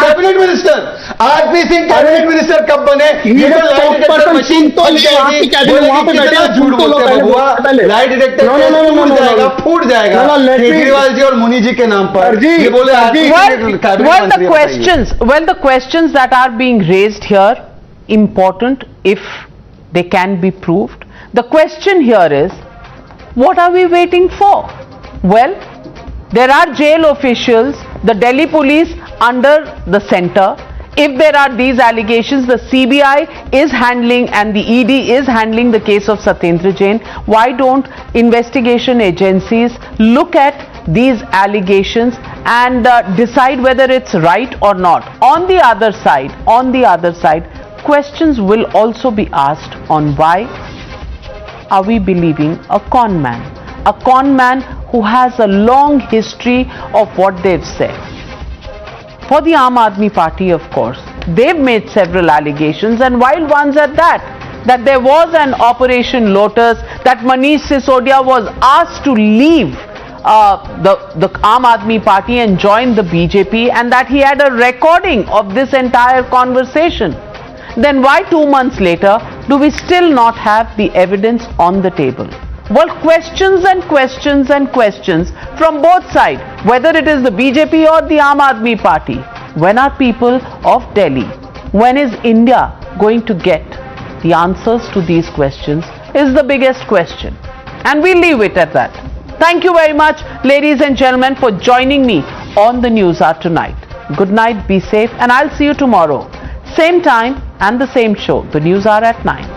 cabinet minister, RP Singh cabinet minister कब बने? ये तो लाई डिटेक्टर मशीन तो वहां पे बैठे झूठ बोलते हैं बबुआ। लाई डिटेक्टर फूट जाएगा, फूट जाएगा केजरीवाल जी और मुनि जी के नाम पर। ये बोले well the questions that are being raised here important if they can be proved. The question here is, what are we waiting for? Well, there are jail officials, the Delhi police under the center. If there are these allegations, the CBI is handling and the ED is handling the case of Satyendra Jain. Why don't investigation agencies look at these allegations and decide whether it's right or not? On the other side, questions will also be asked on why are we believing a con man who has a long history of what they've said. For the Aam Aadmi Party, of course, they've made several allegations, and wild ones at that there was an Operation Lotus, that Manish Sisodia was asked to leave the Aam Aadmi Party and join the BJP, and that he had a recording of this entire conversation. Then why 2 months later do we still not have the evidence on the table? Well, questions and questions and questions from both sides, whether it is the BJP or the Aam Aadmi Party. When are people of Delhi, when is India going to get the answers to these questions is the biggest question. And we'll leave it at that. Thank you very much, ladies and gentlemen, for joining me on the Newshour tonight. Good night, be safe, and I'll see you tomorrow. Same time and the same show, the Newshour at 9.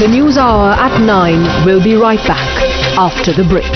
The News Hour at 9 will be right back after the break.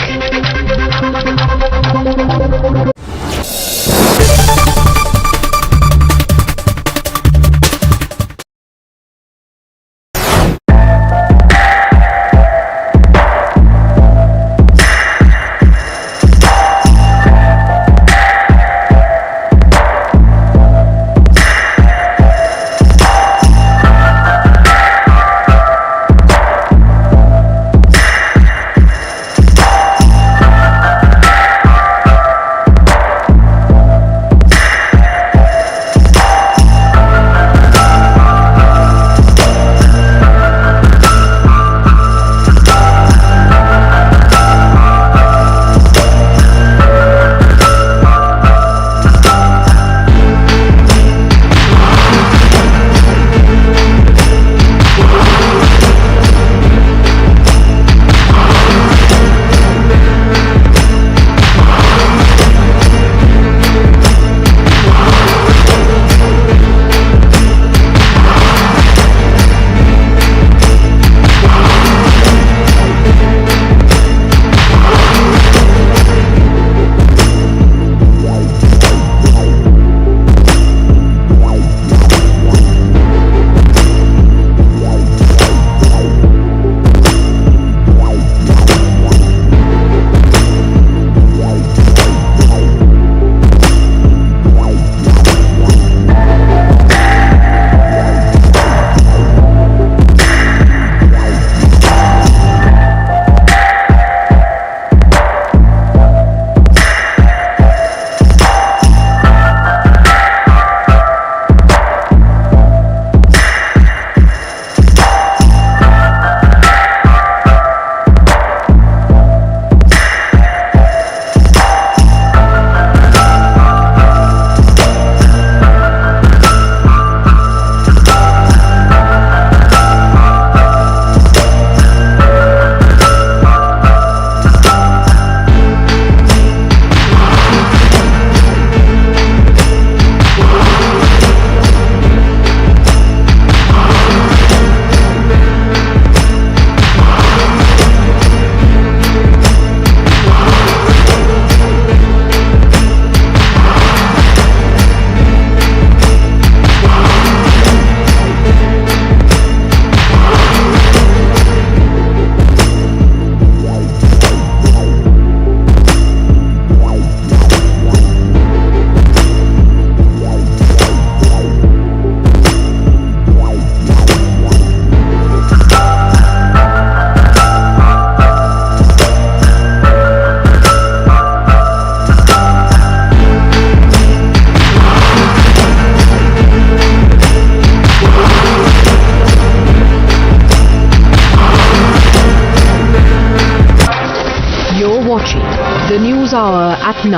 watching the News Hour at 9.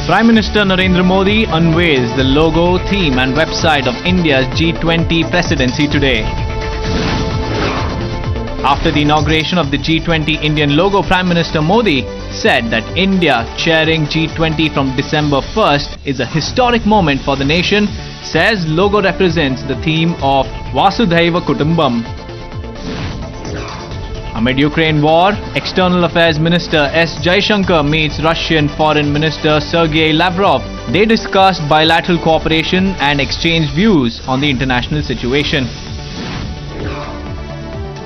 Prime Minister Narendra Modi unveils the logo, theme and website of India's G20 presidency today. After the inauguration of the G20 Indian logo, Prime Minister Modi said that India chairing G20 from December 1st is a historic moment for the nation, says logo represents the theme of Vasudhaiva Kutumbam. Amid Ukraine war, External Affairs Minister S. Jaishankar meets Russian Foreign Minister Sergei Lavrov. They discussed bilateral cooperation and exchanged views on the international situation.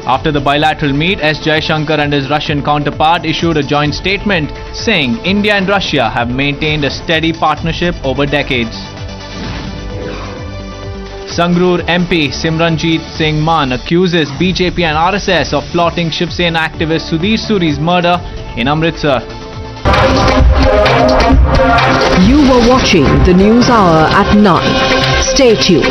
After the bilateral meet, S. Jaishankar and his Russian counterpart issued a joint statement saying India and Russia have maintained a steady partnership over decades. Sangrur MP Simranjit Singh Mann accuses BJP and RSS of plotting Shiv Sena activist Sudhir Suri's murder in Amritsar. You were watching the News Hour at 9. Stay tuned.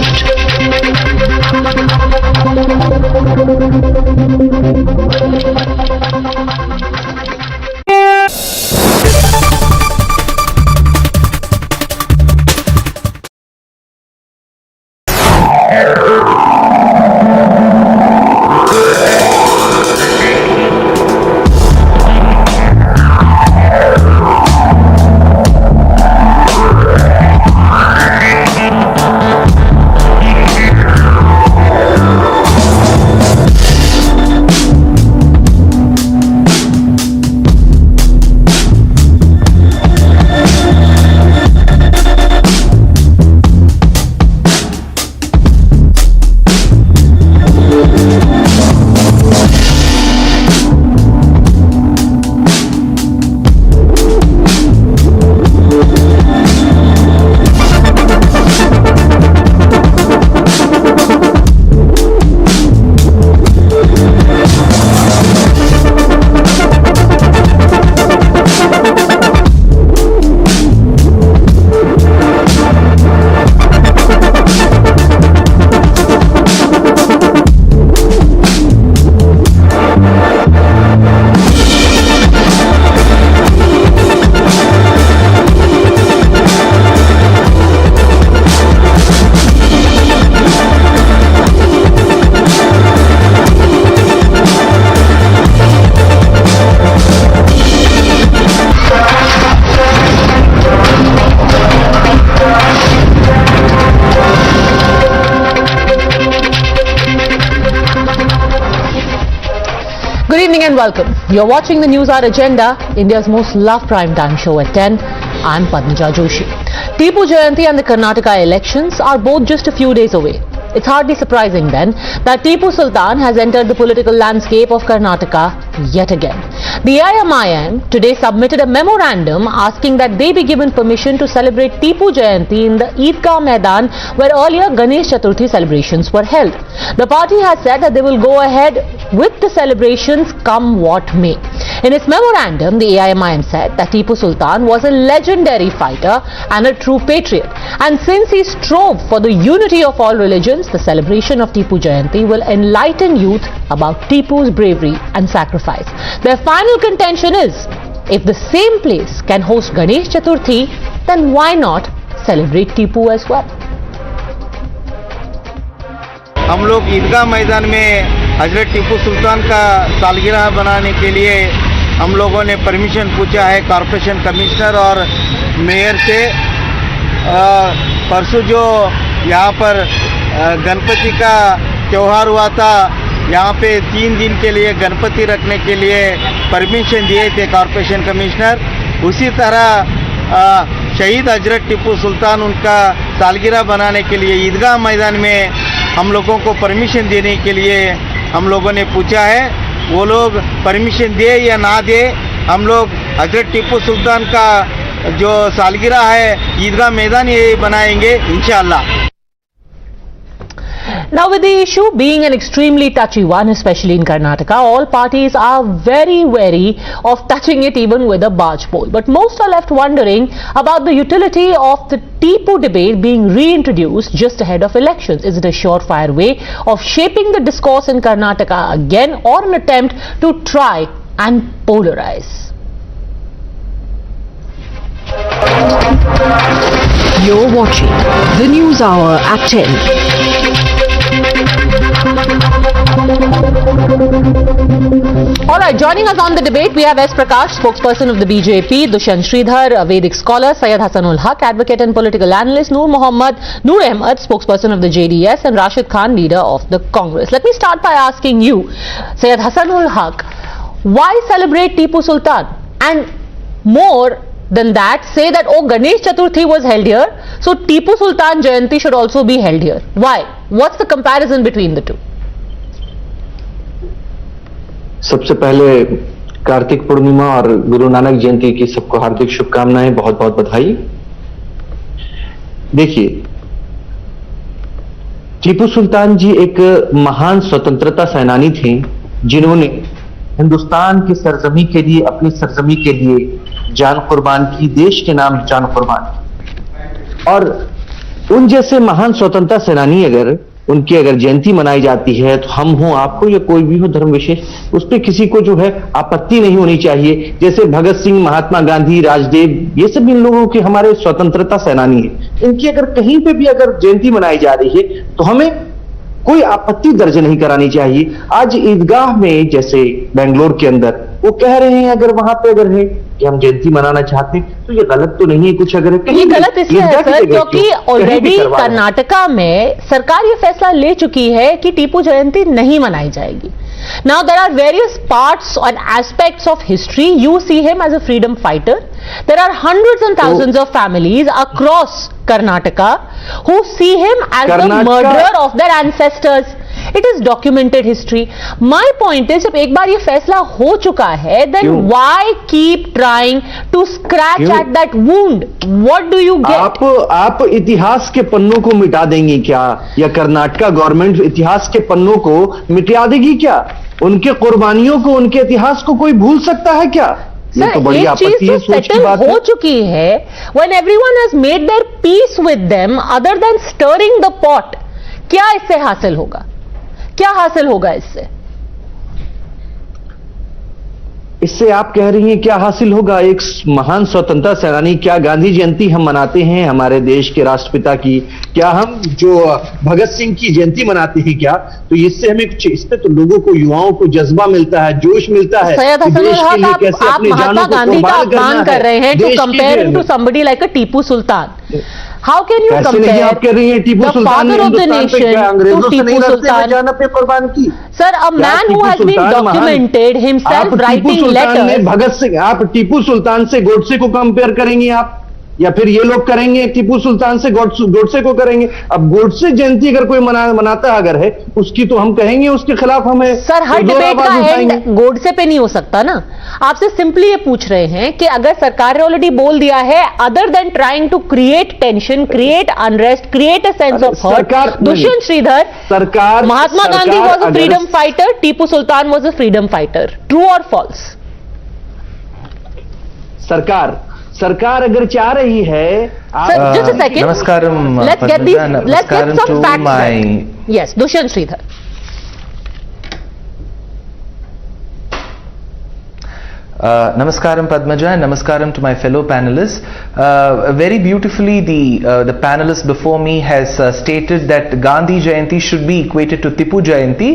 Good evening and welcome. You're watching the News Hour Agenda, India's most loved primetime show at 10. I'm Padmaja Joshi. Tipu Jayanti and the Karnataka elections are both just a few days away. It's hardly surprising then that Tipu Sultan has entered the political landscape of Karnataka yet again. The AIMIM today submitted a memorandum asking that they be given permission to celebrate Tipu Jayanti in the Eidgah Maidan where earlier Ganesh Chaturthi celebrations were held. The party has said that they will go ahead with the celebrations come what may. In its memorandum, the AIMIM said that Tipu Sultan was a legendary fighter and a true patriot. And since he strove for the unity of all religions, the celebration of Tipu Jayanti will enlighten youth about Tipu's bravery and sacrifice. Their final contention is, if the same place can host Ganesh Chaturthi, then why not celebrate Tipu as well? हम लोग ईदगाह मैदान में हजरत टीपू सुल्तान का सालगिरह बनाने के लिए हम लोगों ने परमिशन पूछा है कॉरपोरेशन कमिश्नर और मेयर से। परसों जो यहाँ पर गणपति का त्यौहार हुआ था, यहाँ पे 3 दिन के लिए गणपति रखने के लिए परमिशन दिए थे कॉरपोरेशन कमिश्नर। उसी तरह शहीद हजरत टीपू सुल्तान उनका सालगिरह बनाने के लिए ईदगाह मैदान में हम लोगों को परमिशन देने के लिए हम लोगों ने पूछा है। वो लोग परमिशन दे या ना दे, हम लोग हजरत टीपू सुल्तान का जो सालगिरह है ईदगाह मैदान ये बनाएंगे इंशाअल्लाह। Now, with the issue being an extremely touchy one, especially in Karnataka, all parties are very wary of touching it even with a barge pole. But most are left wondering about the utility of the Tipu debate being reintroduced just ahead of elections. Is it a surefire way of shaping the discourse in Karnataka again, or an attempt to try and polarize? You're watching the News Hour at 10. Alright, joining us on the debate, we have S. Prakash, spokesperson of the BJP, Dushyant Sridhar, a Vedic scholar, Syed Hasanul Haq, advocate and political analyst, Noor Ahmed, spokesperson of the JDS, and Rashid Khan, leader of the Congress. Let me start by asking you, Syed Hasanul Haq, why celebrate Tipu Sultan? And more than that, say that, oh, Ganesh Chaturthi was held here, so Tipu Sultan Jayanti should also be held here. Why? What's the comparison between the two? सबसे पहले कार्तिक पूर्णिमा और गुरु नानक जयंती की सबको हार्दिक शुभकामनाएं, बहुत बहुत बधाई। देखिए, टीपू सुल्तान जी एक महान स्वतंत्रता सेनानी थे जिन्होंने हिंदुस्तान की सरजमी के लिए, अपनी सरजमी के लिए जान कुर्बान की, देश के नाम जान कुर्बान की। और उन जैसे महान स्वतंत्रता सेनानी उनकी अगर जयंती मनाई जाती है तो हम हो, आपको या कोई भी हो धर्म विशेष, उस पर किसी को जो है आपत्ति नहीं होनी चाहिए। जैसे भगत सिंह, महात्मा गांधी, राजदेव, ये सब इन लोगों के हमारे स्वतंत्रता सेनानी है, इनकी अगर कहीं पे भी अगर जयंती मनाई जा रही है तो हमें कोई आपत्ति दर्ज नहीं करानी चाहिए। आज ईदगाह में जैसे बेंगलोर के अंदर वो कह रहे हैं अगर वहां पे अगर है कि हम जयंती मनाना चाहते हैं तो ये गलत तो नहीं है कुछ। अगर ये गलत इसलिए है सर क्योंकि ऑलरेडी कर्नाटका में सरकार ये फैसला ले चुकी है कि टीपू जयंती नहीं मनाई जाएगी। Now there are various parts and aspects of history. You see him as a freedom fighter. There are hundreds and thousands of families across Karnataka who see him as the murderer of their ancestors. It is documented history. My point is, जब एक बार ये फैसला हो चुका है, then why keep trying to scratch at that wound? What do you get? आप इतिहास के पन्नों को मिटा देंगी क्या, या कर्नाटका गवर्नमेंट इतिहास के पन्नों को मिटा देगी क्या? उनके कुर्बानियों को, उनके इतिहास को कोई भूल सकता है क्या? ये तो बड़ी आपत्ति है, सोच की बात हो चुकी है। When everyone has made their peace with them, other than stirring the pot, क्या इससे हासिल होगा? क्या हासिल होगा इससे? इससे आप कह रही हैं क्या हासिल होगा? एक महान स्वतंत्रता सेनानी, क्या गांधी जयंती हम मनाते हैं हमारे देश के राष्ट्रपिता की, क्या हम जो भगत सिंह की जयंती मनाते हैं क्या? तो इससे हमें कुछ, इससे तो लोगों को, युवाओं को जज्बा मिलता है, जोश मिलता है। सैयद हसन आप महात्मा गांधी का अपमान कर रहे हैं to compare him to somebody like a Tipu Sultan. How can you compare आप कह रही हैं Tipu the Sultan father of the nation to Tipu Sultan? पे कुर्बान की। Sir, a man who has been documented himself writing letters. Bhagat Singh, आप टीपू सुल्तान से गोडसे को कंपेयर करेंगे आप, या फिर ये लोग करेंगे टीपू सुल्तान से गोडसे को करेंगे? अब गोडसे जयंती अगर कोई मनाता अगर है उसकी, तो हम कहेंगे उसके खिलाफ हमें। सर, हर डिबेट का एंड गोडसे पे नहीं हो सकता ना। आपसे सिंपली ये पूछ रहे हैं कि अगर सरकार ने ऑलरेडी बोल दिया है, other than trying to create tension, create unrest, create a sense of hurt, Dushyant Shridhar, sarkar, Mahatma Gandhi was a freedom fighter, Tipu Sultan was a freedom fighter, true और फॉल्स? सरकार अगर चाह रही है, just a second. Namaskaram. Let's get some facts right. Yes, Dushyant Sridhar. Namaskaram Padmaja, and namaskaram to my fellow panelists. Very beautifully the panelist before me has stated that Gandhi Jayanti should be equated to Tipu Jayanti.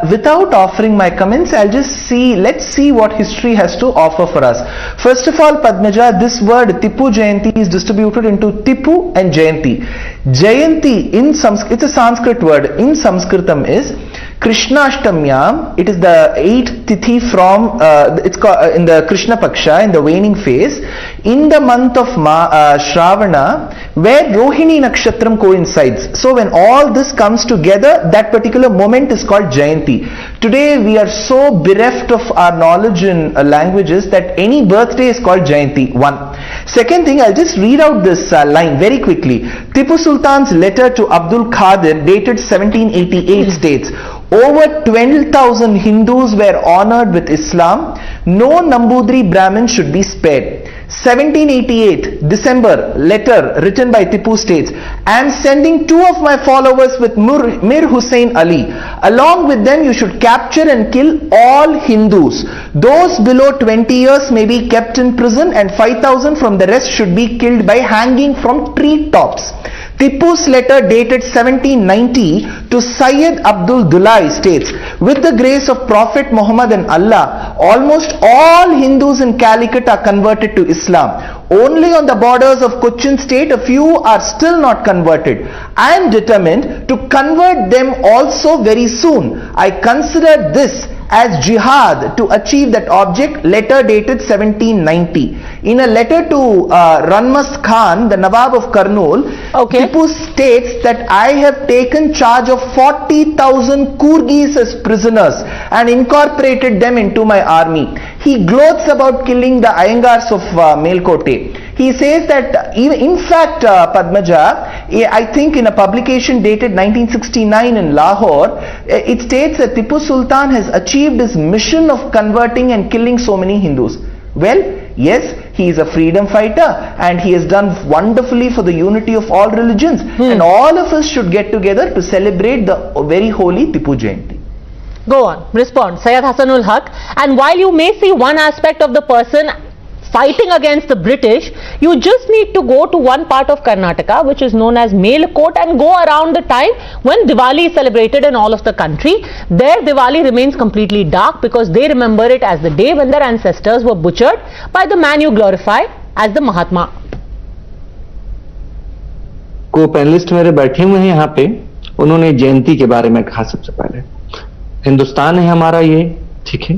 Without offering my comments, let's see what history has to offer for us. First of all, Padmaja, this word Tipu Jayanti is distributed into Tipu and Jayanti. Jayanti it's a Sanskrit word. In Sanskritam is Krishnashtamyam. It is the 8th tithi from it's called in the Krishna Paksha, in the waning phase, in the month of Shravana, where Rohini Nakshatram coincides. So when all this comes together, that particular moment is called Jayanti. Today we are so bereft of our knowledge in languages that any birthday is called Jayanti. One. Second thing, I'll just read out this line very quickly. Tipu Sultan's letter to Abdul Qadir dated 1788 states, over 12,000 Hindus were honored with Islam. No Nambudri Brahmin should be spared. 1788 December letter written by Tipu states, I am sending 2 of my followers with Mir Hussain Ali. Along with them you should capture and kill all Hindus. Those below 20 years may be kept in prison and 5,000 from the rest should be killed by hanging from tree tops. Tipu's letter dated 1790 to Syed Abdul Dulai states, with the grace of Prophet Muhammad and Allah, almost all Hindus in Calicut are converted to Islam. Only on the borders of Cochin state a few are still not converted. I am determined to convert them also very soon. I consider this as jihad to achieve that object. Letter dated 1790. In a letter to Ranmast Khan, the Nawab of Kurnool, Tipu states that I have taken charge of 40,000 Kurgis as prisoners and incorporated them into my army. He gloats about killing the Iyengars of Melkote. He says that, in fact, Padmaja, I think in a publication dated 1969 in Lahore, it states that Tipu Sultan has achieved his mission of converting and killing so many Hindus. Well, yes, he is a freedom fighter and he has done wonderfully for the unity of all religions. And all of us should get together to celebrate the very holy Tipu Jayanti. Go on, respond, Syed Hasanul Haq. And while you may see one aspect of the person fighting against the British, you just need to go to one part of Karnataka which is known as Melkote and go around the time when Diwali is celebrated in all of the country. There Diwali remains completely dark because they remember it as the day when their ancestors were butchered by the man you glorify as the Mahatma. को panelist मेरे बैठे हुए हैं यहाँ पे, उन्होंने जयंती के बारे में कहा। सबसे पहले हिंदुस्तान है हमारा, ये ठीक है,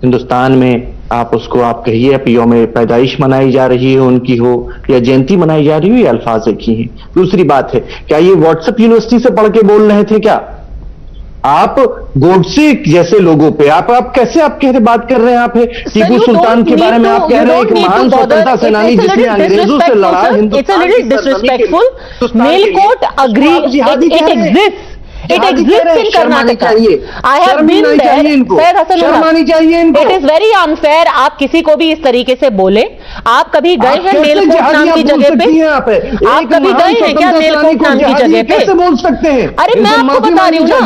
हिंदुस्तान में आप उसको आप कहिए आप यौम पैदाइश मनाई जा रही है उनकी हो या जयंती मनाई जा रही हो, ये अल्फाज एक ही हैं। दूसरी बात है, क्या ये व्हाट्सएप यूनिवर्सिटी से पढ़ के बोल रहे थे क्या? आप गोडसे जैसे लोगों पे आप कैसे आप कह रहे बात कर रहे हैं? आप टीपू सुल्तान के बारे में आप कह रहे हैं एक महान स्वतंत्रता सेनानी जिसने अंग्रेजों से लड़ा, Hindustan It exists in Karnataka. I have been there. It is very unfair. आप किसी को भी इस तरीके से बोले। आप कभी गए हैं मेलकोट नाम की जगह पे? आप कभी गए हैं क्या मेलकोट नाम की जगह पे? कैसे बोल सकते हैं? अरे मैं आपको बता रही हूँ ना,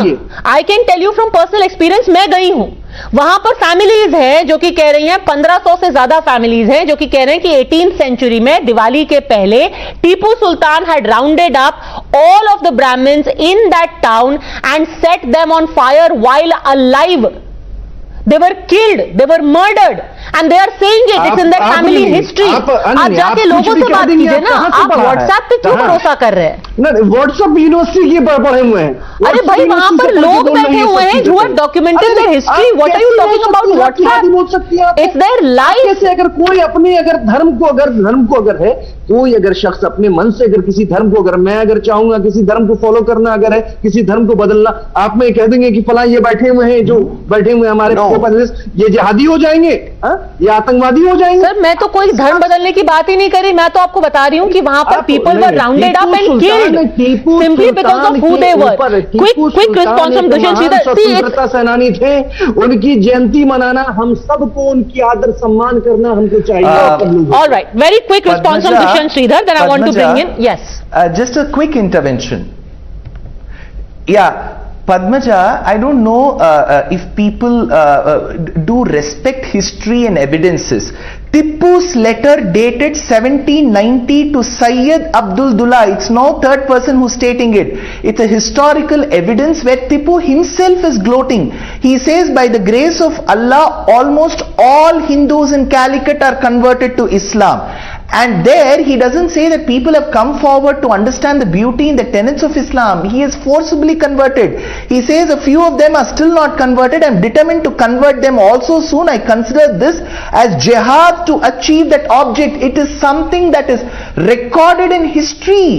I can tell you from personal experience, मैं गई हूँ। वहां पर फैमिलीज हैं जो कि कह रही हैं, 1500 से ज्यादा फैमिलीज हैं जो कि कह रहे हैं कि 18th सेंचुरी में दिवाली के पहले Tipu Sultan had rounded up all of the Brahmins in that town and set them on fire while alive. They were killed, they were murdered, and they are saying it. It's in their family history. आप जाके लोगों से बात कीजिए ना, आप WhatsApp पे क्यों भरोसा कर रहे हैं? व्हाट्सएप यूनिवर्सिटी के पढ़े हुए हैं। अरे भाई वहां पर लोग बैठे हुए हैं who have documented their history. What are you talking about WhatsApp? बोल सकती है? It's their life. कैसे अगर कोई अपने अगर धर्म को अगर है, कोई अगर शख्स अपने मन से अगर किसी धर्म को अगर मैं अगर चाहूंगा किसी धर्म को फॉलो करना अगर है, किसी धर्म को बदलना, आप में कह देंगे कि फलां ये बैठे हुए हैं जो बैठे हुए हमारे ये जिहादी हो जाएंगे, ये आतंकवादी हो जाएंगे? सर मैं तो कोई धर्म बदलने की बात ही नहीं करी, मैं तो आपको बता रही हूँ कि वहां पर people were rounded up and killed simply because of who they were. Quick response from Dushyant Shridhar. स्वतंत्रता सेनानी थे, उनकी जयंती मनाना, हम सबको उनकी आदर सम्मान करना हमको चाहिए। Alright, very quick response from Dushyant Shridhar, then I want to bring in, yes. Just a quick intervention. Yeah. Padmaja, I don't know if people do respect history and evidences. Tipu's letter dated 1790 to Syed Abdul Dullah. It's no third person who's stating it. It's a historical evidence where Tipu himself is gloating. He says, by the grace of Allah, almost all Hindus in Calicut are converted to Islam. And there he doesn't say that people have come forward to understand the beauty in the tenets of Islam. He is forcibly converted. He says a few of them are still not converted. I am determined to convert them also soon. I consider this as jihad to achieve that object. It is something that is recorded in history.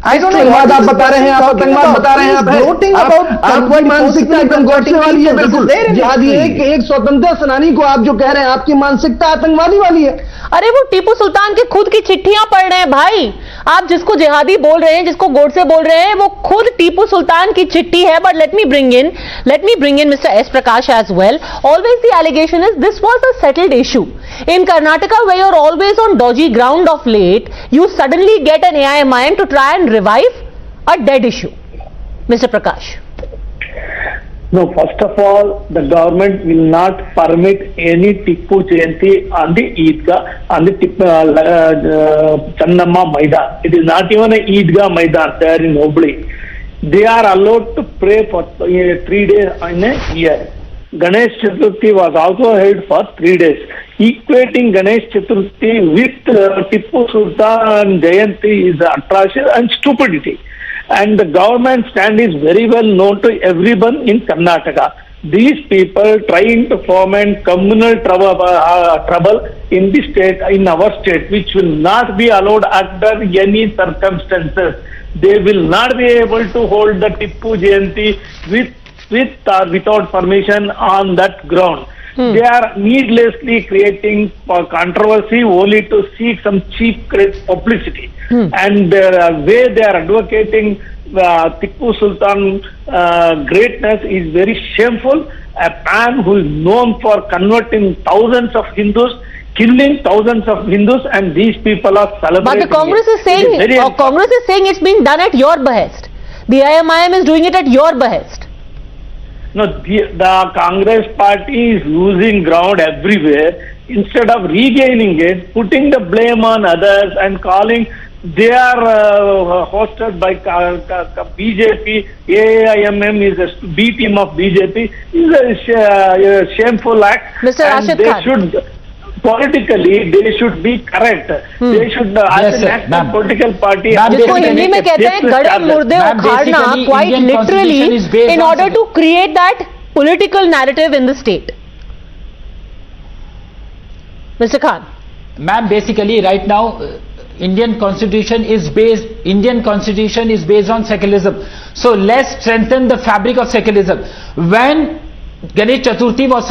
I don't know what आप बता रहे हैं, आप आतंकवाद बता रहे हैं, आपकी मानसिकता एकदम गोडसे वाली है। बिल्कुल जिहादी एक स्वतंत्रता सेनानी को आप जो कह रहे हैं आपकी मानसिकता आतंकवादी वाली है। अरे वो टीपू सुल्तान की खुद की चिट्ठियां पढ़ रहे हैं भाई। आप जिसको जिहादी बोल रहे हैं, जिसको गोडसे बोल रहे हैं, वो खुद टीपू सुल्तान की चिट्ठी है। But let me bring in mister S Prakash as well. Always the allegation is this was a settled issue in Karnataka, where you're always on dodgy ground of late. You suddenly get an AIMIM to try and revive a dead issue. Mr. Prakash. No, first of all, the government will not permit any Tipu Jayanti on the Eidgah, on the Channamma Maidan. It is not even a Eidgah Maidan there in Hubli. They are allowed to pray for 3 days in a year. Ganesh Chaturthi was also held for 3 days. Equating Ganesh Chaturthi with Tipu Sultan Jayanti is atrocious and stupidity. And the government stand is very well known to everyone in Karnataka. These people trying to foment communal trouble in the state, in our state, which will not be allowed under any circumstances. They will not be able to hold the Tipu Jayanti with or without permission on that ground. They are needlessly creating controversy only to seek some cheap publicity. And the way they are advocating Tipu Sultan greatness is very shameful. A man who is known for converting thousands of Hindus, killing thousands of Hindus, and these people are celebrating. But the Congress is saying, Congress is saying it's being done at your behest. The IMIM is doing it at your behest. No, the Congress party is losing ground everywhere. Instead of regaining it, putting the blame on others and calling they are hosted by BJP, AIMM is a B team of BJP, is a shameful act. Mr. And Rashid they Khan. should, politically, they should be correct. They should, as an active political party, जिसको हिंदी में कहते हैं गड़े मुर्दे उखाड़ना, quite literally, in order to create that political narrative in the state. Mr. Khan. Ma'am, basically right now Indian constitution is based on secularism. So let's strengthen the fabric of secularism. When Ganesh Chaturthi was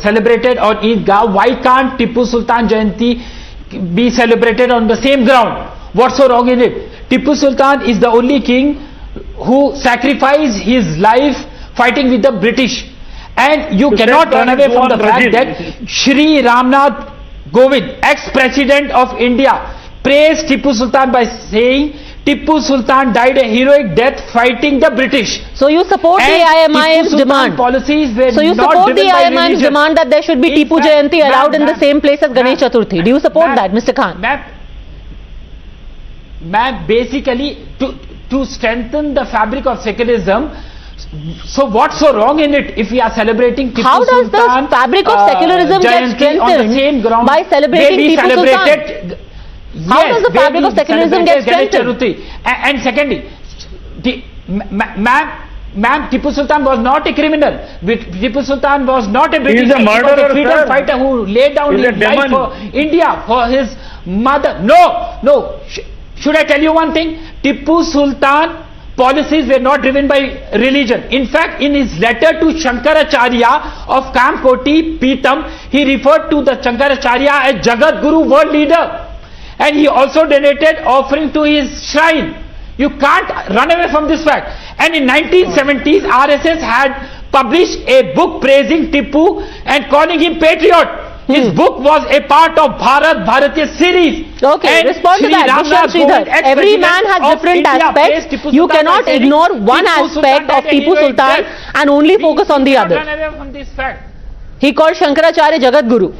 celebrated on Eidgah, why can't Tipu Sultan Jayanti be celebrated on the same ground? What's so wrong in it? Tipu Sultan is the only king who sacrificed his life fighting with the British. And you cannot run away from the fact that Shri Ramnath Kovind, ex-president of India, praised Tipu Sultan by saying Tipu Sultan died a heroic death fighting the British. So you support the IMIM's demand. So you support the IMIM's demand that there should be Tipu Jayanti allowed in the same place as Ganesh Chaturthi. Do you support that, Mr. Khan? Ma'am, basically to strengthen the fabric of secularism. So what's so wrong in it if we are celebrating Tipu Sultan? How does the fabric of secularism get strengthened by celebrating Tipu Sultan? How does the fabric of secularism get strengthened? And secondly, ma'am, Tipu Sultan was not a criminal. Tipu Sultan was not a British. He is a murderer, he was a freedom sir. fighter who laid down his life for India, for his mother. No. Should I tell you one thing? Tipu Sultan policies were not driven by religion. In fact, in his letter to Shankaracharya of Kamkoti, Pitam, he referred to the Shankaracharya as Jagat Guru, world leader. And he also donated offering to his shrine. You can't run away from this fact. And in 1970s, RSS had published a book praising Tipu and calling him patriot. His book was a part of Bharatiya series. Okay, and respond to that. Every man has different aspects. You cannot ignore one aspect of Tipu Sultan and only focus on the other. Run away from this fact. He called Shankaracharya Jagat Guru.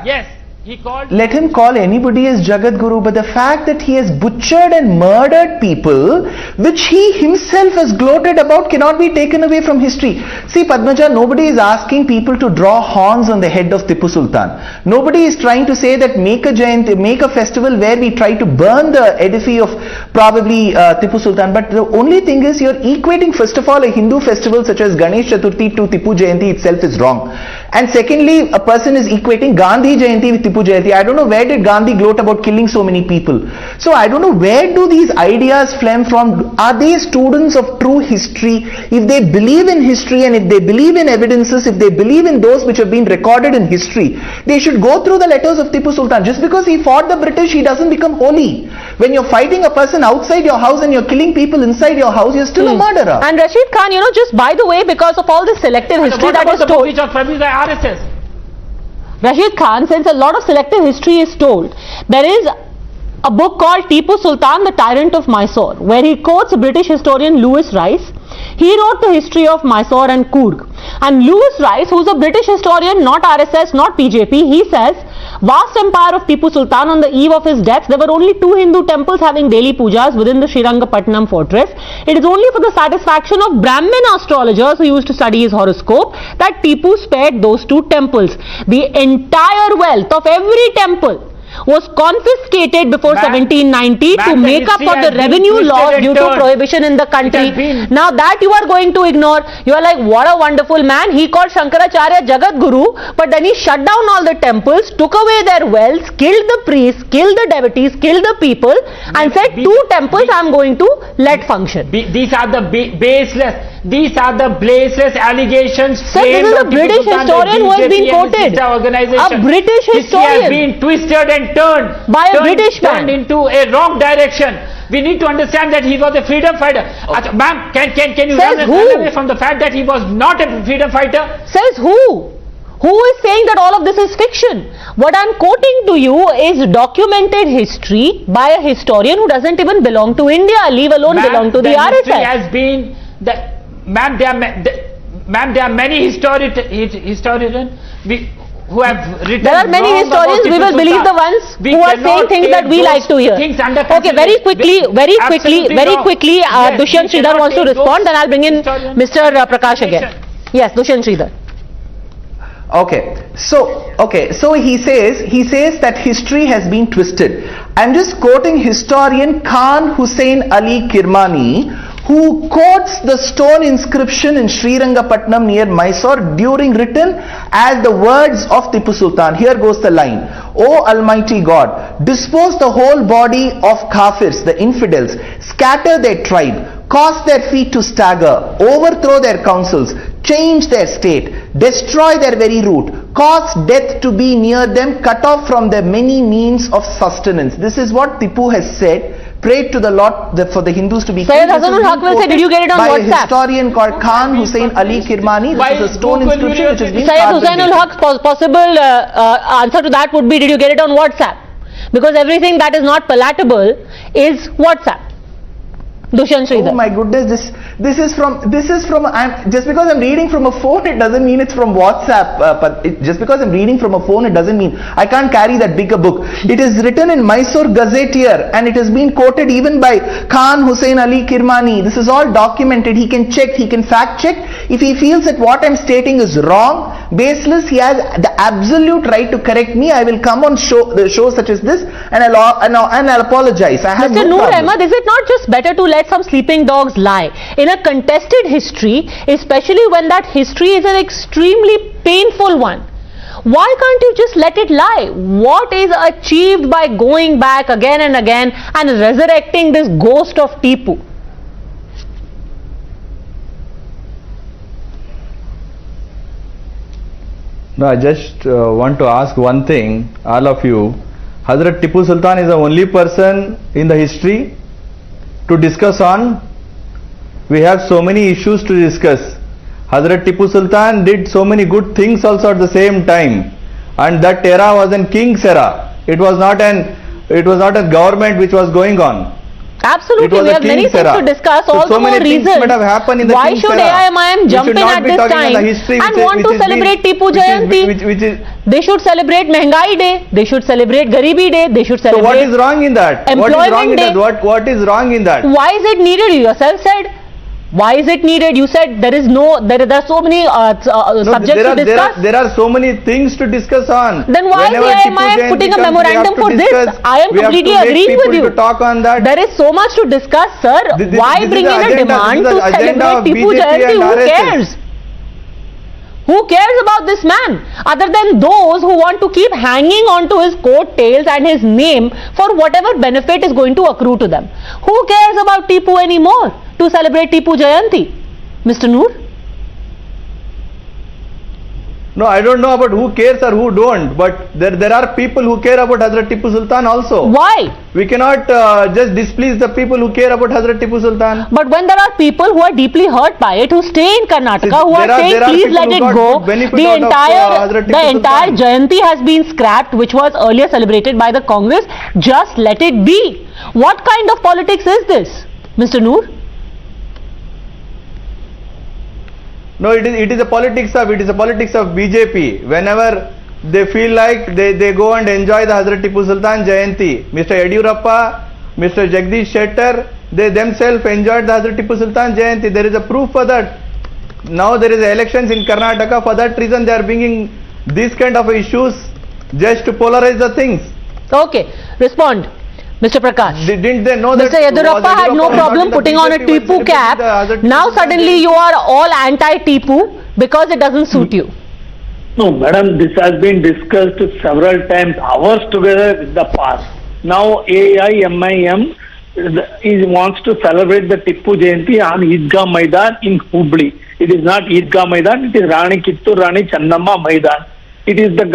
Yes, he called. Let him call anybody as Jagat Guru, but the fact that he has butchered and murdered people, which he himself has gloated about, cannot be taken away from history. See, Padmaja, nobody is asking people to draw horns on the head of Tipu Sultan. Nobody is trying to say that make a festival where we try to burn the edify of probably Tipu Sultan. But the only thing is, you're equating, first of all, a Hindu festival such as Ganesh Chaturthi to Tipu Jayanti itself is wrong. And secondly, a person is equating Gandhi Jayanti with Tipu Jayanti. I don't know where did Gandhi gloat about killing so many people. So I don't know where do these ideas flame from. Are they students of true history? If they believe in history and if they believe in evidences, if they believe in those which have been recorded in history, they should go through the letters of Tipu Sultan. Just because he fought the British, he doesn't become holy. When you're fighting a person outside your house and you're killing people inside your house, you're still a murderer. And Rashid Khan, just by the way, because of all this selective history that is told, RSS. Rashid Khan, since a lot of selective history is told, there is a book called Tipu Sultan, the Tyrant of Mysore, where he quotes British historian Lewis Rice. He wrote the history of Mysore and Coorg. And Lewis Rice, who's a British historian, not RSS, not PJP, he says, vast empire of Tipu Sultan, on the eve of his death, there were only 2 Hindu temples having daily pujas within the Srirangapatnam fortress. It is only for the satisfaction of Brahmin astrologers who used to study his horoscope that Tipu spared those 2 temples. The entire wealth of every temple was confiscated before 1790 to make up for the revenue loss due to prohibition in the country. Now that you are going to ignore, you are like, what a wonderful man. He called Shankaracharya Jagat Guru, but then he shut down all the temples, took away their wealth, killed the priests, killed the devotees, killed the people, and said 2 temples I am going to let function. These are the baseless. These are the baseless allegations. Sir, this is a British historian who has been quoted. A British historian. Has been twisted and turned by a British man. Turned into a wrong direction. We need to understand that he was a freedom fighter. Ma'am, can you run away from the fact that he was not a freedom fighter? Says who? Who is saying that all of this is fiction? What I'm quoting to you is documented history by a historian who doesn't even belong to India, leave alone belong to the RSS. History has been that. Ma'am, there are many historians who have written. There are many historians. We will believe the ones who are saying things that we like to hear. Okay, very quickly, Dushyant Sridhar wants to respond, then I'll bring in Mr. Prakash again. Yes, Dushyant Sridhar. So he says that history has been twisted. I'm just quoting historian Khan Hussain Ali Kirmani, who quotes the stone inscription in Srirangapatnam near Mysore written as the words of Tipu Sultan. Here goes the line. O Almighty God, dispose the whole body of Kafirs, the infidels, scatter their tribe, cause their feet to stagger, overthrow their councils, change their state, destroy their very root, cause death to be near them, cut off from their many means of sustenance. This is what Tipu has said. Prayed to the Lord for the Hindus to be killed. Sayyid Hasanul Haq will say, did you get it on by WhatsApp? A historian called Khan Hussain Ali Kirmani. This is a stone inscription which has been Sayyid Hasanul Haq's possible answer to that would be, did you get it on WhatsApp? Because everything that is not palatable is WhatsApp. Dushyant Sridhar. Oh my goodness, this is from just because I'm reading from a phone, it doesn't mean it's from WhatsApp. Just because I'm reading from a phone, it doesn't mean I can't carry that bigger book. It is written in Mysore Gazetteer and it has been quoted even by Khan Hussain Ali Kirmani. This is all documented. He can check, he can fact check. If he feels that what I'm stating is wrong, baseless, he has the absolute right to correct me. I will come on the show such as this and I'll apologize. I have Mr. no Noor problem. Ahmed, is it not just better to let some sleeping dogs lie? In a contested history, especially when that history is an extremely painful one, why can't you just let it lie? What is achieved by going back again and again and resurrecting this ghost of Tipu? No, I just want to ask one thing, all of you. Hazrat Tipu Sultan is the only person in the history to discuss on. We have so many issues to discuss. Hazrat Tipu Sultan did so many good things also at the same time, and that era was an king's era. It was not a government which was going on. Absolutely, we have many things to discuss. All the more reason why should AIMIM jump in at this time and want to celebrate Tipu Jayanti? They should celebrate Mehengai Day, they should celebrate Garibi Day, they should celebrate. So what is wrong in that? Employment Day. What is wrong in that? Why is it needed? You yourself said. Why is it needed? You said there are so many subjects to discuss. There are so many things to discuss on. Then why is AIMIM putting a memorandum for this? I am completely agreeing with you. Talk on that. There is so much to discuss, sir. Why bring in a demand to celebrate Tipu Jayanti? Who cares? Who cares about this man other than those who want to keep hanging on to his coattails and his name for whatever benefit is going to accrue to them? Who cares about Tipu anymore to celebrate Tipu Jayanti? Mr. Noor? No, I don't know about who cares or who don't, but there are people who care about Hazrat Tipu Sultan also. Why? We cannot just displease the people who care about Hazrat Tipu Sultan. But when there are people who are deeply hurt by it, who stay in Karnataka, who are saying please let it go, the entire Jayanti has been scrapped, which was earlier celebrated by the Congress. Just let it be. What kind of politics is this, Mr. Noor? No, it is a politics of BJP. Whenever they feel like they go and enjoy the Hazrat Tipu Sultan Jayanti. Mr. Yediyurappa, Mr. Jagdish Shettar, they themselves enjoyed the Hazrat Tipu Sultan Jayanti. There is a proof for that. Now there is elections in Karnataka. For that reason they are bringing these kind of issues just to polarize the things. Okay, respond. Mr. Prakash. Didn't they know that Mr. Yediyurappa had no problem putting on a Tipu cap. Now suddenly you are all anti-Tipu because it doesn't suit you. No, madam, this has been discussed several times, hours together with the past. Now AIMIM wants to celebrate the Tipu Jayanti on Idgah Maidan in Hubli. It is not Idgah Maidan, it is Rani Kittur Rani Channamma Maidan. It is the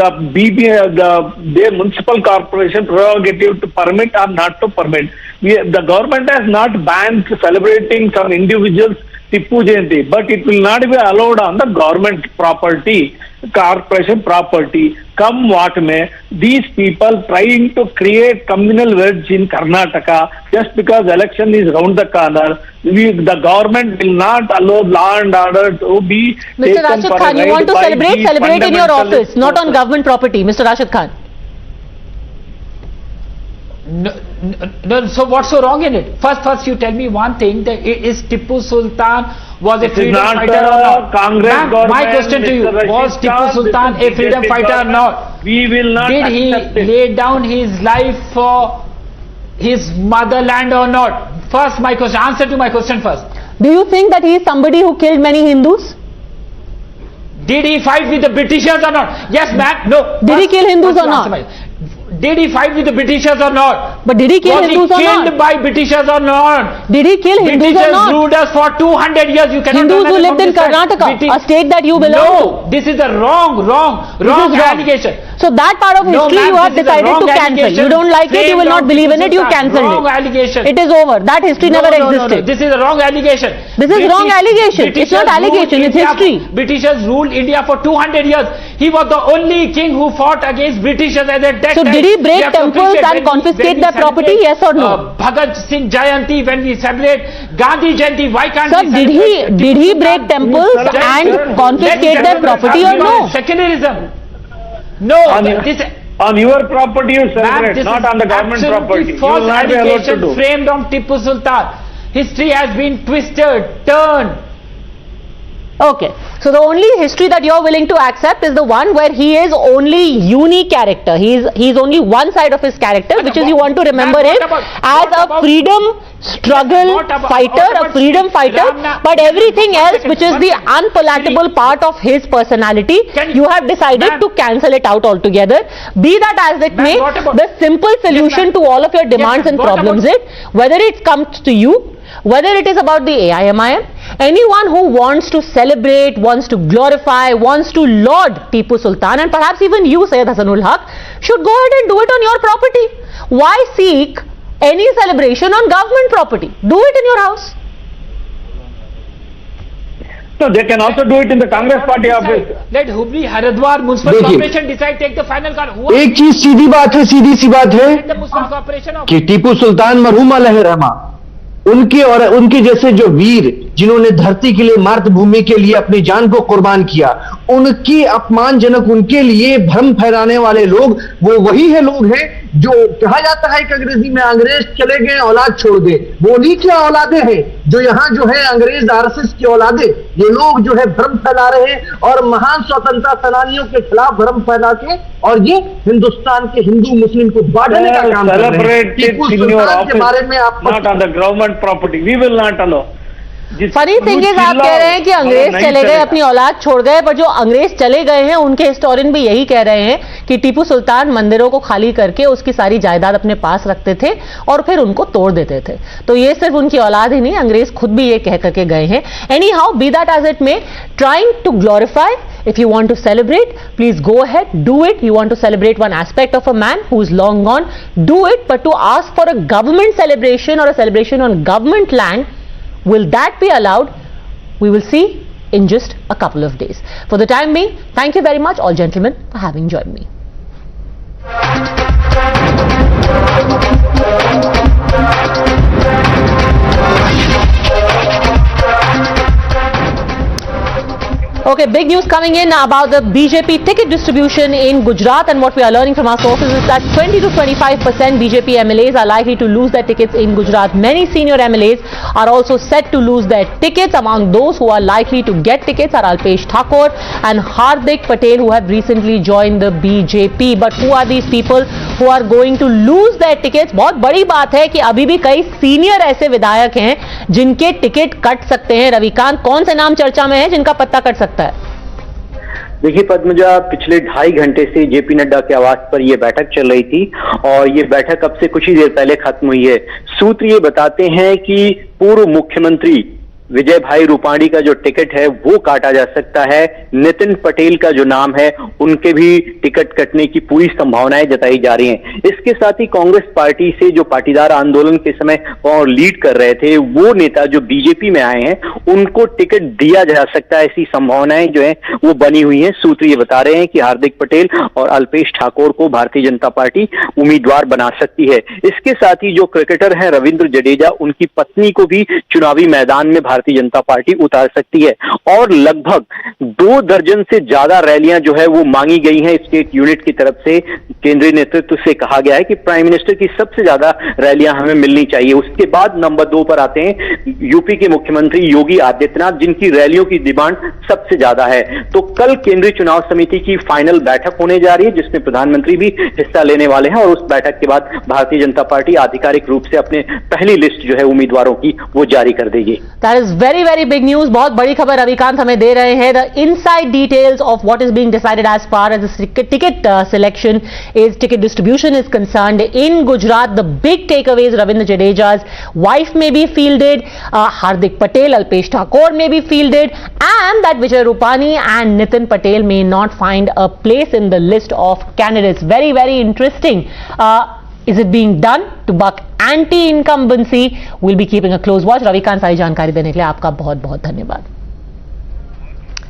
their municipal corporation prerogative to permit or not to permit. The government has not banned celebrating some individuals Tipu Jayanti, but it will not be allowed on the government property, corporation property. Come what may, these people trying to create communal wedge in Karnataka just because election is round the corner. The government will not allow law and order to be Mr. Rashid Khan, you want to celebrate in your office, not on government property. Mr. Rashid Khan. No, so what's so wrong in it? First you tell me one thing, that is Tipu Sultan was a freedom fighter or not? Congress my question to you, was Tipu Sultan a freedom fighter or not? We will not. Did he lay down his life for his motherland or not? First my question, answer to my question first. Do you think that he is somebody who killed many Hindus? Did he fight with the Britishers or not? Yes, ma'am. No. Did he kill Hindus or not? Did he fight with the Britishers or not? But did he kill Hindus or not? Was he killed by Britishers or not? Did he kill Hindus or not? Britishers ruled us for 200 years. You cannot. Hindus who lived in Karnataka, a state that you belong to. No, this is a wrong allegation. So that part of history you have decided to cancel. You don't like it, you will not believe in it, you cancelled it. Wrong allegation. It is over. That history never existed. No. This is a wrong allegation. This is wrong allegation. It's not allegation, it's history. Britishers ruled India for 200 years. He was the only king who fought against Britishers at that time. So did he break temples and confiscate their property? Yes or no? Bhagat Singh Jayanti, when we celebrate Gandhi Jayanti, why can't Sir, we did he break temples and confiscate their property or no? Secularism. No, on your property you celebrate, not on the government property. You will not be allowed to do. Framed on Tipu Sultan. History has been twisted, turned. Okay, so the only history that you're willing to accept is the one where he is only unique character. He's only one side of his character, which is you want to remember him as a freedom struggle fighter, a freedom fighter, but everything else which is the unpalatable part of his personality, you have decided to cancel it out altogether. Be that as it may, the simple solution to all of your demands and problems is, whether it comes to you, whether it is about the AIMIM, anyone who wants to celebrate, wants to glorify, wants to laud Tipu Sultan, and perhaps even you, Syed Hasanul Haq, should go ahead and do it on your property. Why seek any celebration on government property? Do it in your house. So they can also do it in the Congress party office. Let Hubli Haridwar Municipal Corporation decide, take the final call. एक चीज सीधी बात है, सीधी सी बात है कि टीपू सुल्तान मरहूम अलैहि रहमा, उनके और उनके जैसे जो वीर जिन्होंने धरती के लिए मातृभूमि के लिए अपनी जान को कुर्बान किया, उनकी अपमानजनक, उनके लिए भ्रम फैलाने वाले लोग वो वही है लोग हैं जो कहा जाता है कि अंग्रेजी में अंग्रेज चले गए औलाद छोड़ गए। वो उन्हीं की औलादे हैं जो यहाँ जो है अंग्रेज आरएसएस की औलादे, ये लोग जो है भ्रम फैला रहे हैं और महान स्वतंत्रता सेनानियों के खिलाफ भ्रम फैला के और ये हिंदुस्तान के हिंदू मुस्लिम को बांटने का काम कर रहे हैं। टीपू सुल्तान के बारे में आप not on the government property. We will not allow. Funny thing is, आप कह रहे हैं कि अंग्रेज चले गए, अपनी औलाद छोड़ गए, पर जो अंग्रेज चले गए हैं उनके हिस्टोरियन भी यही कह रहे हैं कि टीपू सुल्तान मंदिरों को खाली करके उसकी सारी जायदाद अपने पास रखते थे और फिर उनको तोड़ देते थे। तो ये सिर्फ उनकी औलाद ही नहीं, अंग्रेज खुद भी ये कह करके गए हैं। Anyhow, be that as it may, trying to glorify, if you want to celebrate, please go ahead, do it. You want to celebrate one aspect of a man who's long gone, do it. But to ask for a government celebration or a celebration on government land, will that be allowed? We will see in just a couple of days. For the time being, thank you very much, all gentlemen, for having joined me. Okay, big news coming in about the BJP ticket distribution in Gujarat, and what we are learning from our sources is that 20 to 25% BJP MLAs are likely to lose their tickets in Gujarat. Many senior MLAs are also set to lose their tickets. Among those who are likely to get tickets are Alpesh Thakur and Hardik Patel, who have recently joined the BJP. But who are these people who are going to lose their tickets? बहुत बड़ी बात है कि अभी भी कई senior ऐसे विधायक हैं जिनके टिकट कट सकते हैं। रविकांत, कौन से नाम चर्चा में है जिनका पत्ता कट सकता है? देखिए पद्मजा, पिछले 2.5 घंटे से जेपी नड्डा के आवास पर यह बैठक चल रही थी और ये बैठक अब से कुछ ही देर पहले खत्म हुई है। सूत्र ये बताते हैं कि पूर्व मुख्यमंत्री विजय भाई रूपाणी का जो टिकट है वो काटा जा सकता है। नितिन पटेल का जो नाम है उनके भी टिकट कटने की पूरी संभावनाएं जताई जा रही हैं। इसके साथ ही कांग्रेस पार्टी से जो पाटीदार आंदोलन के समय और लीड कर रहे थे वो नेता जो बीजेपी में आए हैं उनको टिकट दिया जा सकता है, ऐसी संभावनाएं जो है वो बनी हुई हैं। सूत्र ये बता रहे हैं कि हार्दिक पटेल और अल्पेश ठाकुर को भारतीय जनता पार्टी उम्मीदवार बना सकती है। इसके साथ ही जो क्रिकेटर हैं रविंद्र जडेजा, उनकी पत्नी को भी चुनावी मैदान में भारतीय जनता पार्टी उतार सकती है और लगभग 2 दर्जन से ज्यादा रैलियां जो है वो मांगी गई हैं स्टेट यूनिट की तरफ से। केंद्रीय नेतृत्व से कहा गया है कि प्राइम मिनिस्टर की सबसे ज्यादा रैलियां हमें मिलनी चाहिए। उसके बाद नंबर 2 पर आते हैं यूपी के मुख्यमंत्री योगी आदित्यनाथ, जिनकी रैलियों की डिमांड सबसे ज्यादा है। तो कल केंद्रीय चुनाव समिति की फाइनल बैठक होने जा रही है जिसमें प्रधानमंत्री भी हिस्सा लेने वाले हैं और उस बैठक के बाद भारतीय जनता पार्टी आधिकारिक रूप से अपने पहली लिस्ट जो है उम्मीदवारों की वो जारी कर देगी। Very big news, बहुत बड़ी खबर रविकांत हमें दे रहे हैं। The inside details of what is being decided as far as the ticket selection is, ticket distribution is concerned in Gujarat. The big takeaway is Ravindra Jadeja's wife may be fielded, Hardik Patel, Alpesh Thakur may be fielded, and that Vijay Rupani and Nitin Patel may not find a place in the list of candidates. Very interesting. Is it being done to buck anti-incumbency? We'll be keeping a close watch. Ravikant, सारी जानकारी देने के लिए आपका बहुत धन्यवाद।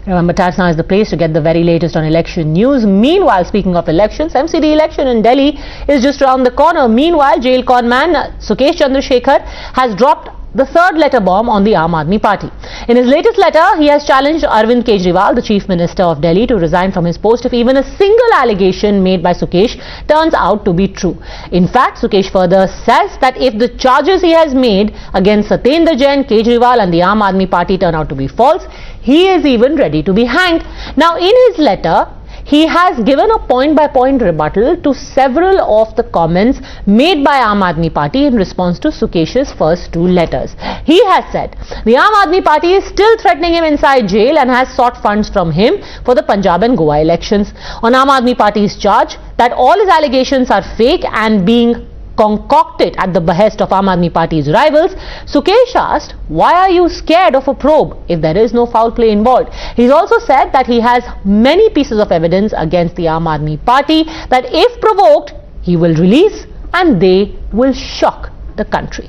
Remember, Times Now is the place to get the very latest on election news. Meanwhile, speaking of elections, MCD election in Delhi is just around the corner. Meanwhile, jail conman Sukesh Chandrasekhar has dropped the third letter bomb on the Aam Aadmi Party. In his latest letter, he has challenged Arvind Kejriwal, the Chief Minister of Delhi, to resign from his post if even a single allegation made by Sukesh turns out to be true. In fact, Sukesh further says that if the charges he has made against Satyendra Jain, Kejriwal and the Aam Aadmi Party turn out to be false, he is even ready to be hanged. Now, in his letter, he has given a point-by-point rebuttal to several of the comments made by Aam Aadmi Party in response to Sukesh's first 2 letters. He has said the Aam Aadmi Party is still threatening him inside jail and has sought funds from him for the Punjab and Goa elections. On Aam Aadmi Party's charge that all his allegations are fake and being concocted at the behest of Aam Aadmi Party's rivals, Sukesh asked, why are you scared of a probe if there is no foul play involved? He's also said that he has many pieces of evidence against the Aam Aadmi Party that if provoked, he will release and they will shock the country.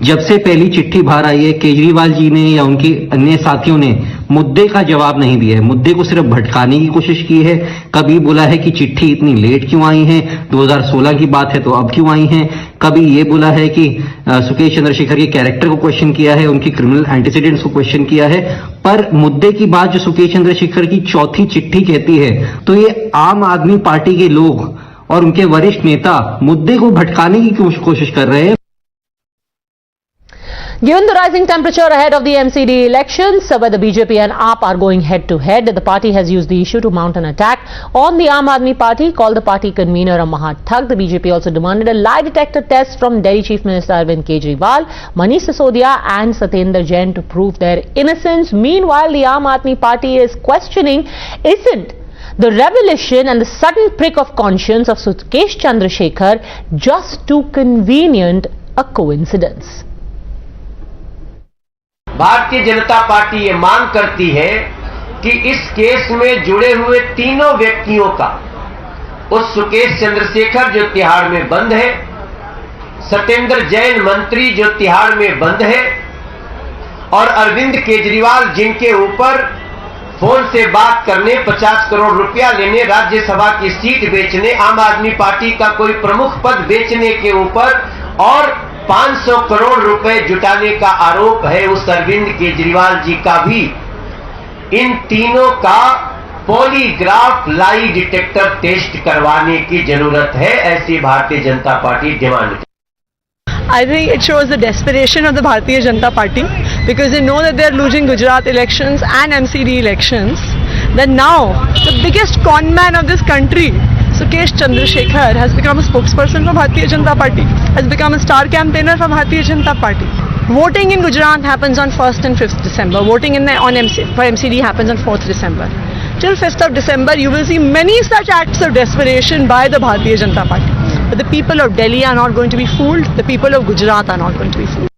जब से पहली चिट्ठी बाहर आई है, केजरीवाल जी ने या उनके अन्य साथियों ने मुद्दे का जवाब नहीं दिया है, मुद्दे को सिर्फ भटकाने की कोशिश की है। कभी बोला है कि चिट्ठी इतनी लेट क्यों आई है, 2016 की बात है तो अब क्यों आई है। कभी ये बोला है कि सुकेश चंद्रशेखर के कैरेक्टर को क्वेश्चन किया है, उनकी क्रिमिनल एंटीसीडेंट्स को क्वेश्चन किया है। पर मुद्दे की बात जो सुकेश चंद्रशेखर की चौथी चिट्ठी कहती है, तो ये आम आदमी पार्टी के लोग और उनके वरिष्ठ नेता मुद्दे को भटकाने की कोशिश कर रहे हैं। Given the rising temperature ahead of the MCD elections, where the BJP and AAP are going head-to-head, the party has used the issue to mount an attack on the Aam Aadmi Party, called the party convener a Mahathug. The BJP also demanded a lie detector test from Delhi Chief Minister Arvind Kejriwal, Manish Sisodia and Satyendra Jain to prove their innocence. Meanwhile, the Aam Aadmi Party is questioning, isn't the revelation and the sudden prick of conscience of Sukesh Chandrasekhar just too convenient a coincidence? Bharatiya Janata party ये मांग करती है कि इस case में जुड़े हुए तीनों व्यक्तियों का, उस सुकेश चंद्रशेखर जो तिहाड़ में बंद है, सत्येंद्र जैन मंत्री जो तिहाड़ में बंद है और अरविंद केजरीवाल जिनके ऊपर फोन से बात करने, 50 करोड़ रुपया लेने, राज्यसभा की सीट बेचने, आम आदमी पार्टी का कोई प्रमुख पद बेचने के ऊपर और 500 करोड़ रुपए जुटाने का आरोप है उस अरविंद केजरीवाल जी का भी, इन तीनों का पॉलीग्राफ लाई डिटेक्टर टेस्ट करवाने की जरूरत है, ऐसी भारतीय जनता पार्टी डिमांड करती है. I think it shows the desperation of the Bharatiya Janata Party, because they know that they are losing Gujarat elections and MCD elections. That now the biggest conman of this country, Sukesh Chandrasekhar, has become a spokesperson for Bharatiya Janata Party, has become a star campaigner for Bharatiya Janata Party. Voting in Gujarat happens on 1st and 5th December. Voting for MCD happens on 4th December. Till 5th of December, you will see many such acts of desperation by the Bharatiya Janata Party. But the people of Delhi are not going to be fooled. The people of Gujarat are not going to be fooled.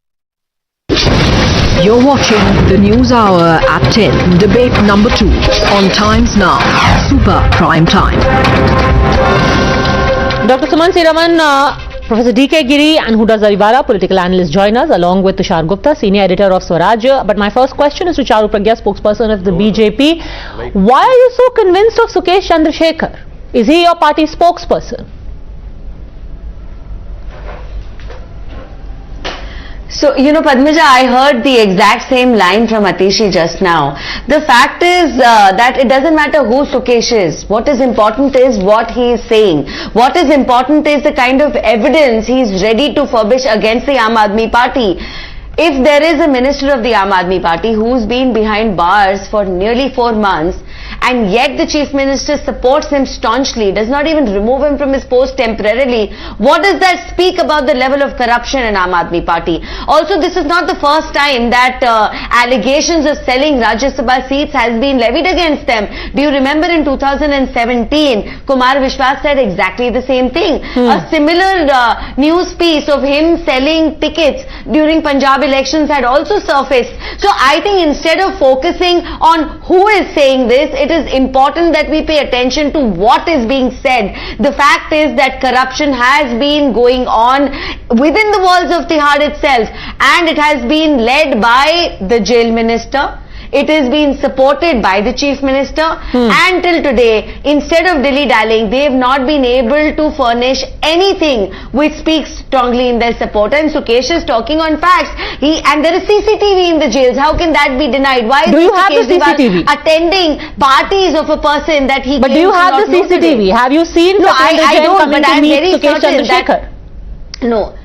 You're watching the News Hour at 10, debate number 2 on Times Now, Super Prime Time. Dr. Suman Siraman, Professor D.K. Giri and Huda Zariwala, political analysts, join us along with Tushar Gupta, senior editor of Swaraj. But my first question is to Charu Pragya, spokesperson of the BJP. Why are you so convinced of Sukesh Chandrasekhar? Is he your party spokesperson? So, Padmaja, I heard the exact same line from Atishi just now. The fact is that it doesn't matter who Sukesh is. What is important is what he is saying. What is important is the kind of evidence he is ready to furbish against the Aam Aadmi Party. If there is a minister of the Aam Aadmi Party who's been behind bars for nearly 4 months, and yet the Chief Minister supports him staunchly, does not even remove him from his post temporarily, what does that speak about the level of corruption in Aam Aadmi Party? Also, this is not the first time that allegations of selling Rajya Sabha seats has been levied against them. Do you remember in 2017, Kumar Vishwas said exactly the same thing. A similar news piece of him selling tickets during Punjab elections had also surfaced. So I think instead of focusing on who is saying this, it is important that we pay attention to what is being said. The fact is that corruption has been going on within the walls of Tihad itself, and it has been led by the jail minister. It is being supported by the Chief Minister, and till today, instead of dilly-dallying, they have not been able to furnish anything which speaks strongly in their support. And Sukesh is talking on facts. And there is CCTV in the jails. How can that be denied? Why is Mr. Kejriwal attending parties of a person that he? But do you have the CCTV? Have you seen? No, I don't. But I am very certain that. No.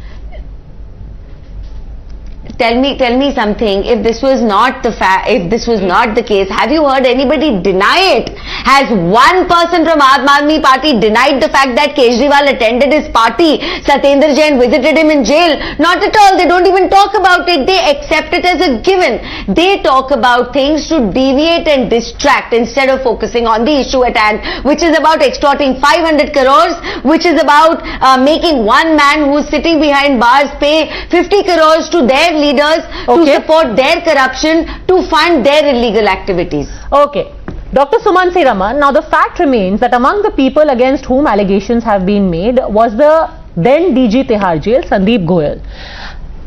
Tell me something. If this was not the case, have you heard anybody deny it? Has one person from Aam Aadmi Party denied the fact that Kejriwal attended his party? Satyendra Jain visited him in jail? Not at all. They don't even talk about it. They accept it as a given. They talk about things to deviate and distract instead of focusing on the issue at hand, which is about extorting 500 crores, which is about making one man who is sitting behind bars pay 50 crores to their leaders to support their corruption, to fund their illegal activities. Okay. Dr. Suman Siraman, now the fact remains that among the people against whom allegations have been made was the then DG Tihar Jail, Sandeep Goyal.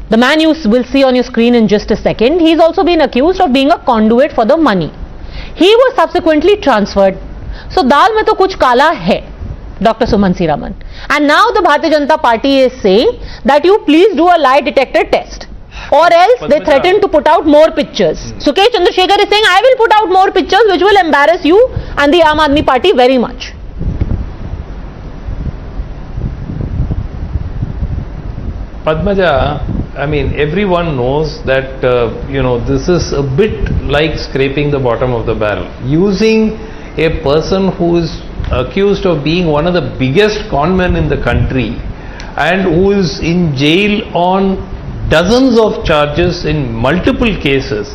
The man you will see on your screen in just a second, he's also been accused of being a conduit for the money. He was subsequently transferred. So, dal mein to kuch kala hai, Dr. Suman Siraman. And now the Bharatiya Janata Party is saying that you please do a lie detector test. Or else they threaten to put out more pictures. Sukesh Chandrasekhar is saying, I will put out more pictures which will embarrass you and the Aam Aadmi Party very much. Padmaja, I mean, everyone knows that, this is a bit like scraping the bottom of the barrel. Using a person who is accused of being one of the biggest conmen in the country and who is in jail on dozens of charges in multiple cases.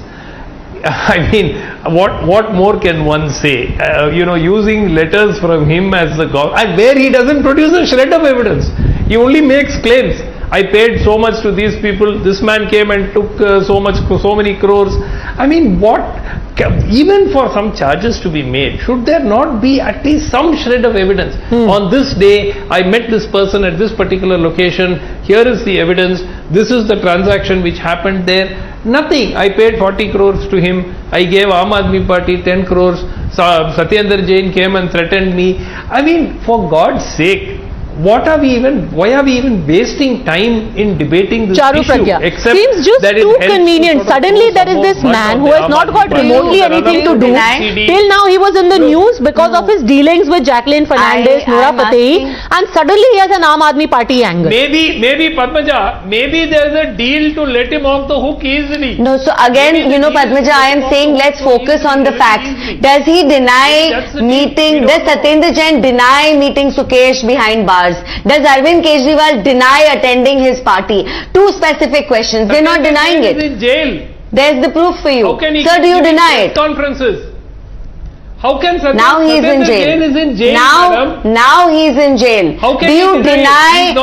I mean, what more can one say? Using letters from him as the and where he doesn't produce a shred of evidence. He only makes claims. I paid so much to these people. This man came and took so many crores. I mean, even for some charges to be made, should there not be at least some shred of evidence? On this day, I met this person at this particular location. Here is the evidence. This is the transaction which happened there. Nothing. I paid 40 crores to him. I gave Aam Aadmi Party 10 crores. Satyendra Jain came and threatened me. I mean, for God's sake, why are we even wasting time in debating this Charu issue? Pragya, Except seems just that it too helps convenient. to sort of Suddenly throw there is some this more man mud who on has the not Aam got Aadmi remotely Party. anything to do. Till now he was in the news because of his dealings with Jacqueline Fernandez, Noora Fateh, and suddenly he has an Aam Aadmi Party angle. Maybe Padmaja, maybe there is a deal to let him off the hook easily. No, so again, Padmaja, I am saying let's focus on the facts. Does he deny meeting, does Satyendra Jain deny meeting Sukesh behind bars? Does Arvind Kejriwal deny attending his party? Two specific questions. They're not denying it. He is in jail. There's the proof for you. How can he Sir, do you deny it? Conferences. How can Now he is in jail. Is in jail, now he is in jail. How can do you deny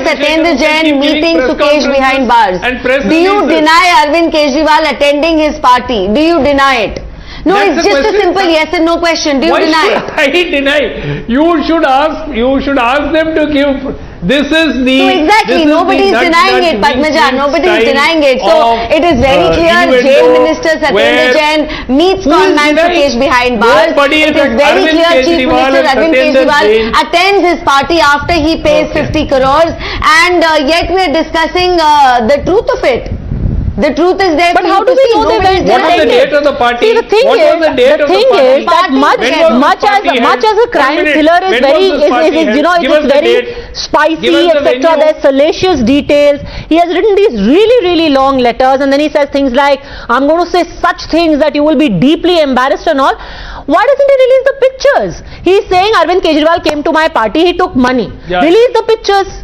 Satyendra Jain meeting Sukesh behind bars? Do you deny Arvind Kejriwal attending his party? Do you deny it? No, it's just a simple yes and no question. Do you deny it? Why should I deny? You should ask them to give. This is the. So exactly, nobody is denying it, Padmaja. Nobody is denying it. So it is very clear. Jail Minister Satyendra Jain meets Conman Sukesh behind bars. It is very clear. Chief Minister Arvind Kejriwal attends his party after he pays 50 crores, and yet we are discussing the truth of it. The truth is there. But how do we know that? What was the date of the party? See, the thing is that much as a crime thriller is very, it is very spicy, etc. There's salacious details. He has written these really long letters, and then he says things like, "I'm going to say such things that you will be deeply embarrassed and all." Why doesn't he release the pictures? He's saying Arvind Kejriwal came to my party, he took money. Release the pictures.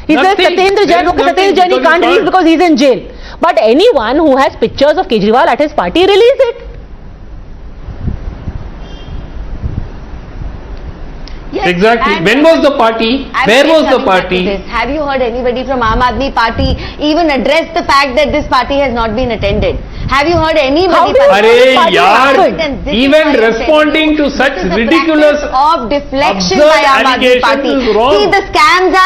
He says Satyendra Jain, he can't release because he's in jail. But anyone who has pictures of Kejriwal at his party, release it. Yes, exactly. When was the party? Where was the party? Have you heard anybody from Aam Aadmi Party even address the fact that this party has not been attended? Have you heard anybody? Even responding to such ridiculous of deflection by Aam Aadmi Party. See, the scams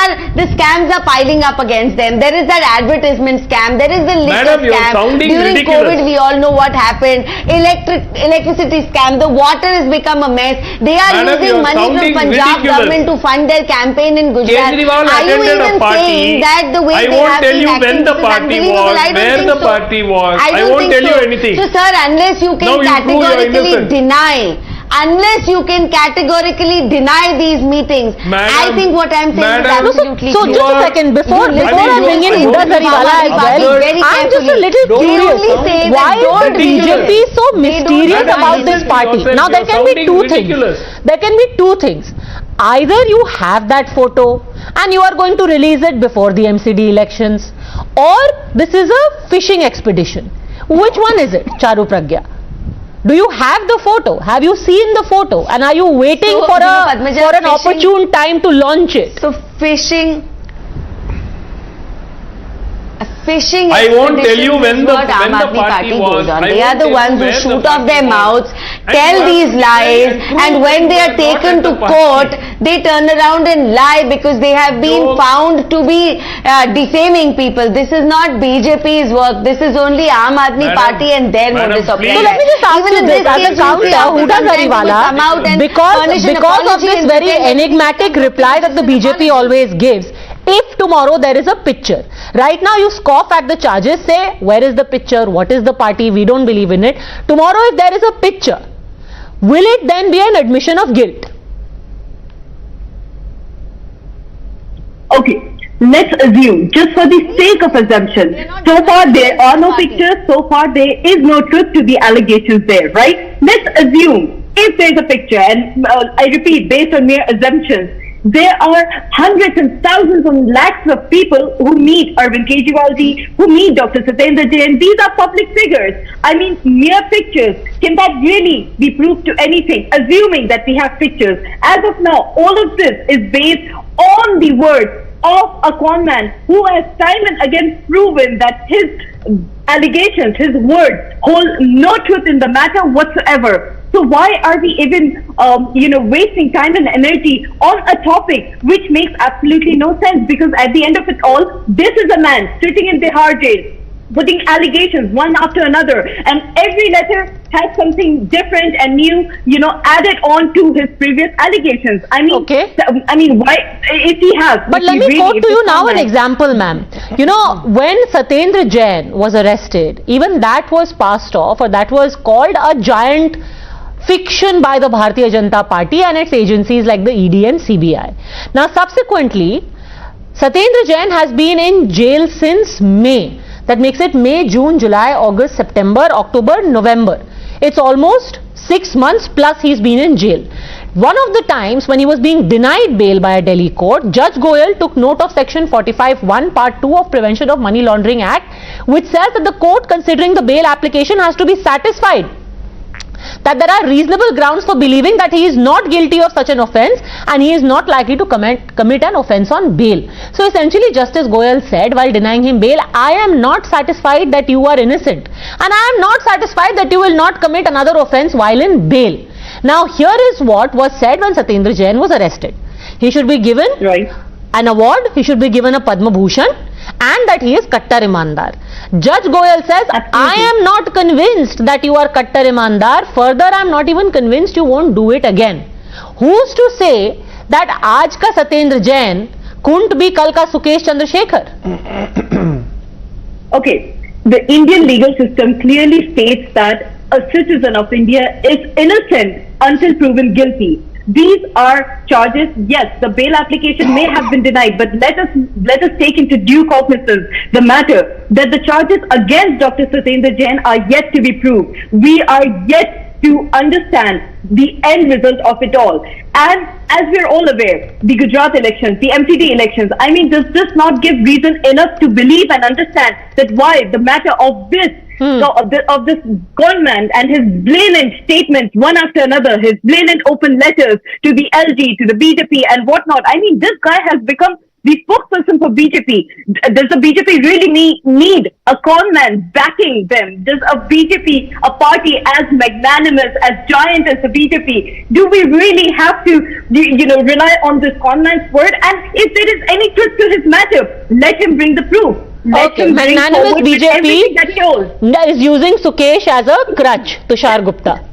are piling up against them. There is that advertisement scam. There is the liquor scam. During COVID, we all know what happened. Electricity scam. The water has become a mess. They are using money from Punjab government to fund their campaign in Gujarat. Are you even saying that the way they have been acting? I won't tell you when the party was, where the party was. I won't tell you anything. So sir, unless you can categorically deny these meetings, I think what I am saying is absolutely so just a second, before I bring in Huda Jariwala as well, I am just a little curious. Why is the BJP so mysterious about this party? Now there can be two things. There can be two things. Either you have that photo and you are going to release it before the MCD elections, or this is a fishing expedition. Which one is it, Charu Pragya? Do you have the photo? Have you seen the photo? And are you waiting for an opportune time to launch it? So fishing I won't tell you when the party goes on. They are the ones who shoot off their mouths, tell these lies, and when they are taken to court, they turn around and lie because they have been found to be defaming people. This is not BJP's work. This is only Aam Aadmi Party and their modus operandi. So let me just ask you this as a counter, Huda Jariwala, because of this very enigmatic reply that the BJP always gives, if tomorrow there is a picture, right now you scoff at the charges, say where is the picture, what is the party, we don't believe in it. Tomorrow if there is a picture, will it then be an admission of guilt? Okay, let's assume, just for the sake of assumption, so far there are no pictures, so far there is no truth to the allegations there, right? Let's assume if there's a picture, and I repeat, based on mere assumptions, there are hundreds and thousands and lakhs of people who meet Arvind Kejriwal ji, who meet Dr. Satendra Jain. These are public figures. I mean, mere pictures. Can that really be proof to anything? Assuming that we have pictures. As of now, all of this is based on the words of a conman who has time and again proven that his allegations, his words hold no truth in the matter whatsoever. So why are we even, wasting time and energy on a topic which makes absolutely no sense? Because at the end of it all, this is a man sitting in Tihar jail, putting allegations one after another, and every letter has something different and new, added on to his previous allegations. I mean, why, if he has... But let me quote to you now an example, ma'am. When Satendra Jain was arrested, even that was passed off, or that was called a giant fiction by the Bharatiya Janata Party and its agencies like the ED and CBI. Now, subsequently, Satendra Jain has been in jail since May. That makes it May, June, July, August, September, October, November. It's almost 6 months plus he's been in jail. One of the times when he was being denied bail by a Delhi court, Judge Goyal took note of section 45(1) part 2 of Prevention of Money Laundering Act, which says that the court, considering the bail application, has to be satisfied that there are reasonable grounds for believing that he is not guilty of such an offence and he is not likely to commit an offence on bail. So essentially, Justice Goyal said while denying him bail, I am not satisfied that you are innocent, and I am not satisfied that you will not commit another offence while in bail. Now here is what was said when Satendra Jain was arrested. He should be given an award, he should be given a Padma Bhushan, and that he is Kattar Imandar. Judge Goyal says, I am not convinced that you are Kattar Imandar. Further, I am not even convinced you won't do it again. Who's to say that aaj ka Satendra Jain couldn't be kal ka Sukesh Chandrasekhar? Okay, the Indian legal system clearly states that a citizen of India is innocent until proven guilty. These are charges. Yes, the bail application may have been denied, but let us take into due cognizance the matter that the charges against Dr. Satendra Jain are yet to be proved. We are yet to understand the end result of it all. And as we are all aware, the Gujarat elections, the MCD elections, does this not give reason enough to believe and understand that why the matter of this of this conman and his blatant statements one after another, his blatant open letters to the LG, to the BJP and whatnot. This guy has become the spokesperson for BJP. Does the BJP really need a conman backing them? Does a BJP, a party as magnanimous, as giant as the BJP, do we really have to, rely on this conman's word? And if there is any truth to his matter, let him bring the proof. Magnanimous BJP is using Sukesh as a crutch, Tushar Gupta.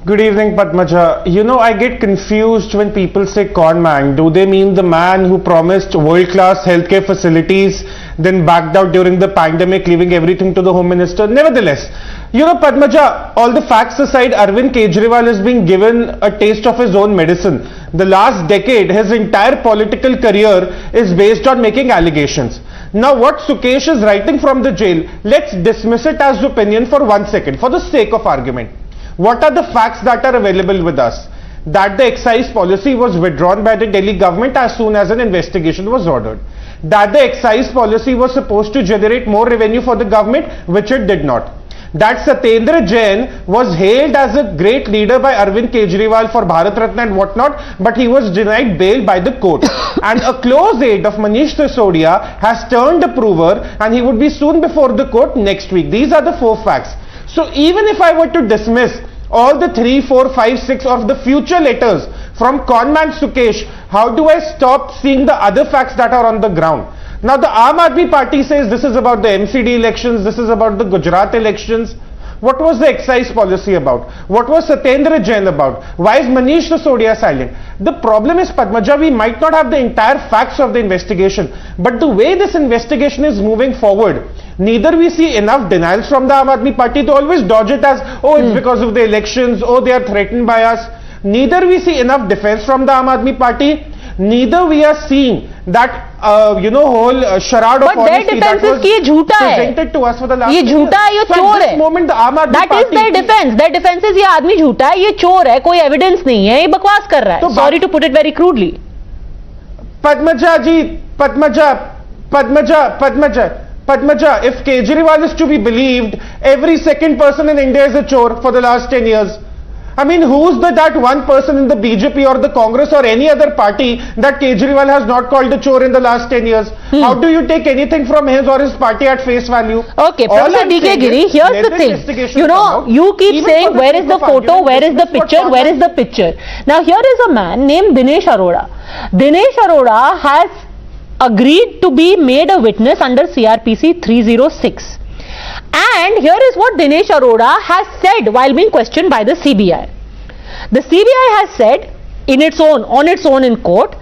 Good evening, Padmaja. I get confused when people say conman. Do they mean the man who promised world-class healthcare facilities, then backed out during the pandemic, leaving everything to the Home Minister? Nevertheless, Padmaja, all the facts aside, Arvind Kejriwal is being given a taste of his own medicine. The last decade, his entire political career is based on making allegations. Now, what Sukesh is writing from the jail, let's dismiss it as opinion for 1 second, for the sake of argument. What are the facts that are available with us? That the excise policy was withdrawn by the Delhi government as soon as an investigation was ordered. That the excise policy was supposed to generate more revenue for the government, which it did not. That Satendra Jain was hailed as a great leader by Arvind Kejriwal for Bharat Ratna and whatnot, but he was denied bail by the court. And a close aide of Manish Sisodia has turned a prover, and he would be soon before the court next week. These are the 4 facts. So even if I were to dismiss all the 3, 4, 5, 6 of the future letters from conman Sukesh, how do I stop seeing the other facts that are on the ground? Now the Aam Aadmi Party says this is about the MCD elections, this is about the Gujarat elections. What was the excise policy about? What was Satendra Jain about? Why is Manish Sisodia silent? The problem is, Padmaja, we might not have the entire facts of the investigation, but the way this investigation is moving forward, neither we see enough denials from the Aam Aadmi Party to always dodge it as, oh, it's because of the elections, oh, they are threatened by us. neither we see enough defense from the Aam Aadmi Party, neither we are seeing that whole charade of honesty that was presented to us for the last ये झूठा है, ये चोर है. moment the Aam Aadmi That is their defense. Their defense is ये आदमी झूठा है, ये चोर है, कोई एविडेंस नहीं है, ये बकवास कर रहा है. Sorry to put it very crudely. Padmaja ji, Padmaja, if Kejriwal is to be believed, every second person in India is a chore for the last 10 years. I mean, who's that one person in the BJP or the Congress or any other party that Kejriwal has not called a chore in the last 10 years? How do you take anything from his or his party at face value? Okay, Professor D.K. Giri, here's the thing. You know, you keep saying where is the photo, where is the picture, where is the picture. Now, here is a man named Dinesh Arora. Dinesh Arora has agreed to be made a witness under CRPC 306. And here is what Dinesh Arora has said while being questioned by the CBI. The CBI has said on its own in court,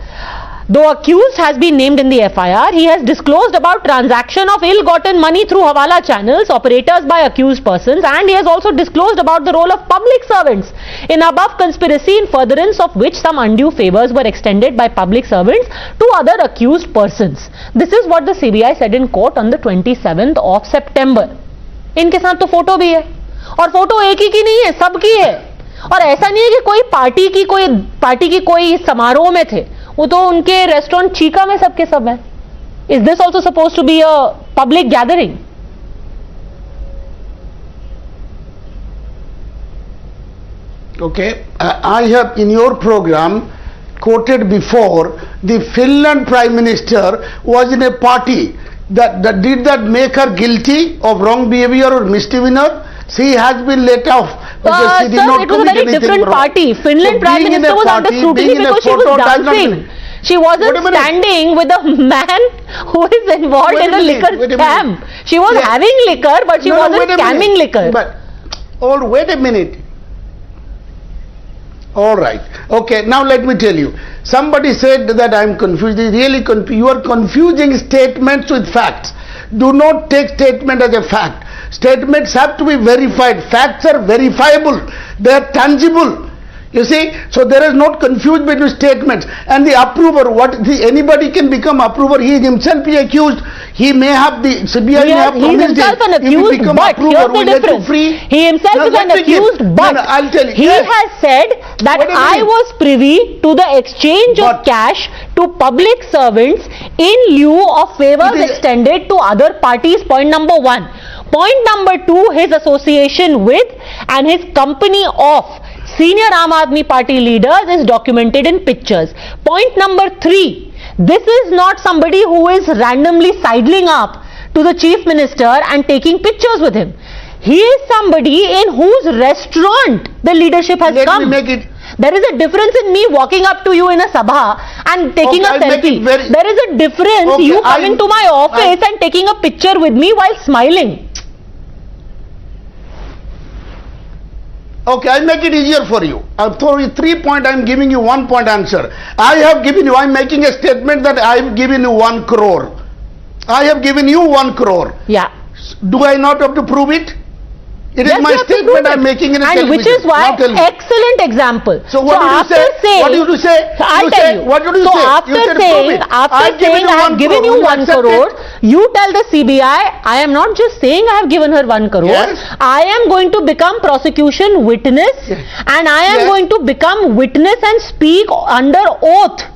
though accused has been named in the FIR, he has disclosed about transaction of ill-gotten money through Hawala channels, operators by accused persons, and he has also disclosed about the role of public servants in above conspiracy in furtherance of which some undue favors were extended by public servants to other accused persons. This is what the CBI said in court on the 27th of September. इनके साथ तो photo भी है और photo एक ही की नहीं है, सबकी है. और ऐसा नहीं है कि कोई पार्टी की कोई समारोह में थे, वो तो उनके रेस्टोरेंट चीका में सबके सब है. Is this also suppose to be a public gathering? Okay, I have in your program quoted before the Finland Prime Minister was in a party did that make her guilty of wrong behavior or misdemeanor? She has been let off because she did not commit anything wrong. It was a very different party. Finland Prime Minister was under scrutiny because she was dancing. She wasn't standing with a man who is involved in a liquor scam. She was having liquor, but she wasn't scamming liquor. Wait a minute. All right. Okay, now let me tell you. Somebody said that I am confused. Really confused. You are confusing statements with facts. Do not take statement as a fact. Statements have to be verified. Facts are verifiable. They are tangible. You see, so there is not confusion between statements and the approver. Anybody can become approver. He is himself be accused. He may have the CBI may have promised himself an accused, but here's the difference. He himself is an accused, but I'll tell you, he has said that I was privy to the exchange of cash to public servants in lieu of favors extended to other parties. Point number one. Point number two, his association with and his company of senior Aam Aadmi Party leaders is documented in pictures. Point number three, this is not somebody who is randomly sidling up to the chief minister and taking pictures with him. He is somebody in whose restaurant the leadership has come. There is a difference in me walking up to you in a sabha and taking a selfie. There is a difference you coming to my office and taking a picture with me while smiling. Okay, I'll make it easier for you. For 3 points, I'm giving you 1 point answer. I'm making a statement that I've given you 1 crore. I have given you 1 crore. Yeah. Do I not have to prove it? It is my statement I'm making in a television. And which is why, excellent example. So what did you say? What did you say? I'll tell you. What did you say? After saying I have given you 1 crore, you tell the CBI, I am not just saying I have given her 1 crore. Yes. I am going to become prosecution witness and I am going to become witness and speak under oath.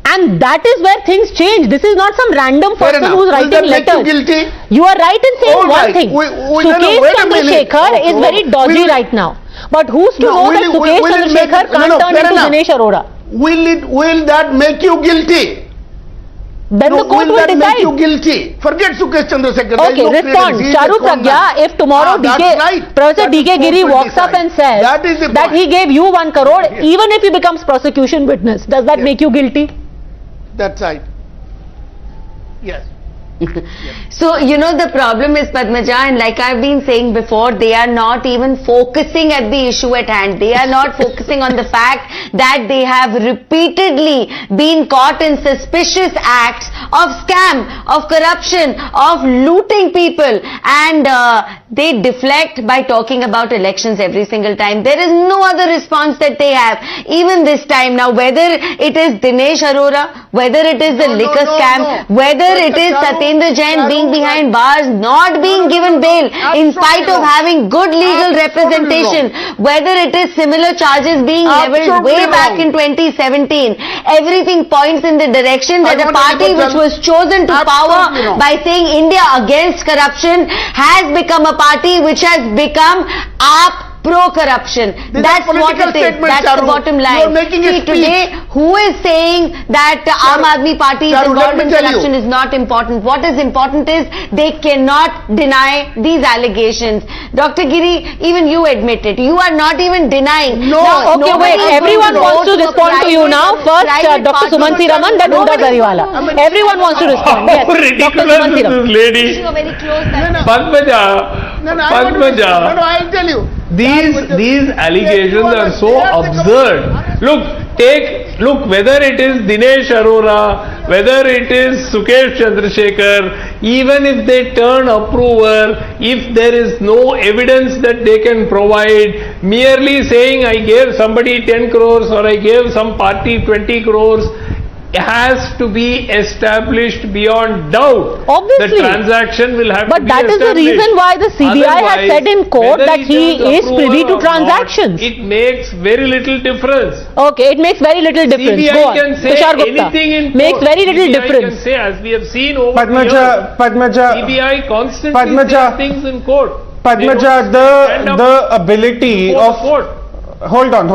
And that is where things change. This is not some random person who's writing letters. You are right in saying one thing. Sukesh Chandrasekhar is very dodgy right now. But who's to know that Sukesh Chandrasekhar can't turn into Dinesh Arora? Will that make you guilty? Then the court will decide. Make you guilty? Forget Sukesh Chandrasekhar. Okay, respond. Charu Pragya, if tomorrow Professor D.K. Giri walks up and says that he gave you 1 crore, even if he becomes prosecution witness, does that make you guilty? That's right. Yes. So, you know, the problem is, Padmaja, and like I've been saying before, they are not even focusing at the issue at hand. They are not focusing on the fact that they have repeatedly been caught in suspicious acts of scam, of corruption, of looting people, and They deflect by talking about elections every single time. There is no other response that they have. Even this time now, whether it is Dinesh Arora, whether it is the liquor scam, whether it is Satyendra Jain being behind bars, not being given bail in spite of having good legal representation, whether it is similar charges being leveled way back in 2017, everything points in the direction that a party which was chosen to power by saying India against corruption has become a party which has become pro-corruption. That's what it is. That's the bottom line. See, today, who is saying that Aam Aadmi Party is involved in corruption is not important. What is important is they cannot deny these allegations. Dr. Giri, even you admit it. You are not even denying. No, okay, wait. Everyone wants to respond to you now. First, Dr. Sumansi Raman, then Unda Gariwala. Everyone wants to respond. Yes, Dr. Sumansi Raman. Lady. Padmaja. I'll tell you. These allegations are so absurd. Look, whether it is Dinesh Arora, whether it is Sukesh Chandrasekhar, even if they turn approver, if there is no evidence that they can provide, merely saying I gave somebody 10 crores or I gave some party 20 crores, has to be established beyond doubt. Obviously. The transaction will have but to be that is the reason why the CBI has said in court that he is privy to transactions. Not, it makes very little difference. Okay, it makes very little difference. CBI Go on. can say Tushar Gupta. anything in court. Makes very little CBI difference. Can say, as we have seen over Padmaja, CBI constantly says things in court. Padmaja, the ability of hold on.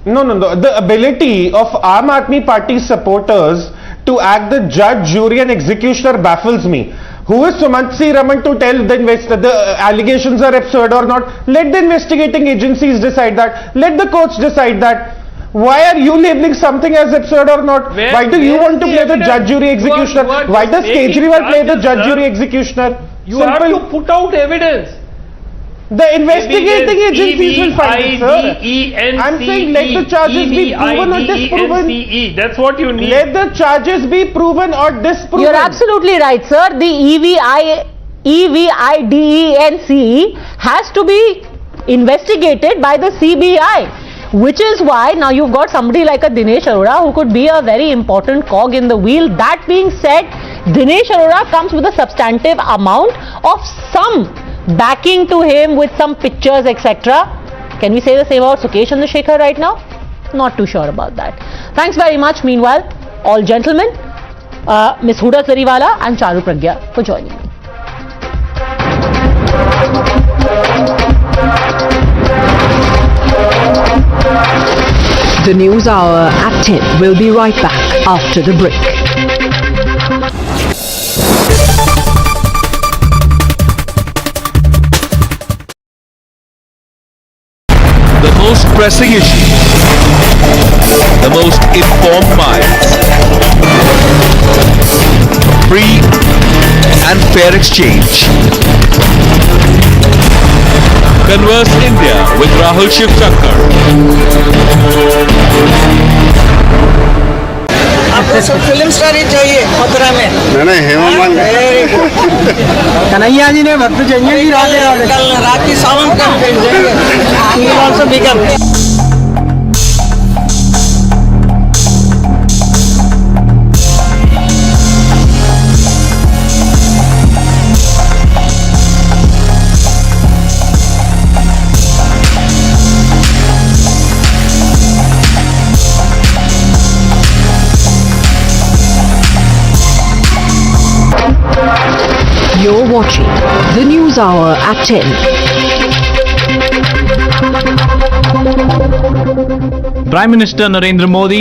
The ability of Aam Aadmi Party supporters to act the judge, jury and executioner baffles me. Who is Sumansi Raman to tell the allegations are absurd or not? Let the investigating agencies decide that. Let the courts decide that. Why are you labeling something as absurd or not? Why do you want to play the judge, jury, executioner? Why does Kejriwal play the judge, jury, executioner? You have to put out evidence. The investigating agencies will find it, sir. I'm saying let the charges be proven or disproven. That's what you need. Let the charges be proven or disproven. You're absolutely right, sir. The EVIDENCE has to be investigated by the CBI, which is why now you've got somebody like a Dinesh Arora who could be a very important cog in the wheel. That being said, Dinesh Arora comes with a substantive amount of some backing to him with some pictures, etc. Can we say the same about Sukesh Chandrasekhar right now? Not too sure about that. Thanks very much, meanwhile, all gentlemen, Ms. Huda Zariwala and Charu Pragya for joining me. The News Hour at 10 will be right back after the break. The most pressing issues, the most informed minds, free and fair exchange. Converse India with Rahul Shivshankar. आपको सब film star ही चाहिए मथुरा में। नहीं Hema Malini very good. Kanhaiya ji ने भक्त Zanjan की कल रात की सावन का also become. You're watching the News Hour at 10. Prime Minister Narendra Modi